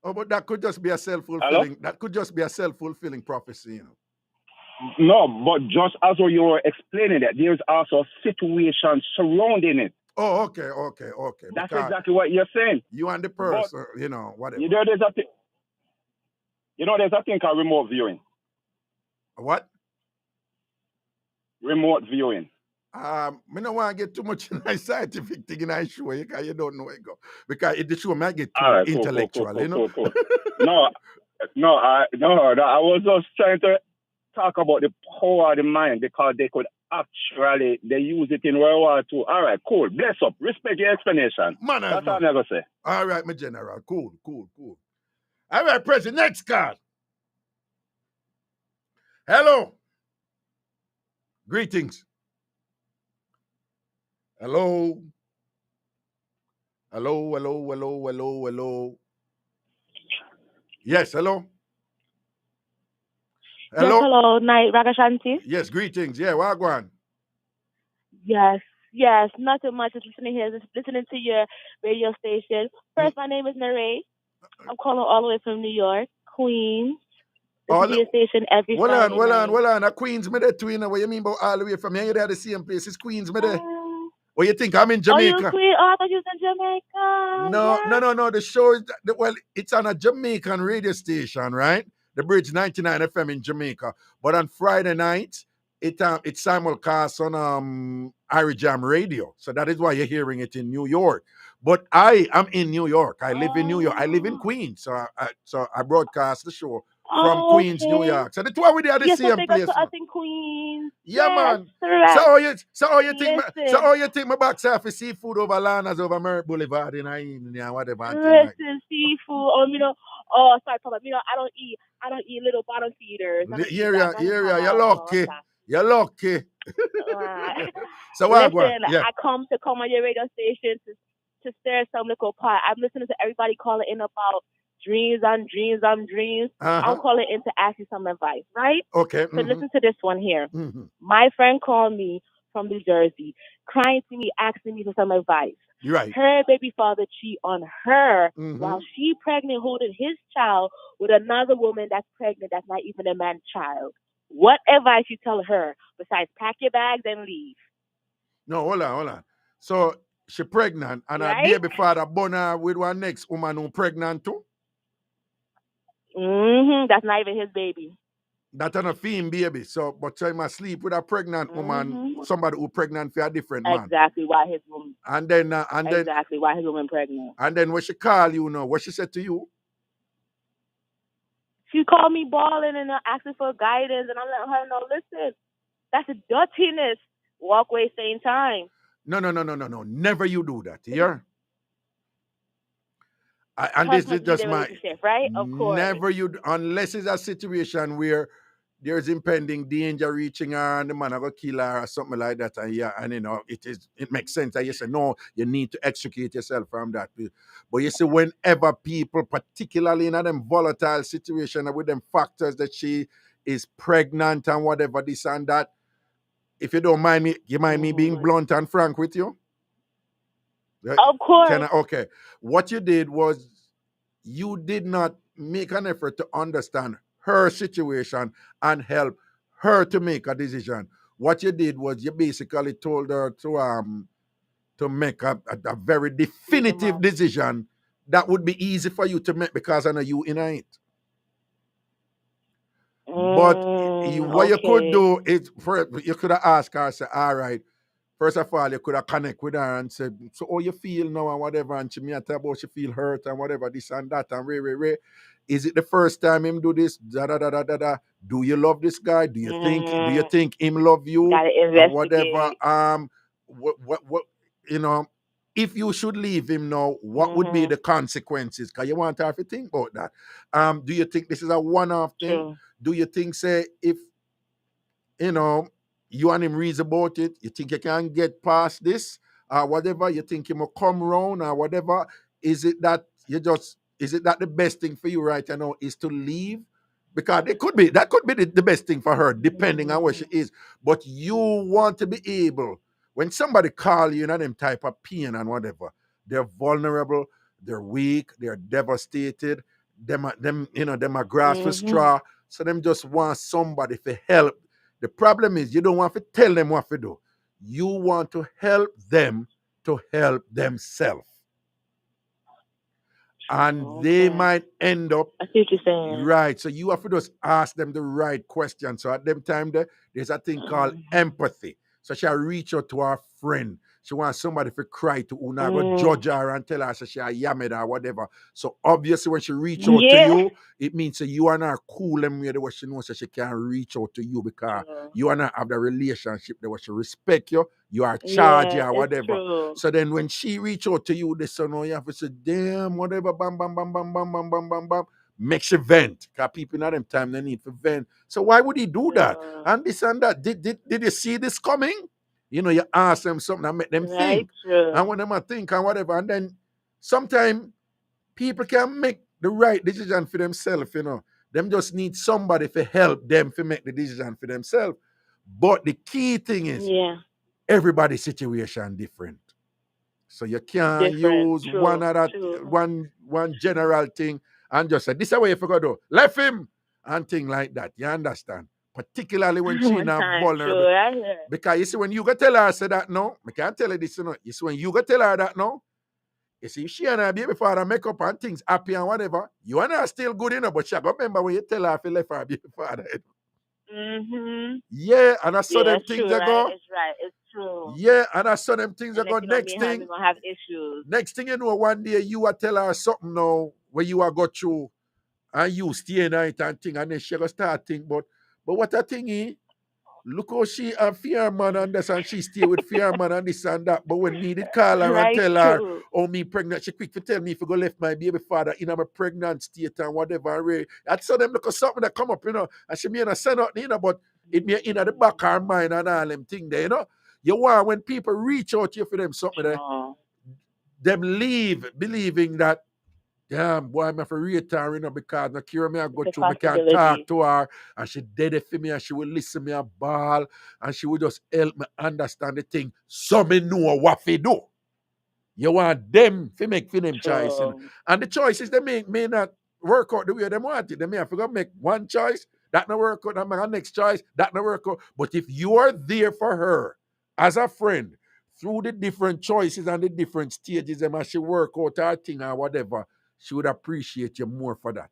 Oh, but that could just be a self-fulfilling. That could just be a self-fulfilling prophecy, you know. No, but just as you were explaining that, there's also a situation surrounding it. Oh, okay. That's exactly what you're saying. You and the person, you know, whatever. You know, there's a thing called remote viewing. What? Remote viewing. I don't want to get too much in my scientific thing in I show you, because you don't know where it go. Because the show might get too intellectual, you know. Cool. No, I was just trying to talk about the power of the mind, because they could actually they use it in World War II. All right, cool. Bless up. Respect your explanation. That's all I'm going to say. All right, my general. Cool. All right, President. Next card. Hello. Greetings. Hello. Yes, hello. Hello. Yes, hello, night, Ragashanti. Yes, greetings. Yeah, Wagwan. Yes, nothing much. Just listening to your radio station. First, my name is Irie. I'm calling all the way from New York, Queens. Listen to your station every Friday night. Well on. Queens, me there too, you know. What you mean about all the way from here? You're there the same place. It's Queens, me there. What you think? I'm in Jamaica. Oh, you Queen? Oh, I thought you was in Jamaica. No. The show is, it's on a Jamaican radio station, right? The Bridge 99 FM in Jamaica. But on Friday night, it's simulcast on Irie Jam Radio. So that is why you're hearing it in New York. But I am in New York. I live in New York. I live in Queens. So I broadcast the show from Queens, New York. So the two are the same place. Us in Queens. Yeah, man. Right. So how you think my box office seafood over Lana's over Merritt Boulevard in the evening and whatever? Listen, seafood. Sorry, Papa. I don't eat little bottom feeders. You're lucky. You're lucky. So listen, I come on your radio station to stir some little pot. I'm listening to everybody calling in about dreams. I'm calling in to ask you some advice, right? Okay. So listen to this one here. Mm-hmm. My friend called me from New Jersey, crying to me, asking me for some advice. You're right. Her baby father cheat on her while she pregnant, holding his child with another woman that's pregnant, that's not even a man's child. What advice you tell her besides pack your bags and leave? No, hold on. So she pregnant and her baby father born her with one next woman who pregnant too? That's not even his baby. That's not a female baby. So, but she must sleep with a pregnant woman, somebody who pregnant for a different man. Exactly why his woman. Exactly why his woman pregnant. And then when she call you, what she said to you? She called me bawling and asking for guidance, and I'm letting her know, listen, that's a dirtiness. Walk away, same time. No. Never you do that. Yeah. And this is just my right. Of course. Never you, unless it's a situation where there's impending danger reaching her and the man going to kill her or something like that. And it makes sense. And you say, no, you need to extricate yourself from that. But you see, whenever people, particularly in them volatile situation with them factors that she is pregnant and whatever, this and that, if you don't mind me, you mind me being blunt and frank with you? Of course. Okay. What you did was you did not make an effort to understand her situation and help her to make a decision. What you did was you basically told her to make a very definitive decision that would be easy for you to make because I know you in it. But what you could do is, you could have asked her, say, all right, First of all, you could have connect with her and said, so how you feel now and whatever, and she may tell about she feel hurt and whatever, this and that, and re. Is it the first time him do this? Da da da da da da. Do you love this guy? Do you think him love you? Gotta And whatever. investigate. What you know, if you should leave him now, what would be the consequences? Because you want to have to think about that. Do you think this is a one-off thing? True. Do you think, say, if you know, you and him reason about it, you think you can get past this, or whatever, you think you will come round, or whatever, is it that the best thing for you right now is to leave? Because that could be the best thing for her, depending on where she is. But you want to be able, when somebody call you in them type of pain and whatever, they're vulnerable, they're weak, they're devastated, them are grasp for straw, so them just want somebody to help. The problem is you don't want to tell them what to do. You want to help them to help themselves. And they might end up. I see what you're saying. Right. So you have to just ask them the right question. So at them time there's a thing called empathy. So she'll reach out to her friend. She wants somebody to cry to who not go judge her and tell her so she a yammed or whatever. So obviously when she reach out to you, it means that you are not cool and way the way she knows that she can reach out to you because you are not have the relationship that she respect you, you are charged or whatever. So then when she reach out to you, this you have to say, damn, whatever, bam, bam, bam, bam, bam, bam, bam, bam, bam. Makes you vent. Because people in them time they need to vent. So why would he do that? And this and that. Did you see this coming? You know, you ask them something and make them think. And when them think and whatever, and then sometimes people can make the right decision for themselves, you know. Them just need somebody to help them to make the decision for themselves. But the key thing is everybody's situation different. So you can't use one general thing and just say, this is the way you forgot to do. Left him and thing like that. You understand? Particularly when she's not vulnerable. Because you see, when you go tell her say that no, I can't tell her this, you know. You see, when you go tell her that no, you see, if she and her baby father make up and things happy and whatever, you and her still good, you know, but she go remember when you tell her if you left her baby father. Yeah, and I saw them things that go. It's right. It's true. Yeah, and I saw them things that go. Next thing, we're gonna have issues. Next thing you know, one day you will tell her something now where you are go through and you stay night and thing, and then she go start think, but what a thing is, look how she and fear man and this, and she stay with fear man and this and that. But when me did call her and tell her, oh, me pregnant, she quick to tell me if you go left my baby father in a pregnant state and whatever. I saw them look at something that come up, you know, and she may not say nothing, you know, but it may in the back of her mind and all them thing there, you know. You want when people reach out to you for them something there, them leave believing that, damn, boy, I'm for rate her, you know, because no care me I go through, I can talk to her, and she dead for me, and she will listen me a ball, and she will just help me understand the thing, so me know what to do. You want them to make for them choice, you know? And the choices they make may not work out the way they want it. They may have to go make one choice, that no work out, and make a next choice, that no work out. But if you are there for her as a friend, through the different choices and the different stages, and as she work out her thing or whatever, she would appreciate you more for that.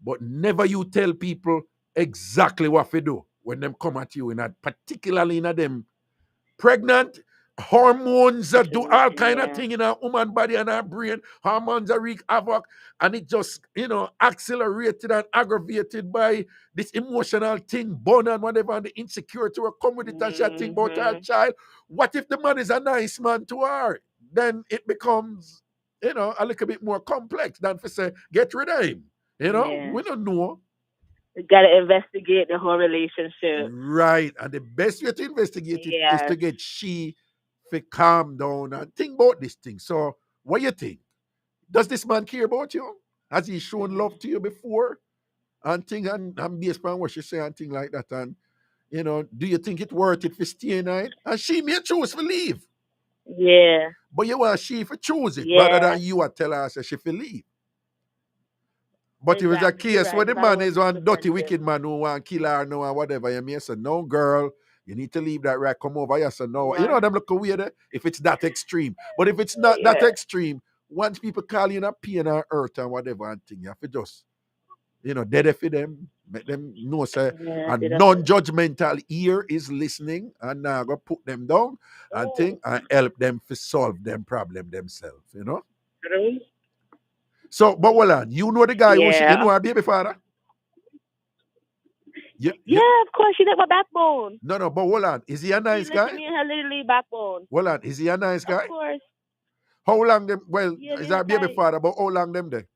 But never you tell people exactly what to do when them come at you, particularly in them pregnant. Hormones that do all kind of thing in our woman body and our brain. Hormones are wreak havoc, and it just, you know, accelerated and aggravated by this emotional thing, born and whatever, and the insecurity will come with it, and she think about her child. What if the man is a nice man to her? Then it becomes, you know, a little bit more complex than to say, get rid of him. You know, we don't know. You gotta investigate the whole relationship. Right. And the best way to investigate it is to get she to calm down and think about this thing. So what you think? Does this man care about you? Has he shown love to you before? And thing and based on what she say and thing like that. And you know, do you think it's worth it for stay night? And she may choose to leave. Yeah. But you want she to choose it rather than you are tell her she to leave. But if it's a case where the man is one dirty, wicked man who want to kill her now and whatever, you may say, no, girl, you need to leave that right, come over. Yes or no. You know, them look weird if it's that extreme. But if it's not that extreme, once people call you in a pain or hurt and whatever and thing, you have to just, you know, dead for them, Make them know say Yeah, a non-judgmental ear is listening and now go put them down and think and help them to solve them problem themselves, you know. So, but hold on, you know the guy who you know our baby father? Yeah, of course, she's like my backbone. No, but hold on, is he a nice guy? Me and her literally backbone. Hold on, is he a nice guy? Of course. How long them? Well, Yeah, is our baby father? But how long them there?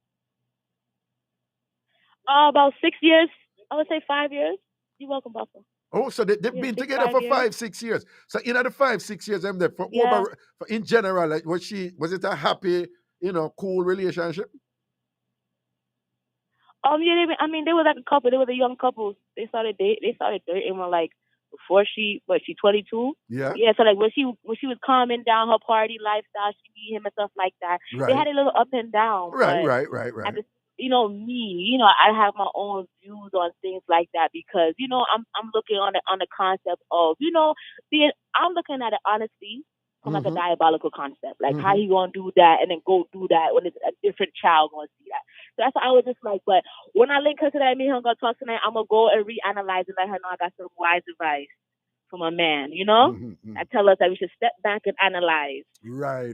About 6 years. I would say 5 years. You're welcome, Papa. Oh, so they've been together for 5-6 years. So in the 5-6 years, them there for over. For in general, like, was it a happy, cool relationship? Yeah, they were like a couple. They were a young couple. They started dating when like before she's 22. Yeah. Yeah, so like when she was calming down her party lifestyle, she meet him and stuff like that. Right. They had a little up and down. Right. I have my own views on things like that because I'm looking on the concept of I'm looking at it honestly from like a diabolical concept, like how you gonna do that and then go do that when it's a different child gonna see that. So that's why I was just like, but when I link her to that, me and her gonna talk tonight, I'm gonna go and reanalyze and let her know I got some wise advice from a man, I tell us that we should step back and analyze. Right.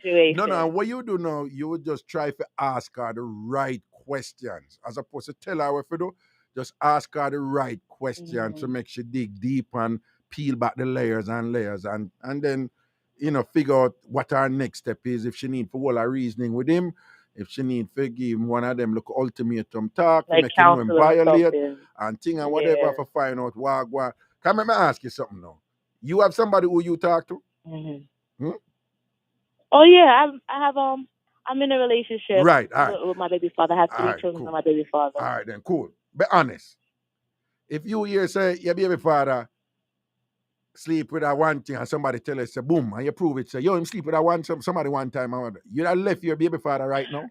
Situation. No, what you do now, you would just try to ask her the right questions as opposed to tell her what to do. Just ask her the right questions to make she dig deep and peel back the layers and then figure out what our next step is. If she need for all her reasoning with him, if she need to give him one of them look ultimatum talk, like make him violate and thing and whatever for find out what. Come let me ask you something now. You have somebody who you talk to? Oh yeah, I have I'm in a relationship with my baby father. I have 3 children with my baby father. All right then, cool. Be honest. If you hear say your baby father sleep with that one thing and somebody tell us say boom and you prove it, say yo him sleep with that somebody one time, you that left your baby father right now?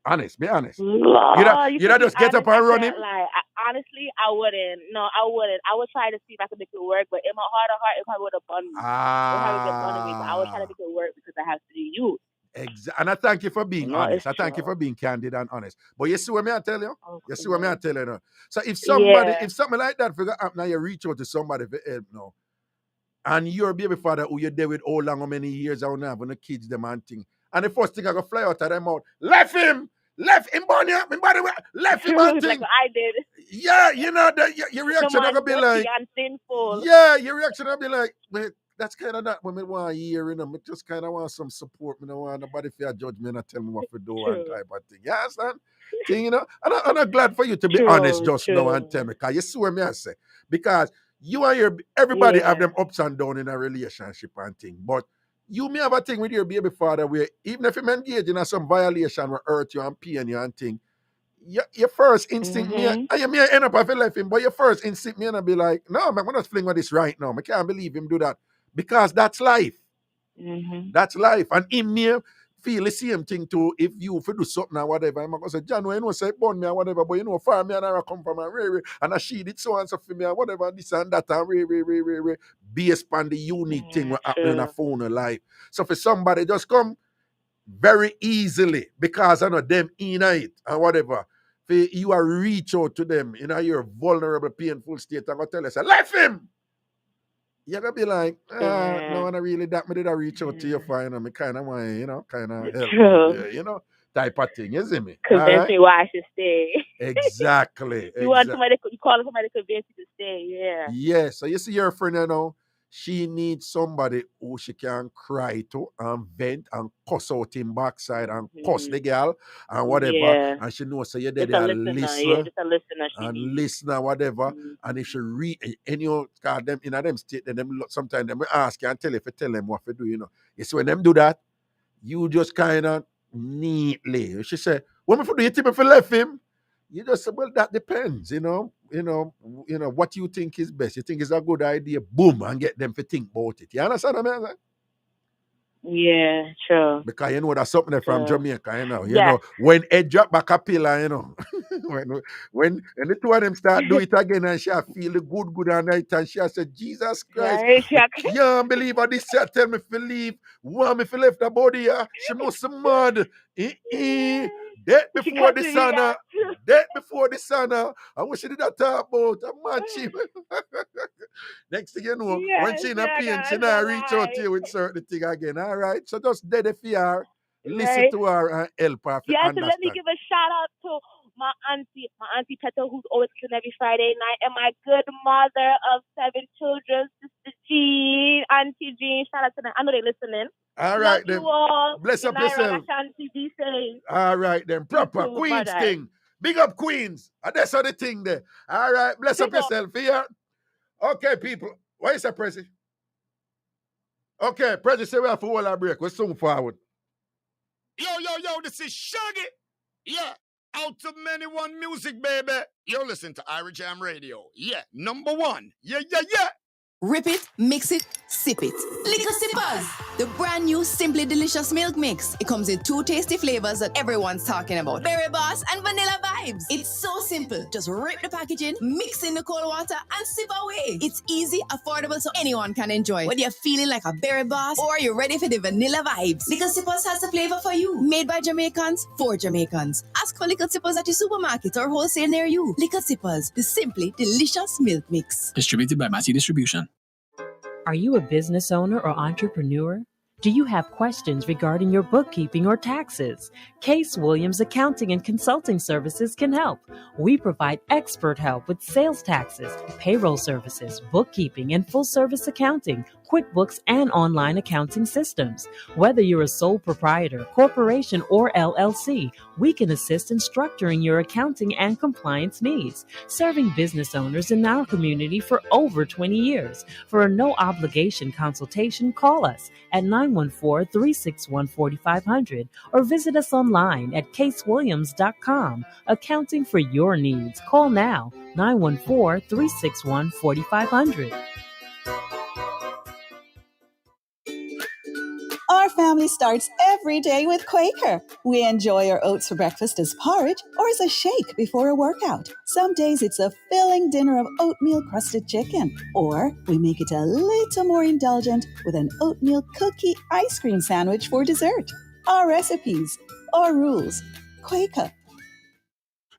Honest, be honest. You just get up and run him? Honestly, I wouldn't. No, I wouldn't. I would try to see if I could make it work, but in my heart of heart, it probably would have burned me. But I would try to make it work because I have to do you. Exactly. And I thank you for being honest. I thank you for being candid and honest. But you see what I tell you? You see what I tell you now? So if something like that figure out now, you reach out to somebody for help now, and your baby father who you're there with how many years, how now, when the kids them and thing, and the first thing I go fly out of them out, left him, Bonnie, left him and thing. Like I did. Yeah, your reaction I gonna be like, yeah, your reaction I be like, wait, that's kind of that when I want to hear, I just kind of want some support. I don't want nobody to judge me and tell me what to do and type of thing. You understand? Thing, and I'm glad for you to be honest just now and tell me, because you see what I say. Because you and everybody have them ups and downs in a relationship and thing, but you may have a thing with your baby father where even if you engage in some violation will hurt you and pain you and thing, your first instinct you may end up having left him, but your first instinct may not be like, no, man, we're not fling with this right now. I can't believe him do that. Because that's life. That's life. And him may feel the same thing too if you do something or whatever. I'm going to say, John, you say born me or whatever, but far me and I come from and and she did so and so for me or whatever, this and that and based on the unique thing what happening in a phone life. So for somebody just come very easily because them in it and whatever. For you are reach out to them in your vulnerable, painful state and go tell us, left him. You're gonna be like, no, I really that me did I reach out to you for me kind of want, kind of help, type of thing, you see me? Convince me why I should stay. Exactly. You want somebody, you call somebody to convince you to stay, Yeah, so you see your friend, she needs somebody who she can cry to and vent and cuss out in backside and cuss the girl and whatever. And she knows so you're there to listen. Yeah, just a listener. And listener, whatever. And if she read any God them in them state, then them sometimes them ask you and tell them what to do, You see when them do that, you just kind of neatly. She said, what me for do you think if I left him? You just say, well, that depends, what you think is best. You think it's a good idea, boom, and get them to think about it. You understand what I mean? Yeah, true. Because that's something from Jamaica, You know, when Ed drop back a pillar, when the two of them start do it again and she feel the good and right and she said, Jesus Christ, yeah, believer, this shit tell me to leave. Want me to left the body, she must be mad. Death before the sun. Death before the sun. I wish you did not talk about a man cheap. Next thing you know, when she in a pain, she not reach out to you with certain thing again. All right. So just dead if you are. Listen to her and help her to Yes, understand. and let me give a shout out to my auntie Petal, who's always listening every Friday night, and my good mother of 7 children, Sister Jean, Auntie Jean. Shout out to them. I know they're listening. All right, then. You all. Bless up yourself. Ragashanti, be safe. All right, then. Proper too, Queens brother. thing. Big up Queens. And that's how the thing there. All right, bless up yourself here. Okay, people. What is that, Prezi? Okay, Prezi, say we have to hold our break. We're soon forward. Yo, this is Shaggy. Yeah, out to many one music, baby. You're listening to Irie Jam Radio. Yeah, number 1. Yeah. Rip it, mix it, sip it. Liquor Sippers, the brand new Simply Delicious Milk Mix. It comes in 2 tasty flavors that everyone's talking about. Berry Boss and Vanilla Vibes. It's so simple. Just rip the packaging, mix in the cold water, and sip away. It's easy, affordable, so anyone can enjoy. Whether you're feeling like a Berry Boss or you're ready for the Vanilla Vibes, Liquor Sippers has the flavor for you. Made by Jamaicans, for Jamaicans. Ask for Liquor Sippers at your supermarket or wholesale near you. Liquor Sippers, the Simply Delicious Milk Mix. Distributed by Massey Distribution. Are you a business owner or entrepreneur? Do you have questions regarding your bookkeeping or taxes? Case Williams Accounting and Consulting Services can help. We provide expert help with sales taxes, payroll services, bookkeeping, and full-service accounting, QuickBooks, and online accounting systems. Whether you're a sole proprietor, corporation, or LLC, we can assist in structuring your accounting and compliance needs, serving business owners in our community for over 20 years. For a no-obligation consultation, call us at 914-361-4500 or visit us online at casewilliams.com. Accounting for your needs. Call now, 914-361-4500. Our family starts every day with Quaker. We enjoy our oats for breakfast as porridge or as a shake before a workout. Some days it's a filling dinner of oatmeal-crusted chicken. Or we make it a little more indulgent with an oatmeal cookie ice cream sandwich for dessert. Our recipes, our rules. Quaker.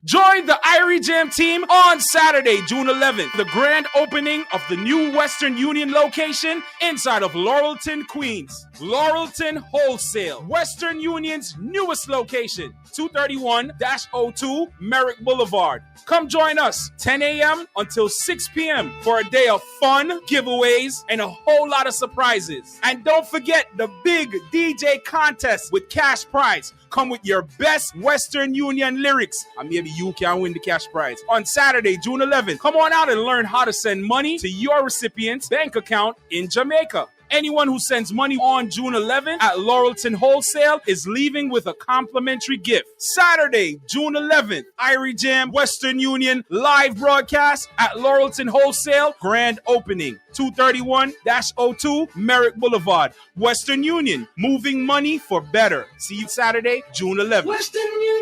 Join the Irie Jam team on Saturday, June 11th, the grand opening of the new Western Union location inside of Laurelton, Queens. Laurelton Wholesale, Western Union's newest location, 231-02 Merrick Boulevard. Come join us 10 a.m. until 6 p.m. for a day of fun, giveaways, and a whole lot of surprises. And don't forget the big DJ contest with cash prize. Come with your best Western Union lyrics, and maybe you can win the cash prize. On Saturday, June 11th, come on out and learn how to send money to your recipient's bank account in Jamaica. Anyone who sends money on June 11th at Laurelton Wholesale is leaving with a complimentary gift. Saturday, June 11th, Irie Jam Western Union live broadcast at Laurelton Wholesale, grand opening, 231-02 Merrick Boulevard. Western Union, moving money for better. See you Saturday, June 11th. Western Union.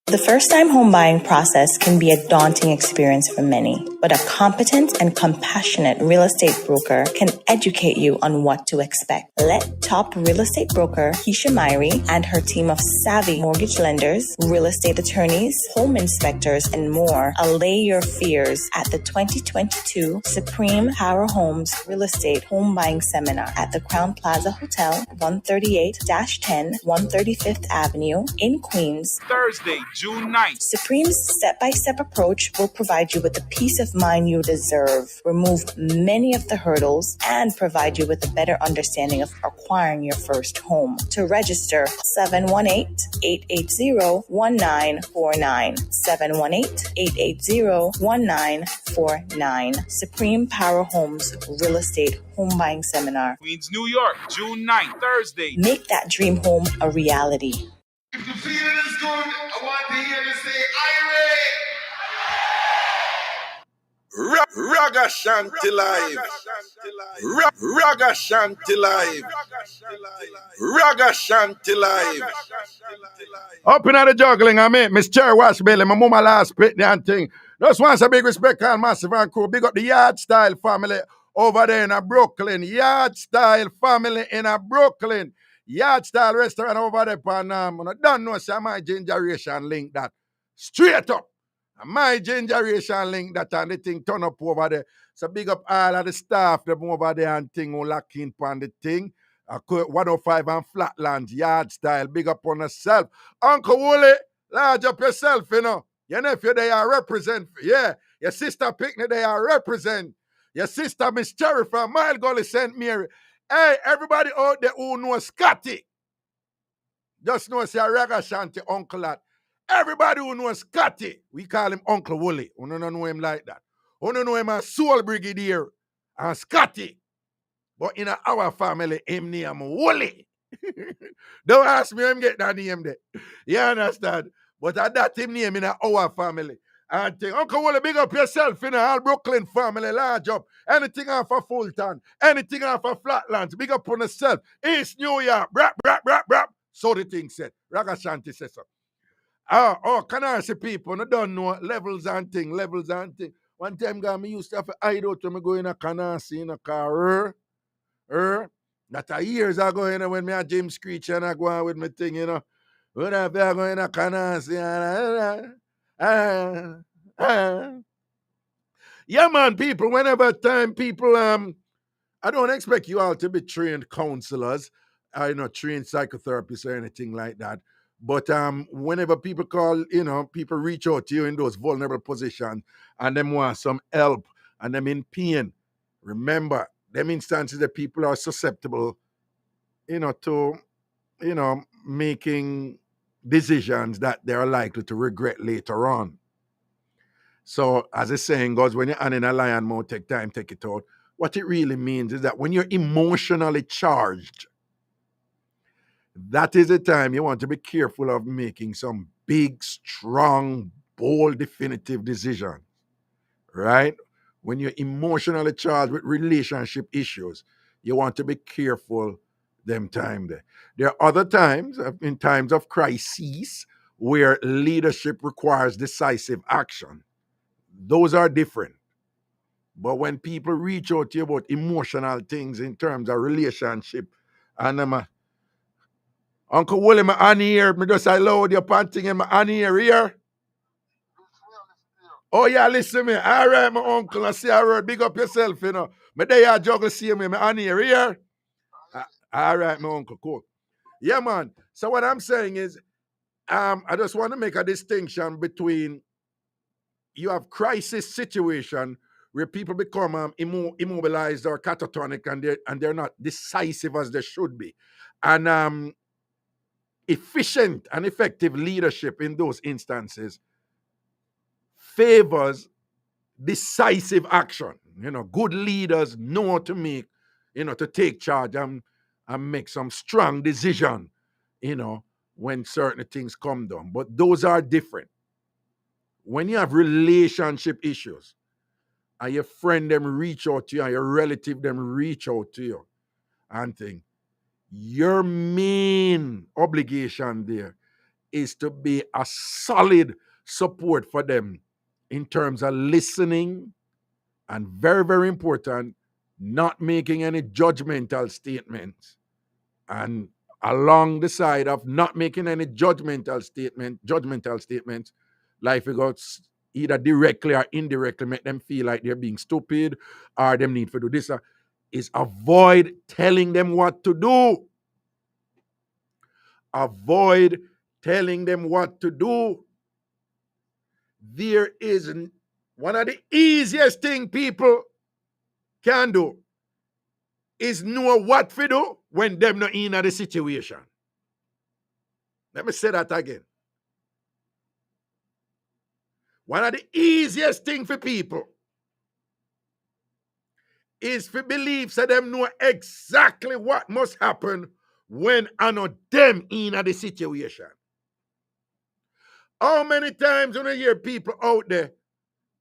The first-time home buying process can be a daunting experience for many, but a competent and compassionate real estate broker can educate you on what to expect. Let top real estate broker Keisha Myrie and her team of savvy mortgage lenders, real estate attorneys, home inspectors, and more allay your fears at the 2022 Supreme Power Homes Real Estate Home Buying Seminar at the Crown Plaza Hotel, 138-10 135th Avenue in Queens. Thursday, June 9th. Supreme's step-by-step approach will provide you with the peace of mind you deserve, remove many of the hurdles, and provide you with a better understanding of acquiring your first home. To register, 718-880-1949. 718-880-1949. Supreme Power Homes Real Estate Home Buying Seminar. Queens, New York, June 9th, Thursday. Make that dream home a reality. If the feeling is good, I want to hear you say, Irie! Ragashanti live. Ragashanti live. Ragashanti live. Up in the juggling, I mean, Miss Cherry Wash Belly, my mama last pit and thing. Just wants a big respect and massive and crew. Big up the Yard Style family over there in Brooklyn. Yard Style family in Brooklyn. Yard Style Restaurant over there on, I don't know, say my generation link that straight up. My generation link that and the thing turn up over there. So big up all of the staff them over there and thing who lock in on the thing. 105 and Flatlands, Yard Style, big up on yourself. Uncle Wooly, large up yourself, you know. Your nephew they are represent. Yeah. Your sister Picnic they are represent. Your sister Miss Cherry from Mile Gully St. Mary. Hey, everybody out there who knows Scotty. Just know say Ragashanti uncle that. Everybody who knows Scotty, we call him Uncle Wooly. We don't know him like that. We don't know him as Soul Brigadier and Scotty. But in our family, him name Wooly. Don't ask me him get that name there. You understand? But that him name in our family. And think, Uncle Wooly, big up yourself in all Brooklyn family, large up. Anything off of Fulton, anything off of Flatlands, big up on yourself. East New York, brap, brap, brap, brap. So the thing said. Ragashanti says so. Can I see people? I don't know levels and thing. One time, I used to have to hide out when I go in a Canasi in a car. That a years ago, you know, when me a Jim Screech and I go on with my thing, you know. When I go in a Canasi. Yeah, man, people, whenever time people, I don't expect you all to be trained counselors, trained psychotherapists or anything like that. But whenever people call, people reach out to you in those vulnerable positions and them want some help and them in pain, remember, them instances that people are susceptible, to, making decisions that they're likely to regret later on. So, as the saying goes, when you're in a lion mode, take time, take it out. What it really means is that when you're emotionally charged, that is the time you want to be careful of making some big, strong, bold, definitive decisions, right? When you're emotionally charged with relationship issues, you want to be careful them time there. There are other times, in times of crises, where leadership requires decisive action. Those are different. But when people reach out to you about emotional things in terms of relationship, and Uncle Willie, my honey here, me just allowed your panting in my honey here. Oh yeah, listen me. All right, my uncle, I see a word. Big up yourself, you know. Me there you juggle see me, my honey here. All right, my uncle, cool. Yeah, man. So what I'm saying is, I just want to make a distinction between you have crisis situation where people become immobilized or catatonic and they're not decisive as they should be. And efficient and effective leadership in those instances favors decisive action. Good leaders know to make, to take charge and make some strong decision, when certain things come down. But those are different. When you have relationship issues, and your friend them reach out to you, and your relative them reach out to you, and think, your main obligation there is to be a solid support for them in terms of listening, and very, very important, not making any judgmental statements. And along the side of not making any judgmental statements, like we got either directly or indirectly make them feel like they're being stupid or them need to do this, is avoid telling them what to do. Avoid telling them what to do. There is one of the easiest thing people can do is know what to do when them not in the situation. Let me say that again. One of the easiest thing for people is for believe that them know exactly what must happen when I know them in the situation. How many times when I hear people out there,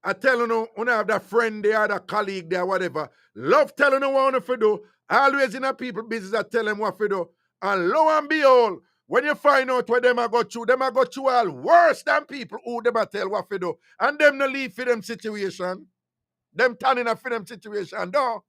I tell you, when I have that friend there, that colleague there, whatever, love telling you what to do, always in a people business, I tell them what to do, and lo and behold, when you find out what them I go through all worse than people who them I tell what to do, and them no leave for them situation, them turning up for them situation, no.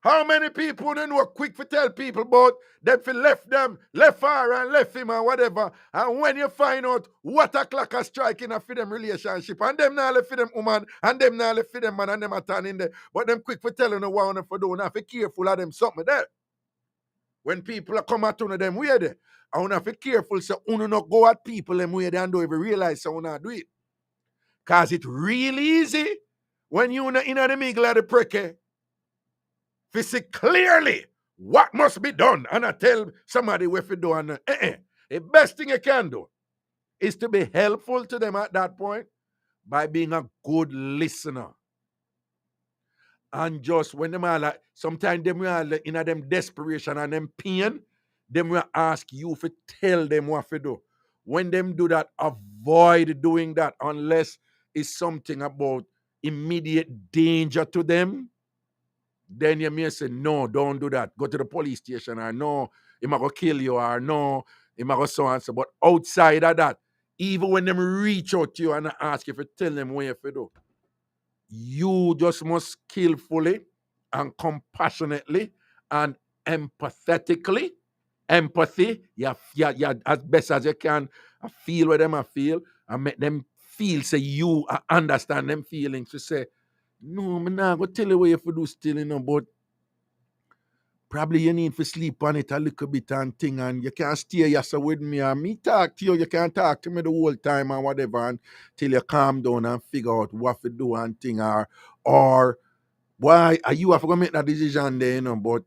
How many people don't know quick to tell people about them for left them, left her and left him and whatever. And when you find out what a clock a strike in a for them relationship, and them not left for them woman, and them not left for them man, and them a turn in there. But them quick for telling you what them for doing, have to be careful of them something there. When people are come at you them way there, I want to be careful so you not go at people them way there and don't even realize so you not do it. Because it's really easy when you in the middle of the pricky. To see clearly what must be done, and I tell somebody what to do. And the best thing you can do is to be helpful to them at that point by being a good listener. And just when them are like, sometimes them are like, in them desperation and them pain, them will ask you to tell them what to do. When them do that, avoid doing that unless it's something about immediate danger to them. Then you may say, no, don't do that. Go to the police station, or no, he might go kill you, or no, he might go so and so. But outside of that, even when them reach out to you and ask you to tell them what you have to do, you just must skillfully and compassionately and empathetically, empathy, you as best as you can, feel what them I feel, and make them feel, say you understand them feelings, to say, no, I'm not going to tell you what you have to do still, but probably you need to sleep on it a little bit and thing, and you can't stay here with me, and me talk to you, you can't talk to me the whole time and whatever, until you calm down and figure out what to do and thing, or why are you have to make that decision there, but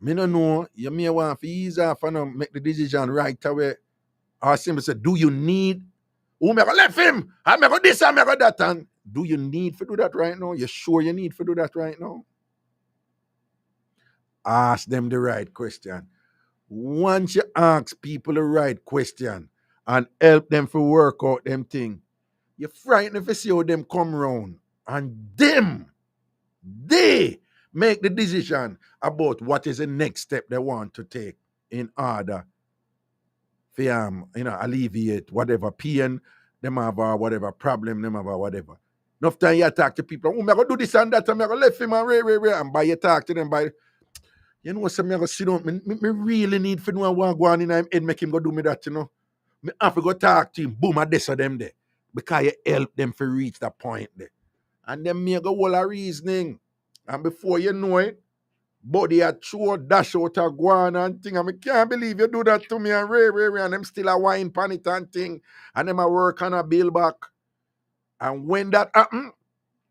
me don't know, you may want to ease off and make the decision right away, or simply say, do you need, who me go left him, I me go this, I me go that, and do you need to do that right now? You sure you need to do that right now? Ask them the right question. Once you ask people the right question and help them to work out them thing, you're frightened if you see how them come round. And they make the decision about what is the next step they want to take in order for alleviate whatever pain them have or whatever problem them have or whatever. Enough time you talk to people, I'm going to do this and that, I'm going to left him and by you talk to them by, you know, some me go sit down, me really need to know what go on in him head, make him go do me that, you know. Me have to go talk to him, boom, I des of them there. Because you help them to reach that point there. And then me go all a reasoning. And before you know it, body a throw, dash out a go on and thing. And I can't believe you do that to me and and them still a wine pan it and thing. And them a work on a bill back. And when that happen,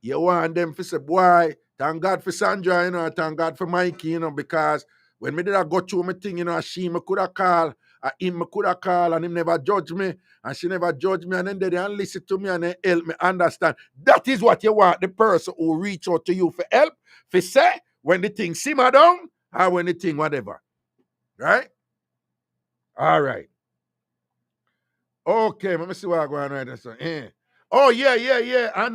you want them to say, boy, thank God for Sandra, thank God for Mikey, because when me did I go through my thing, she me could have called, him me could have called, and him never judge me, and she never judge me, and then they didn't listen to me and they help me understand. That is what you want the person who reach out to you for help, for say, when the thing simmer down, or when the thing whatever. Right? All right. Okay, let me see what I'm going right there. Oh, yeah.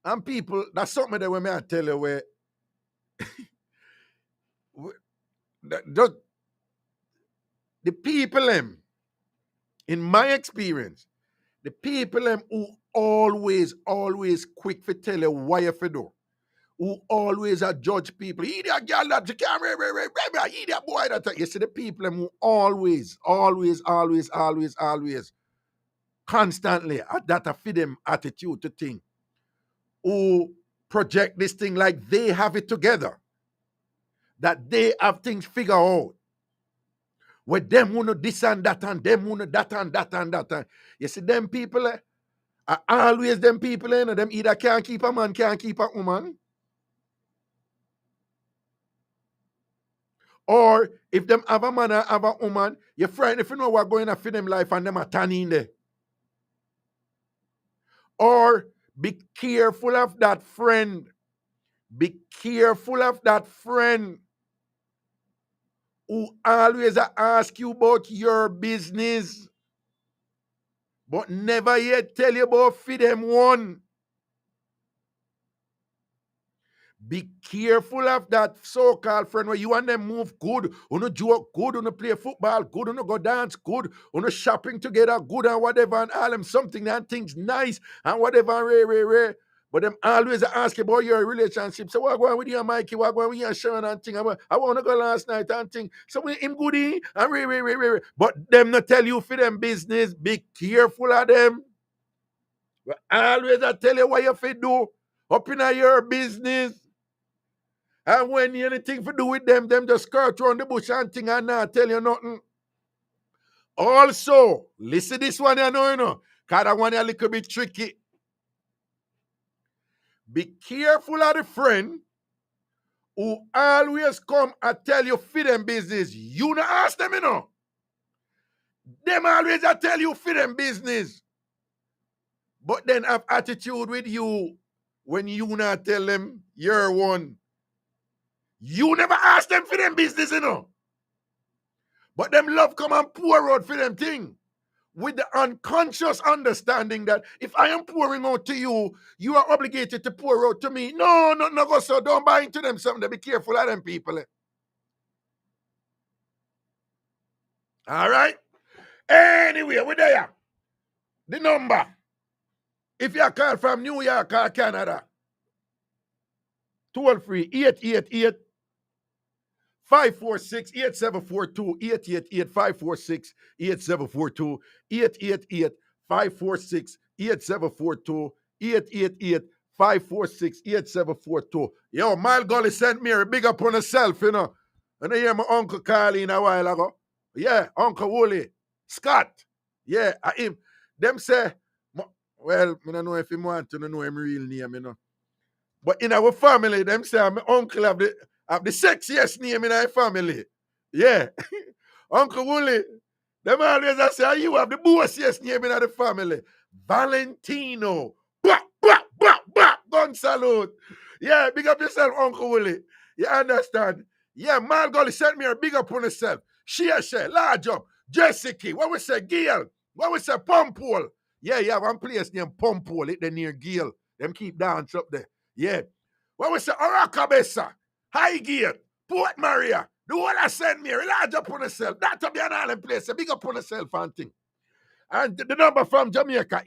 And people, that's something that when I tell you where the people in my experience, the people who always quick to tell you why you have do, who always judge people, he that girl that you can't he that boy that you see the people who always constantly that a feed them attitude to thing, who project this thing like they have it together, that they have things figured out. With them who know this and that, and them who know that and that and that. And you see them people, are always them people, them either can't keep a man, can't keep a woman. Or if them have a man or have a woman, you're frightened if you know what's going on for them life and them are turning there. Or be careful of that friend. Be careful of that friend who always ask you about your business, but never yet tell you about feed them one. Be careful of that so-called friend where you and them move good, you joke good, you play football good, you go dance good, you shopping together good and whatever, and all them something and things nice and whatever, But them always ask about your relationship. So what going with you and Mikey? What going with you and Sharon and thing? I want to go last night and thing. So we him goodie and re. But them not tell you for them business. Be careful of them. But always I tell you what you fit do up in your business. And when you anything to do with them just skirt around the bush and thing and not tell you nothing. Also, listen this one you know. Because that one is a little bit tricky. Be careful of the friend who always come and tell you for them business. You not ask them, you know. Them always tell you for them business. But then have attitude with you when you not tell them you're one. You never ask them for them business, you know. But them love come and pour out for them thing. With the unconscious understanding that if I am pouring out to you, you are obligated to pour out to me. No, go so. Don't buy into them something. Be careful of them people. All right? Anyway, we're there. The number. If you call from New York or Canada, toll free 888 546 8742 888 546 8742 888 546 8742 888 546 8742. Yo, Mile Gully sent me a big up on herself, you know. And I hear my uncle calling a while ago. Yeah, Uncle Wooly. Scott. Yeah, him. Them say, well, I don't know if you want to know him real name, you know. But in our family, them say my uncle have the sexiest name in our family. Yeah. Uncle Wooly. Them always say, you have the bossiest name in the family. Valentino. Gun salute. Yeah, big up yourself, Uncle Wooly. You understand? Yeah, Margolly sent me a big up on herself. She large up. Jessica. What we say, Gail? What we say, Pumpole? Yeah, one place named Pumpole. It near Gail. Them keep dance up there. Yeah. What we say, Orakabessa, Highgate, Port Maria, the one I sent me, large up on herself. That to be an island place, a big up on herself and thing. And the number from Jamaica,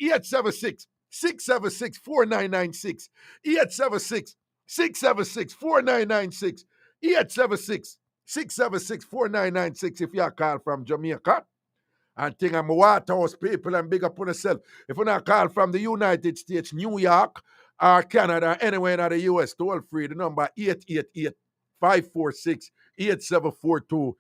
876-676-4996. 876-676-4996. 876-676-4996 if you call from Jamaica. And thing I'm a Waterhouse people and big up on yourself. If you not call from the United States, New York, or Canada, anywhere in the US, toll free. The number 888-546-8742.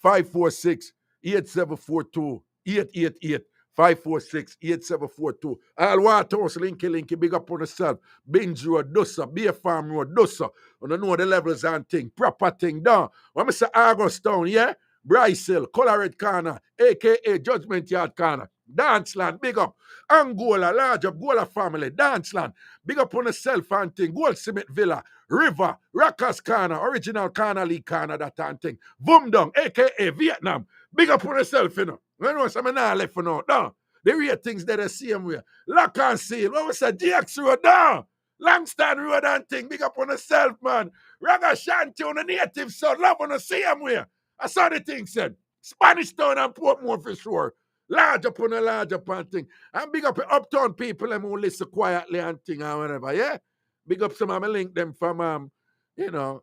888-546-8742. 888-546-8742. All Waterhouse, linky, big up on yourself. Binge Road, Dussa, Beer Farm Road, Dussa. You know the levels and thing. Proper thing down. When I say Augustown, yeah? Bryce Hill, Colored Corner, a.k.a. Judgment Yard Corner, Danceland, big up. Angola, large up, Gola family, Danceland, big up on the self and thing, Goldsmith Villa, River, Rockers Corner, Original Corner League Corner, that and thing. Vumdong, a.k.a. Vietnam, big up on the self, you know. You know, some now left for now. No. The real things that the same way. Lock and seal, what was that? DX Road, down. Langston Road and thing, big up on the self, man. Ragashanti on the native side, love on the same way. I saw the thing said. Spanish Town and Portmore for sure. Large up on a large up and thing. And big up the uptown people them who listen quietly and thing and whatever, yeah? Big up some of my link them from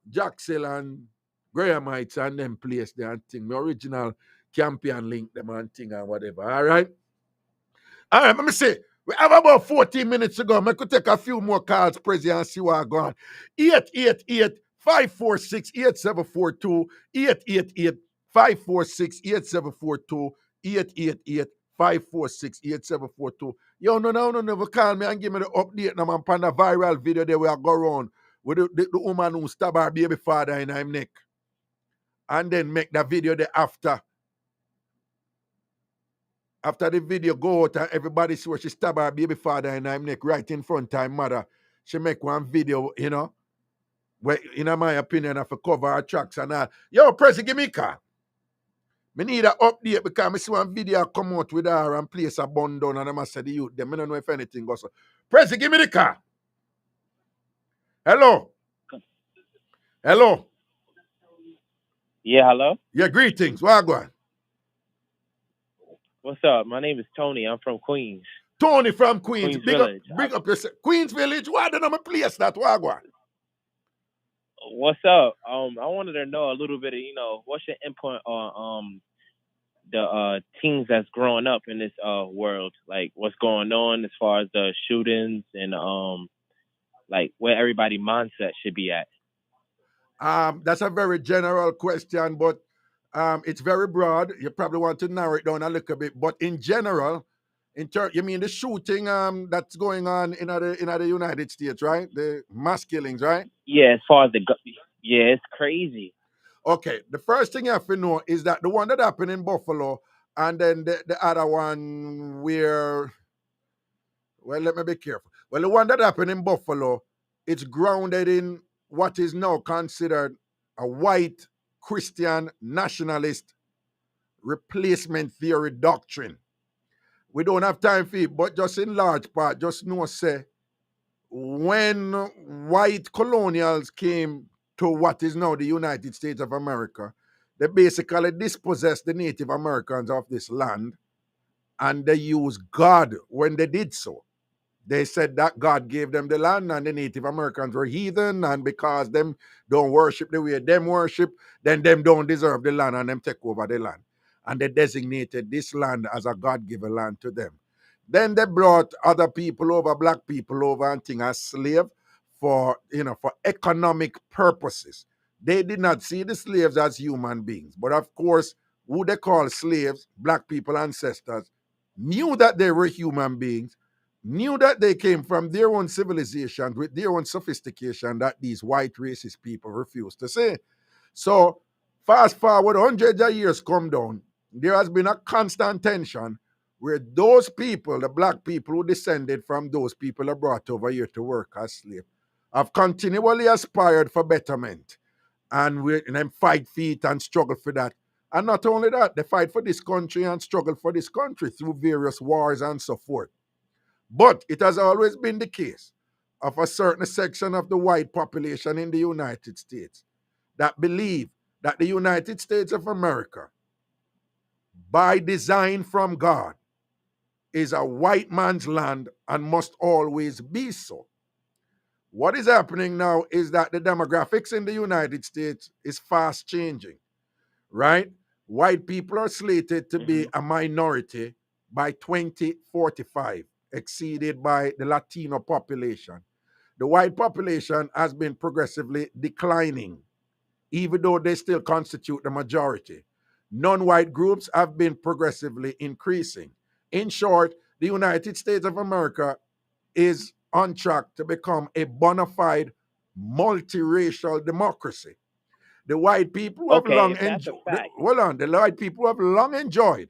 Jacksel and Grahamites and them place there and thing. My original champion link them and thing and whatever. All right, let me see. We have about 14 minutes to go. I could take a few more calls, Prezi, and see what's going on. 888-546-8742. 888-546-8742. 888-546-8742. Yo, no, never call me and give me the update now, man, on the viral video that we are going around with the woman who stabbed her baby father in her neck. And then make the video the after. After the video go out and everybody see where she stabbed her baby father in her neck right in front of her mother. She make one video, you know, where, in my opinion, have to cover her tracks and all. Yo, Prezi, give me a call. I need an update because I see one video come out with her and place a bun down and I say the youth them. I don't know if anything goes on. Prezi, give me the car. Hello? Hello? Yeah, hello? Yeah, greetings. What going? What's up? My name is Tony. I'm from Queens. Tony from Queens. Queens Big Village. up yourself. Queens Village. Why don't I place that? Wagwan? What's up? I wanted to know a little bit of, what's your input on the teens that's growing up in this world, like what's going on as far as the shootings and like where everybody mindset should be at. That's a very general question, but it's very broad. You probably want to narrow it down a little bit. But in general, you mean the shooting that's going on in the United States, right? The mass killings, right? Yeah, as far as it's crazy. Okay, the first thing you have to know is that the one that happened in Buffalo, and then the other one where, well, let me be careful. Well, the one that happened in Buffalo, it's grounded in what is now considered a white Christian nationalist replacement theory doctrine. We don't have time for it, but just in large part, just know, say, when white colonials came to what is now the United States of America, they basically dispossessed the Native Americans of this land, and they used God when they did so. They said that God gave them the land and the Native Americans were heathen, and because them don't worship the way them worship, then them don't deserve the land and them take over the land. And they designated this land as a God-given land to them. Then they brought other people over, black people over, and things as slave for economic purposes. They did not see the slaves as human beings. But of course, who they call slaves, black people ancestors, knew that they were human beings, knew that they came from their own civilization with their own sophistication that these white racist people refused to see. So fast forward hundreds of years come down, there has been a constant tension where those people, the black people who descended from those people are brought over here to work as slaves, have continually aspired for betterment. And them fight for it and struggle for that. And not only that, they fight for this country and struggle for this country through various wars and so forth. But it has always been the case of a certain section of the white population in the United States that believe that the United States of America, by design from God, is a white man's land and must always be so. What is happening now is that the demographics in the United States is fast changing, right? White people are slated to be a minority by 2045, exceeded by the Latino population. The white population has been progressively declining, even though they still constitute the majority. Non-white groups have been progressively increasing. In short, the United States of America is on track to become a bona fide multiracial democracy. The white people have long enjoyed. The white people have long enjoyed,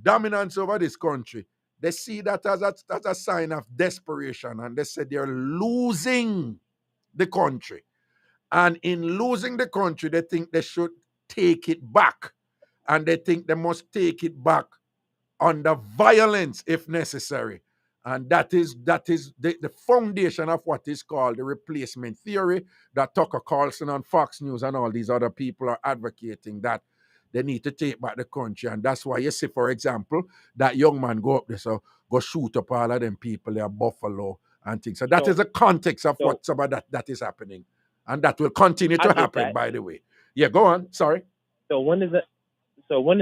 dominance over this country. They see that as a sign of desperation, and they say they're losing the country. And in losing the country, they think they should take it back, and they think they must take it back under violence if necessary. And that is the foundation of what is called the replacement theory that Tucker Carlson on Fox News and all these other people are advocating, that they need to take back the country. And that's why you see, for example, that young man go up there, so go shoot up all of them people there, Buffalo and things. So that is the context of what some of that is happening. And that will continue to happen, by the way. Yeah, go on. Sorry. So when is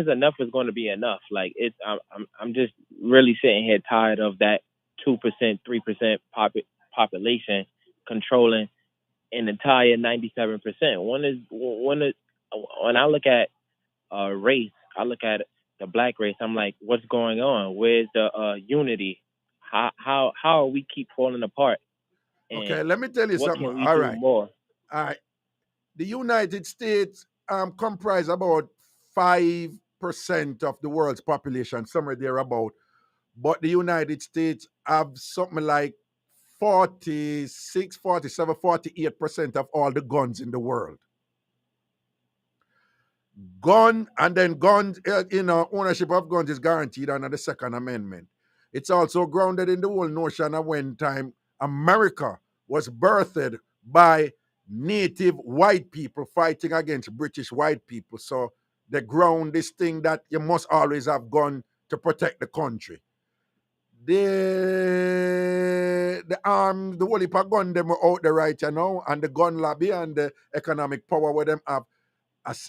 enough is going to be enough? Like I'm just really sitting here tired of that 2%, 3% population controlling an entire 97%. When I look at race, I look at the black race. I'm like, what's going on? Where's the unity? How are we keep falling apart? And okay, let me tell you something. Can we do more? All right. The United States comprise about 5% of the world's population, somewhere thereabout. But the United States have something like 46, 47, 48% of all the guns in the world. Ownership of guns is guaranteed under the Second Amendment. It's also grounded in the whole notion of when time America was birthed by native white people fighting against British white people. So they ground this thing that you must always have gun to protect the country. the arm, the whole heap of gun them were out there right now, and the gun lobby and the economic power where them have.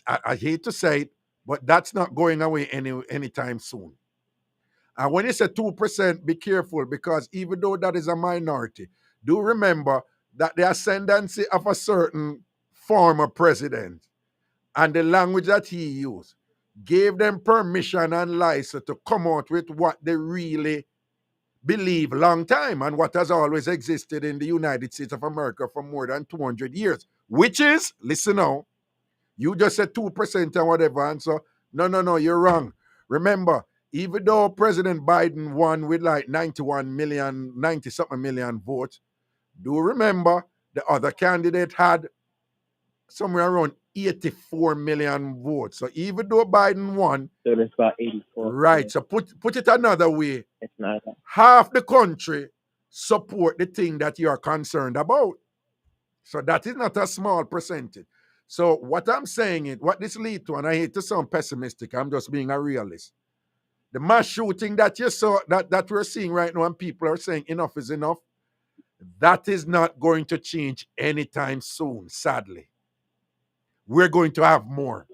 I hate to say it, but that's not going away anytime soon. And when you say 2%, be careful, because even though that is a minority, do remember that the ascendancy of a certain former president and the language that he used gave them permission and license to come out with what they really believe long time and what has always existed in the United States of America for more than 200 years, which is, listen now, you just said 2% and whatever, and so, no, you're wrong. Remember, even though President Biden won with like 90-something million votes, do remember the other candidate had somewhere around 84 million votes. So even though Biden won, So it's about 84. right, so put it another way, It's not. half the country support the thing that you're concerned about. So that is not a small percentage. So what I'm saying is, what this leads to, and I hate to sound pessimistic, I'm just being a realist. The mass shooting that you saw, that we're seeing right now, and people are saying enough is enough, that is not going to change anytime soon, sadly. We're going to have more.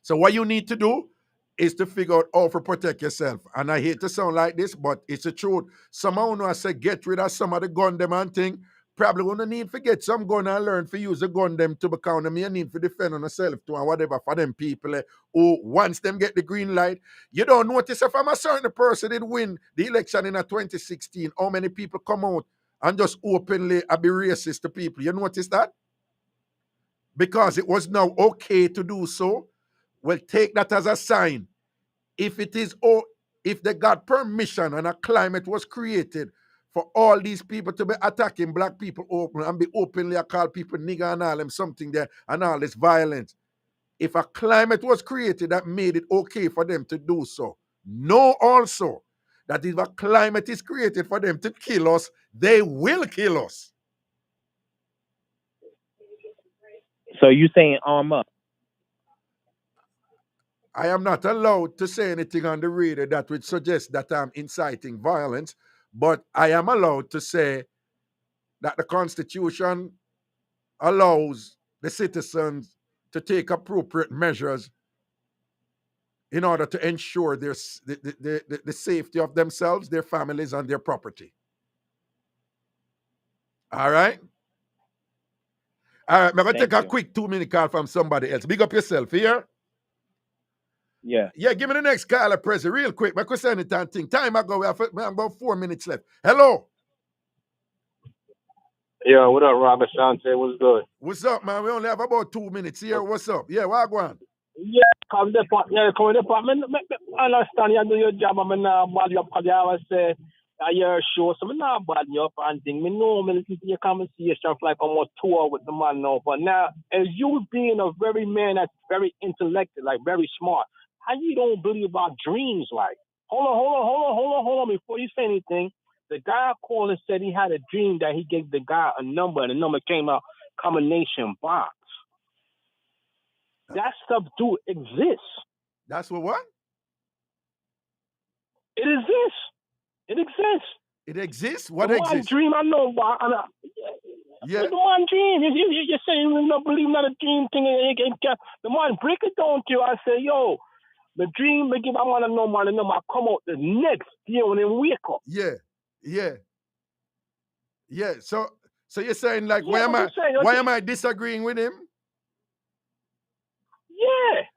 So what you need to do is to figure out how to protect yourself. And I hate to sound like this, but it's the truth. Someone who has said get rid of some of the gun them and thing, probably gonna need to get some gun and learn to use the gun them to become them. You need to defend on yourself too and whatever for them people who once them get the green light. You don't notice if I'm a certain person did win the election in 2016, how many people come out and just openly be racist to people. You notice that? Because it was now okay to do so. Well, take that as a sign. If they got permission and a climate was created for all these people to be attacking black people open and be openly call people nigger and all them something there and all this violence. If a climate was created that made it okay for them to do so, know also that if a climate is created for them to kill us, they will kill us. So you saying arm up? I am not allowed to say anything on the radio that would suggest that I'm inciting violence, but I am allowed to say that the Constitution allows the citizens to take appropriate measures in order to ensure the safety of themselves, their families, and their property. All right? All right, I'm going to take a quick 2-minute call from somebody else. Big up yourself here. Yeah. Yeah, give me the next caller, President, real quick. My question is thing. Time ago, we have about 4 minutes left. Hello. Yeah, what up, Ragashanti? What's good? What's up, man? We only have about 2 minutes here. What's up? Yeah, what going on? Yeah, come department. I understand you do your job. I'm not bad you up because I always say your show, so I'm not bad you up and thing. I know I listen to your conversation for like almost 2 hours with the man now. But now, as you being a very man that's very intellectual, like very smart, how you don't believe about dreams? Like, hold on. Before you say anything, the guy called and said he had a dream that he gave the guy a number, and the number came out combination box. That stuff do exist. That's what? It exists. It exists. It exists? What the exists? The dream I know about. Yeah. The one dream. You're saying you don't believe not a dream thing. The man break it down to you. I say, yo, the dream, I want to know my number. I come out the next year when they wake up. Yeah. So you're saying like, why am I disagreeing with him? Yeah.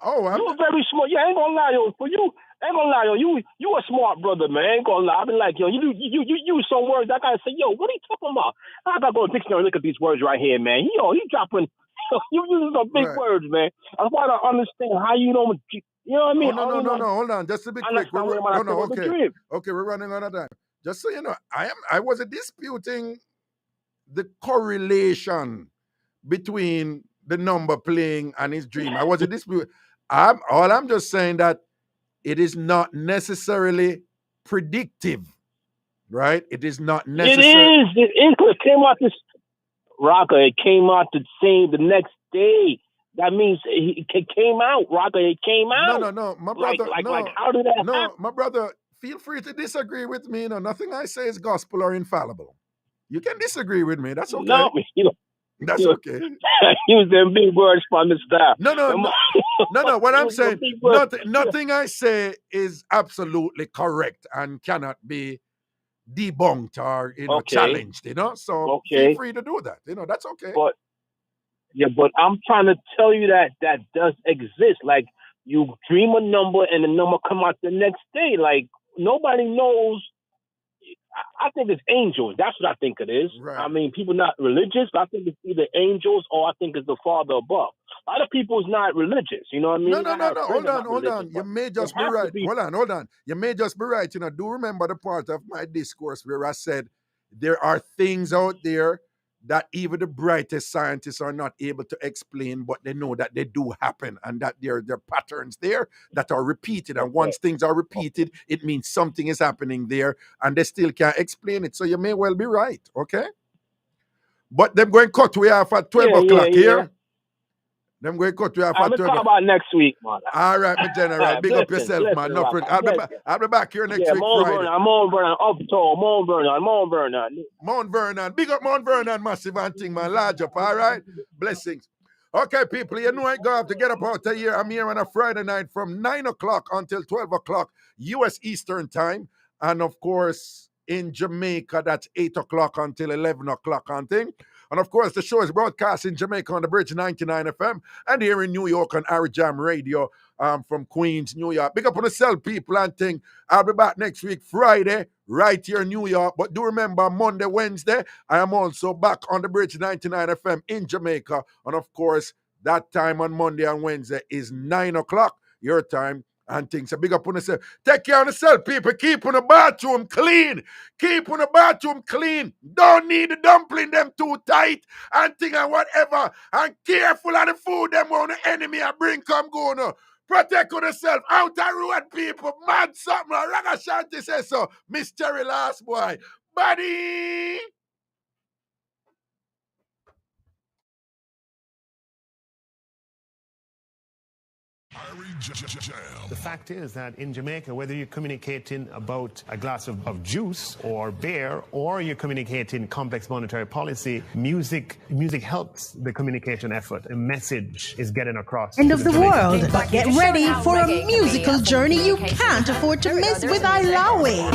Oh, you're very smart. Yeah, I ain't gonna lie, yo. For you, I ain't gonna lie, yo. You a smart brother, man. I ain't gonna lie. I be like, yo, you use some words. I gotta say, yo, what are you talking about? I gotta go to the dictionary and look at these words right here, man. He dropping. You using some big words, man. I want to understand how you don't. You know what I mean? Oh, no. Hold on. Just a bit quick. Okay, we're running out of time. Just so you know, I wasn't disputing the correlation between the number playing and his dream. I wasn't disputing. I'm just saying that it is not necessarily predictive, right? It is not necessary. It is. It came out this Rocker. It came out the next day. That means it came out, Rocker. It came out. No. My brother. Like how did that happen? No, my brother. feel free to disagree with me. Nothing I say is gospel or infallible. You can disagree with me. That's okay. No, that's okay. Use them big words from the staff. No. What I'm saying, nothing I say is absolutely correct and cannot be debunked or challenged. So feel free to do that. That's okay. But I'm trying to tell you that does exist. Like, you dream a number and the number come out the next day. Like, nobody knows. I think it's angels. That's what I think it is. Right. I mean, people not religious, but I think it's either angels or I think it's the Father above. A lot of people is not religious. You know what I mean? No. Hold on. You may just be right. Hold on. You may just be right. Do remember the part of my discourse where I said there are things out there that even the brightest scientists are not able to explain, but they know that they do happen and that there are patterns there that are repeated. And once things are repeated, it means something is happening there and they still can't explain it. So you may well be right, okay? But them going to cut we off at 12 o'clock here. Yeah. Them going to cut we off at 12 o'clock. Talk about next week, man. All right, my general. Big up yourself, man. I'll be back here next week Friday. Mount Vernon. Mount Vernon. Big up Mount Vernon, massive and thing, man. Large up, all right? Blessings. Okay, people, I going to have to get up out of here. I'm here on a Friday night from 9 o'clock until 12 o'clock U.S. Eastern Time. And, of course, in Jamaica, that's 8 o'clock until 11 o'clock on thing. And, of course, the show is broadcast in Jamaica on the Bridge 99 FM and here in New York on Irie Jam Radio from Queens, New York. Big up on the cell people and thing. I'll be back next week, Friday, right here in New York. But do remember, Monday, Wednesday, I am also back on the Bridge 99 FM in Jamaica. And, of course, that time on Monday and Wednesday is 9 o'clock, your time. And things. So big up on yourself. Take care of yourself, people. Keep on the bathroom clean. Don't need the dumpling them too tight and thing and whatever. And careful of the food them when the enemy are bring come go no. Protect yourself. Out the road, people. Mad something. Ragashanti says so. Miss Terry last boy. Buddy. The fact is that in Jamaica, whether you're communicating about a glass of juice or beer, or you're communicating complex monetary policy, music helps the communication effort. A message is getting across. End of the world, but get ready for a musical journey you can't afford to miss with Irie.